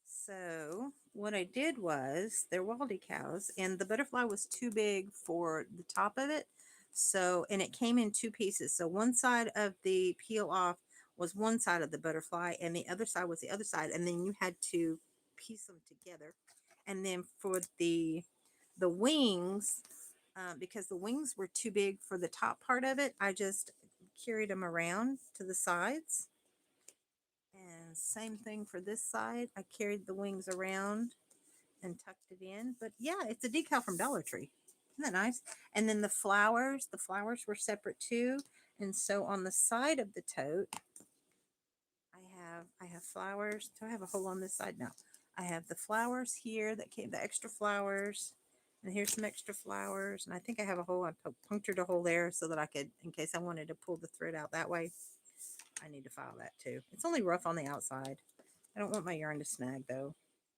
So what I did was they're wall decals, and the butterfly was too big for the top of it. So, and it came in 2 pieces. So one side of the peel off was one side of the butterfly, and the other side was the other side. And then you had to piece them together. And then for the wings, because the wings were too big for the top part of it, I just carried them around to the sides. And same thing for this side. I carried the wings around and tucked it in. But yeah, it's a decal from Dollar Tree. Isn't that nice? And then the flowers were separate too. And so on the side of the tote, I have flowers. Do I have a hole on this side? No. I have the flowers here that came, the extra flowers. And here's some extra flowers. And I think I have a hole. I punctured a hole there so that I could, in case I wanted to pull the thread out that way. I need to file that too. It's only rough on the outside. I don't want my yarn to snag though.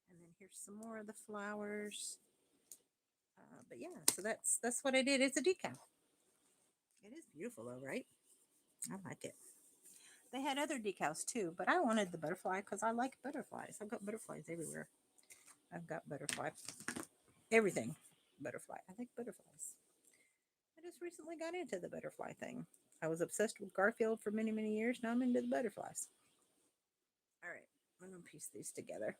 And then here's some more of the flowers. But yeah, so that's what I did. It's a decal. It is beautiful though, right? I like it. They had other decals too, but I wanted the butterfly because I like butterflies. I've got butterflies everywhere. I've got butterfly. Everything. Butterfly. I like butterflies. I just recently got into the butterfly thing. I was obsessed with Garfield for many, many years. Now I'm into the butterflies. All right. I'm going to piece these together.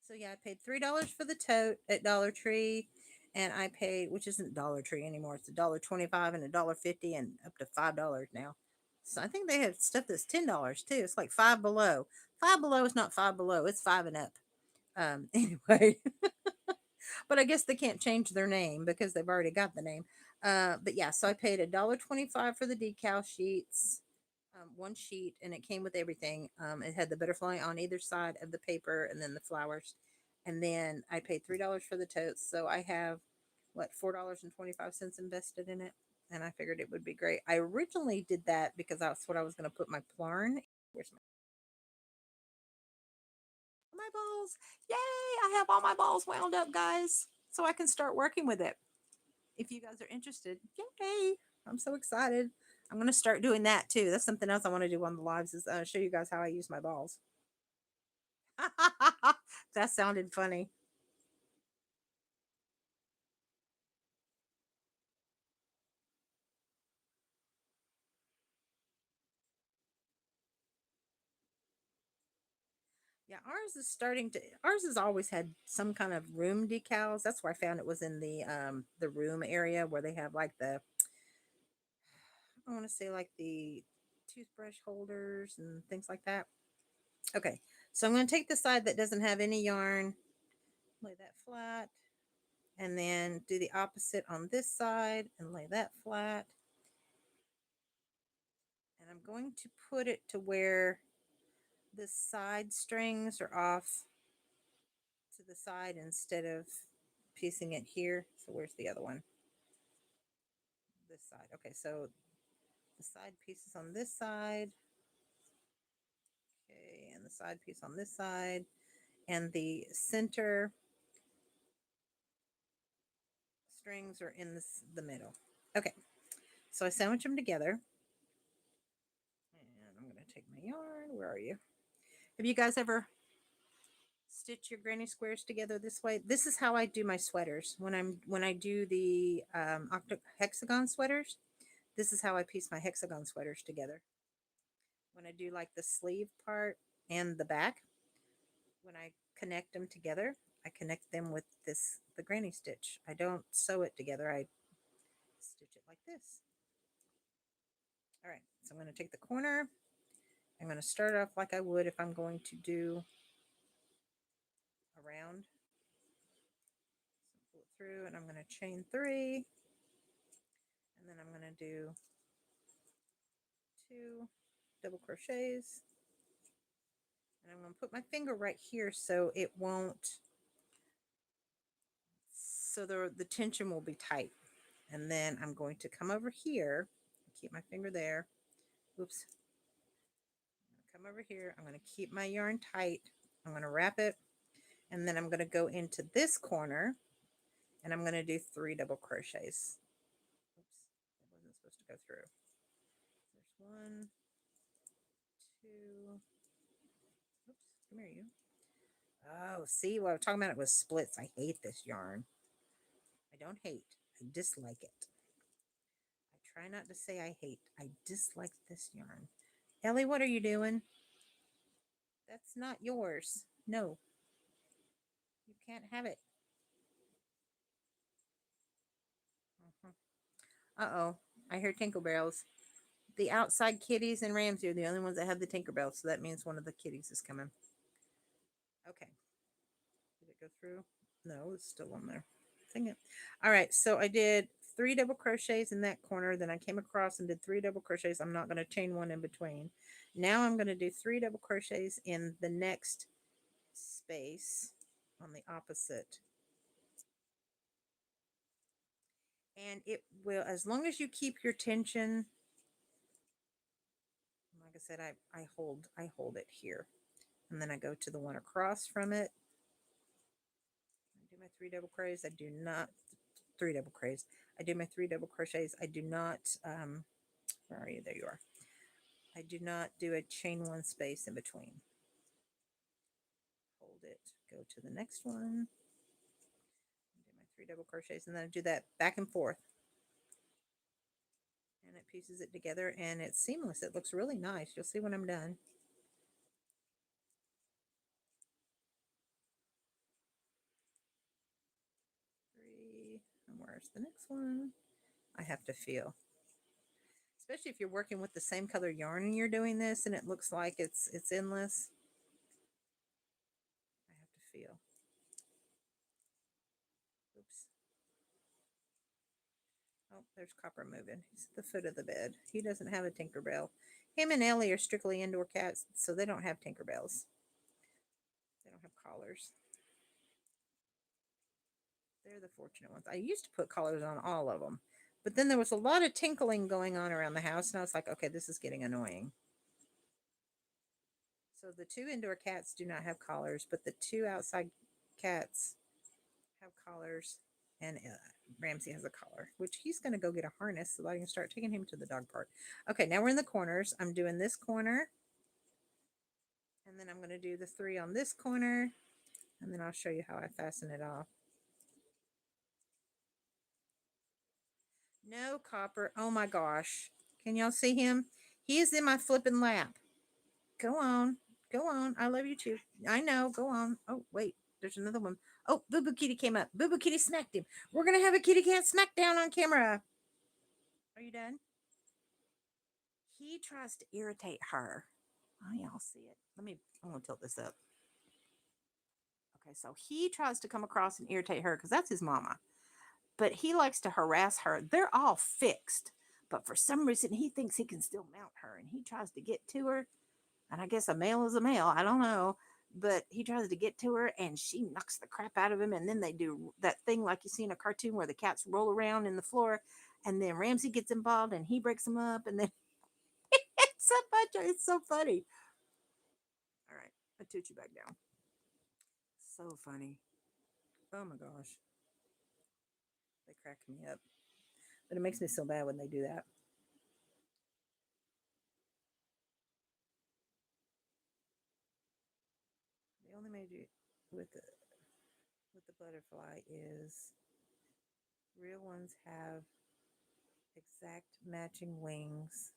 So yeah, I paid $3 for the tote at Dollar Tree, and I paid, which isn't Dollar Tree anymore. It's $1.25 and $1.50 and up to $5 now. So I think they have stuff that's $10 too. It's like Five Below. Five Below is not Five Below. It's five and up. Anyway, but I guess they can't change their name because they've already got the name. But yeah, so I paid $1.25 for the decal sheets. One sheet, and it came with everything. It had the butterfly on either side of the paper and then the flowers. And then I paid $3 for the totes. So I have what, $4.25 invested in it. And I figured it would be great. I originally did that because that's what I was going to put my plarn. Where's my balls? Yay! I have all my balls wound up, guys. So I can start working with it. If you guys are interested, yay! I'm so excited. I'm going to start doing that too. That's something else I want to do on the lives is show you guys how I use my balls. That sounded funny. Yeah, ours has always had some kind of room decals. That's where I found it was in the room area where they have like the, I want to say like the toothbrush holders and things like that. Okay. So I'm going to take the side that doesn't have any yarn, lay that flat, and then do the opposite on this side and lay that flat. And I'm going to put it to where the side strings are off to the side instead of piecing it here. So where's the other one? This side. Okay, so the side pieces on this side. Okay, and the side piece on this side. And the center strings are in the middle. Okay, so I sandwich them together. And I'm going to take my yarn. Where are you? Have you guys ever stitch your granny squares together this way. This is how I do my sweaters. When I do the hexagon sweaters, this is how I piece my hexagon sweaters together. When I do like the sleeve part and the back, when I connect them together, I connect them with the granny stitch. I don't sew it together. I stitch it like this. All right, so I'm going to take the corner. I'm going to start off like I would if I'm going to do a round. So pull it through, and I'm going to chain 3, and then I'm going to do 2 double crochets, and I'm going to put my finger right here so it won't, so the tension will be tight. And then I'm going to come over here, keep my finger there. Oops. Come over here. I'm going to keep my yarn tight. I'm going to wrap it, and then I'm going to go into this corner, and I'm going to do 3 double crochets. Oops, it wasn't supposed to go through. There's 1, 2. Oops, come here, you. Oh, see what I'm talking about? It was splits. I hate this yarn. I don't hate. I dislike it. I try not to say I hate. I dislike this yarn. Ellie, what are you doing? That's not yours. No. You can't have it. Uh-oh. I hear Tinkerbells. The outside kitties and Ramsey are the only ones that have the Tinkerbell, so that means one of the kitties is coming. Okay. Did it go through? No, it's still on there. Dang it. All right, so I did 3 double crochets in that corner. Then I came across and did 3 double crochets. I'm not going to chain 1 in between. Now I'm going to do 3 double crochets in the next space on the opposite. And it will, as long as you keep your tension, like I said, I hold it here. And then I go to the one across from it. I do my 3 double crochets. I do not 3 double crochets. I do my 3 double crochets. I do not where are you? There you are. I do not do a chain 1 space in between. Hold it, go to the next one, do my 3 double crochets, and then I do that back and forth, and it pieces it together, and it's seamless. It looks really nice. You'll see when I'm done. And where's the next one? I have to feel, especially if you're working with the same color yarn and you're doing this and it looks like it's endless. I have to feel. Oops. Oh, there's Copper moving. He's at the foot of the bed. He doesn't have a Tinkerbell. Him and Ellie are strictly indoor cats, so they don't have Tinkerbells. They don't have collars. They're the fortunate ones. I used to put collars on all of them, but then there was a lot of tinkling going on around the house, and I was like, okay, this is getting annoying. So the 2 indoor cats do not have collars, but the 2 outside cats have collars, and Ramsey has a collar, which he's going to go get a harness so I can start taking him to the dog park. Okay, now we're in the corners. I'm doing this corner, and then I'm going to do the 3 on this corner, and then I'll show you how I fasten it off. No, Copper. Oh my gosh. Can y'all see him? He is in my flipping lap. Go on. Go on. I love you too. I know. Go on. Oh, wait. There's another one. Oh, Boo Boo Kitty came up. Boo Boo Kitty smacked him. We're going to have a kitty cat smackdown on camera. Are you done? He tries to irritate her. Oh, y'all see it. I'm going to tilt this up. Okay, so he tries to come across and irritate her because that's his mama. But he likes to harass her. They're all fixed. But for some reason, he thinks he can still mount her. And he tries to get to her. And I guess a male is a male. I don't know. But he tries to get to her, and she knocks the crap out of him. And then they do that thing like you see in a cartoon where the cats roll around in the floor. And then Ramsey gets involved, and he breaks them up. And then it's so funny. All right. I toot you back down. So funny. Oh, my gosh. They crack me up. But it makes me so bad when they do that. They only made you. with the butterfly is real ones have exact matching wings.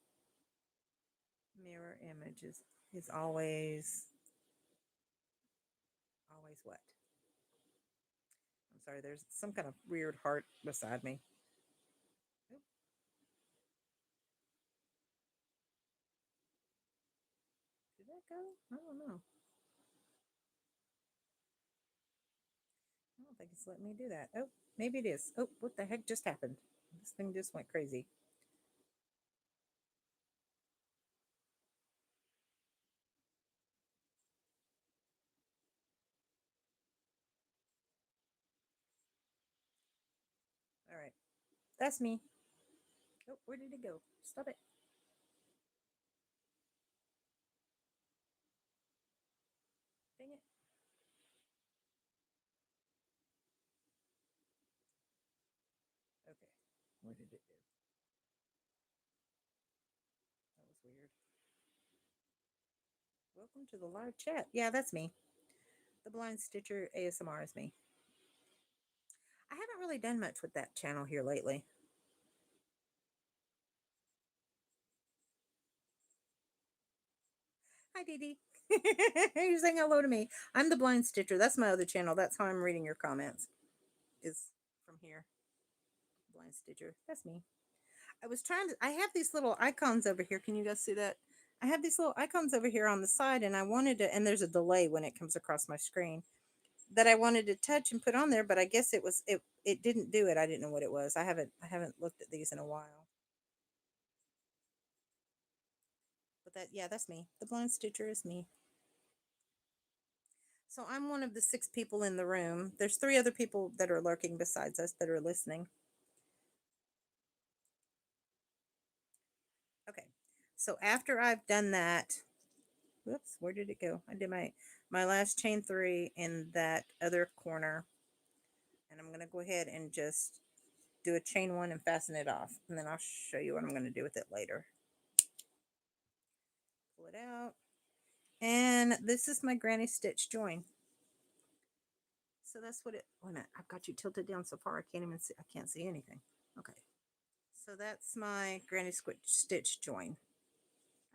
Mirror images is always what? I'm sorry, there's some kind of weird heart beside me. Oop, did that go? I don't know. I don't think it's letting me do that. Oh, maybe it is. Oh, what the heck just happened? This thing just went crazy. All right, that's me. Oh, where did it go? Stop it. Dang it. Okay, where did it go? That was weird. Welcome to the live chat. Yeah, that's me. The Blind Stitcher ASMR is me. I haven't really done much with that channel here lately. Hi, Dee Dee. You're saying hello to me. I'm the Blind Stitcher. That's my other channel. That's how I'm reading your comments. Is from here. Blind Stitcher. That's me. I was trying to. I have these little icons over here. Can you guys see that? I have these little icons over here on the side, and I wanted to. And there's a delay when it comes across my screen that I wanted to touch and put on there, but I guess it didn't do it. I didn't know what it was. I haven't looked at these in a while. But that, yeah, that's me. The Blind Stitcher is me. So I'm one of the 6 people in the room. There's 3 other people that are lurking besides us that are listening. Okay. So after I've done that, whoops, where did it go? I did my last chain 3 in that other corner, and I'm going to go ahead and just do a chain 1 and fasten it off, and then I'll show you what I'm going to do with it later. Pull it out, and this is my granny stitch join. So that's what it. Wait a minute, I've got you tilted down so far I can't even see. I can't see anything. Okay, so that's my granny stitch join.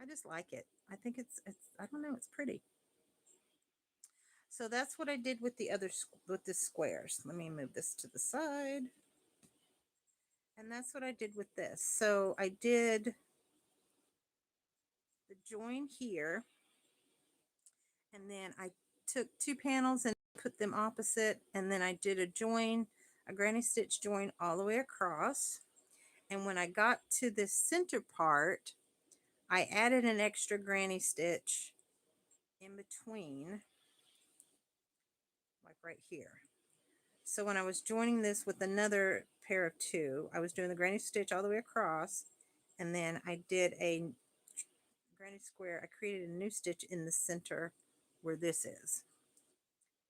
I just like it. I think it's I don't know, it's pretty. So that's what I did with the squares. Let me move this to the side. And that's what I did with this. So I did the join here, and then I took 2 panels and put them opposite, and then I did a granny stitch join all the way across. And when I got to this center part, I added an extra granny stitch in between, like right here. So when I was joining this with another pair of 2, I was doing the granny stitch all the way across, and then I did a granny square. I created a new stitch in the center where this is,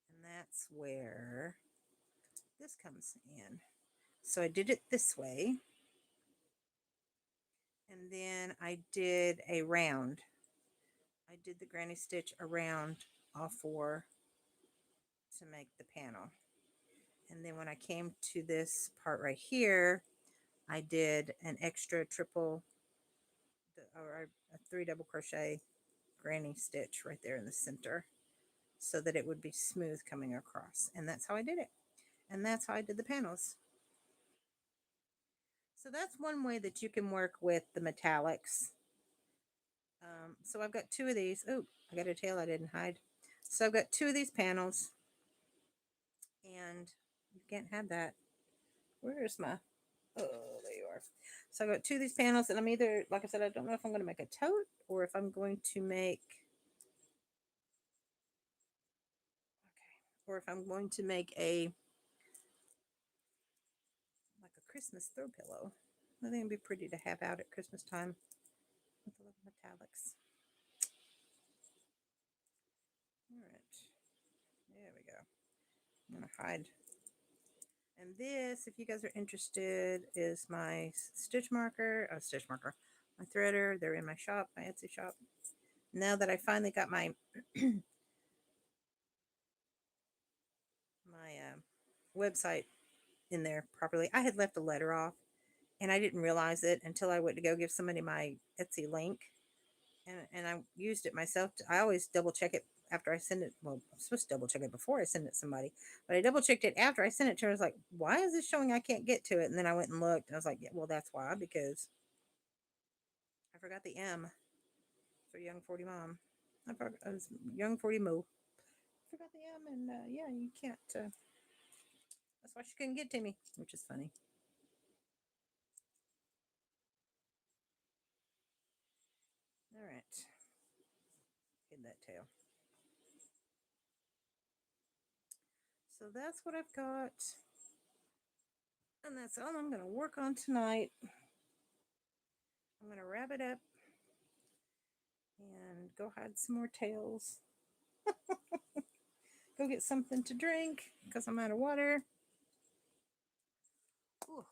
and that's where this comes in. So I did it this way, and then I did a round. I did the granny stitch around all 4 to make the panel. And then when I came to this part right here, I did an extra triple or a 3 double crochet granny stitch right there in the center so that it would be smooth coming across. And that's how I did it. And that's how I did the panels. So that's one way that you can work with the metallics. So I've got 2 of these. Oh, I got a tail I didn't hide. So I've got 2 of these panels, and you can't have that. Where's my, oh, there you are. So I've got 2 of these panels, and I'm either, like I said, I don't know if I'm going to make a tote or if I'm going to make, okay, or if I'm going to make a, like a Christmas throw pillow. I think it'd be pretty to have out at Christmas time with the little metallics. All right, there we go. I'm going to hide. And this, if you guys are interested, is my stitch marker, my threader. They're in my shop, my Etsy shop. Now that I finally got my website in there properly. I had left a letter off and I didn't realize it until I went to go give somebody my Etsy link, and I used it myself. I always double check it after I send it. Well, I'm supposed to double check it before I send it to somebody, but I double checked it after I sent it to her. I was like, why is this showing I can't get to it? And then I went and looked, and I was like, yeah, well, that's why, because I forgot the M for Young 40 Mom. I forgot it was Young 40 Mo. I forgot the M, and yeah, you can't. That's why she couldn't get to me, which is funny. All right, hit that tail. So that's what I've got. And that's all I'm going to work on tonight. I'm going to wrap it up and go hide some more tails. Go get something to drink because I'm out of water. Ooh.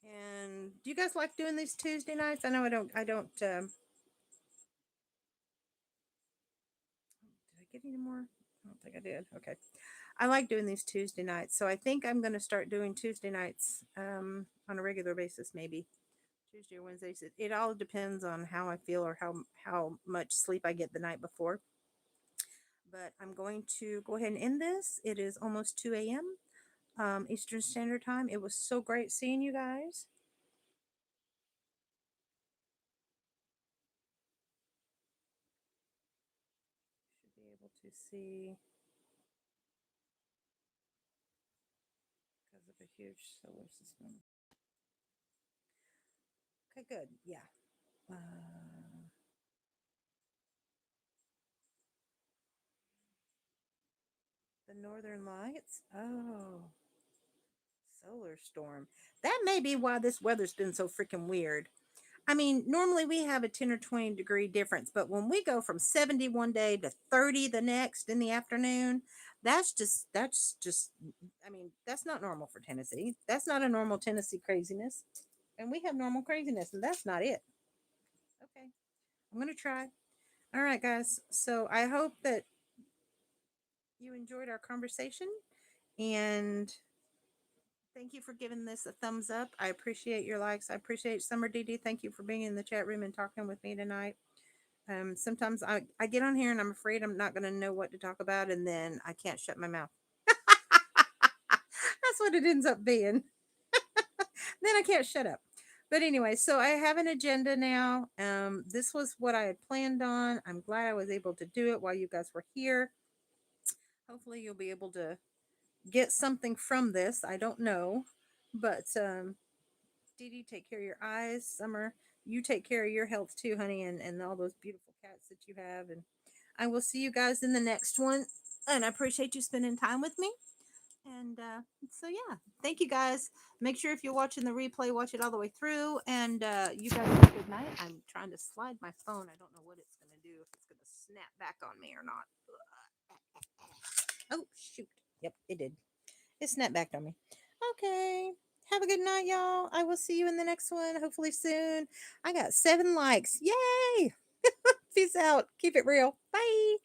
And do you guys like doing these Tuesday nights? I know I don't. Did I get any more? I don't think I did. Okay. I like doing these Tuesday nights, so I think I'm going to start doing Tuesday nights on a regular basis, maybe Tuesday or Wednesdays. It all depends on how I feel or how much sleep I get the night before. But I'm going to go ahead and end this. It is almost 2 a.m. Eastern Standard Time. It was so great seeing you guys. Should be able to see because of a huge solar system. Okay, good. Yeah. The Northern Lights. Oh, solar storm. That may be why this weather's been so freaking weird. I mean, normally we have a 10 or 20 degree difference, but when we go from 70 one day to 30 the next in the afternoon, that's just I mean, that's not normal for Tennessee. That's not a normal Tennessee craziness. And we have normal craziness, and that's not it. Okay. I'm going to try. All right, guys. So I hope that you enjoyed our conversation, and thank you for giving this a thumbs up. I appreciate your likes. I appreciate Summer DD. Thank you for being in the chat room and talking with me tonight. Sometimes I get on here and I'm afraid I'm not going to know what to talk about, and then I can't shut my mouth. That's what it ends up being. Then I can't shut up. But anyway, so I have an agenda now. This was what I had planned on. I'm glad I was able to do it while you guys were here. Hopefully, you'll be able to get something from this. I don't know, but Dee Dee, take care of your eyes. Summer, you take care of your health too, honey, and all those beautiful cats that you have. And I will see you guys in the next one. And I appreciate you spending time with me. And so, yeah, thank you guys. Make sure if you're watching the replay, watch it all the way through. And you guys have a good night. I'm trying to slide my phone. I don't know what it's going to do, if it's going to snap back on me or not. Oh, shoot. Yep, it did. It snapped back on me. Okay. Have a good night, y'all. I will see you in the next one, hopefully soon. I got 7 likes. Yay! Peace out. Keep it real. Bye.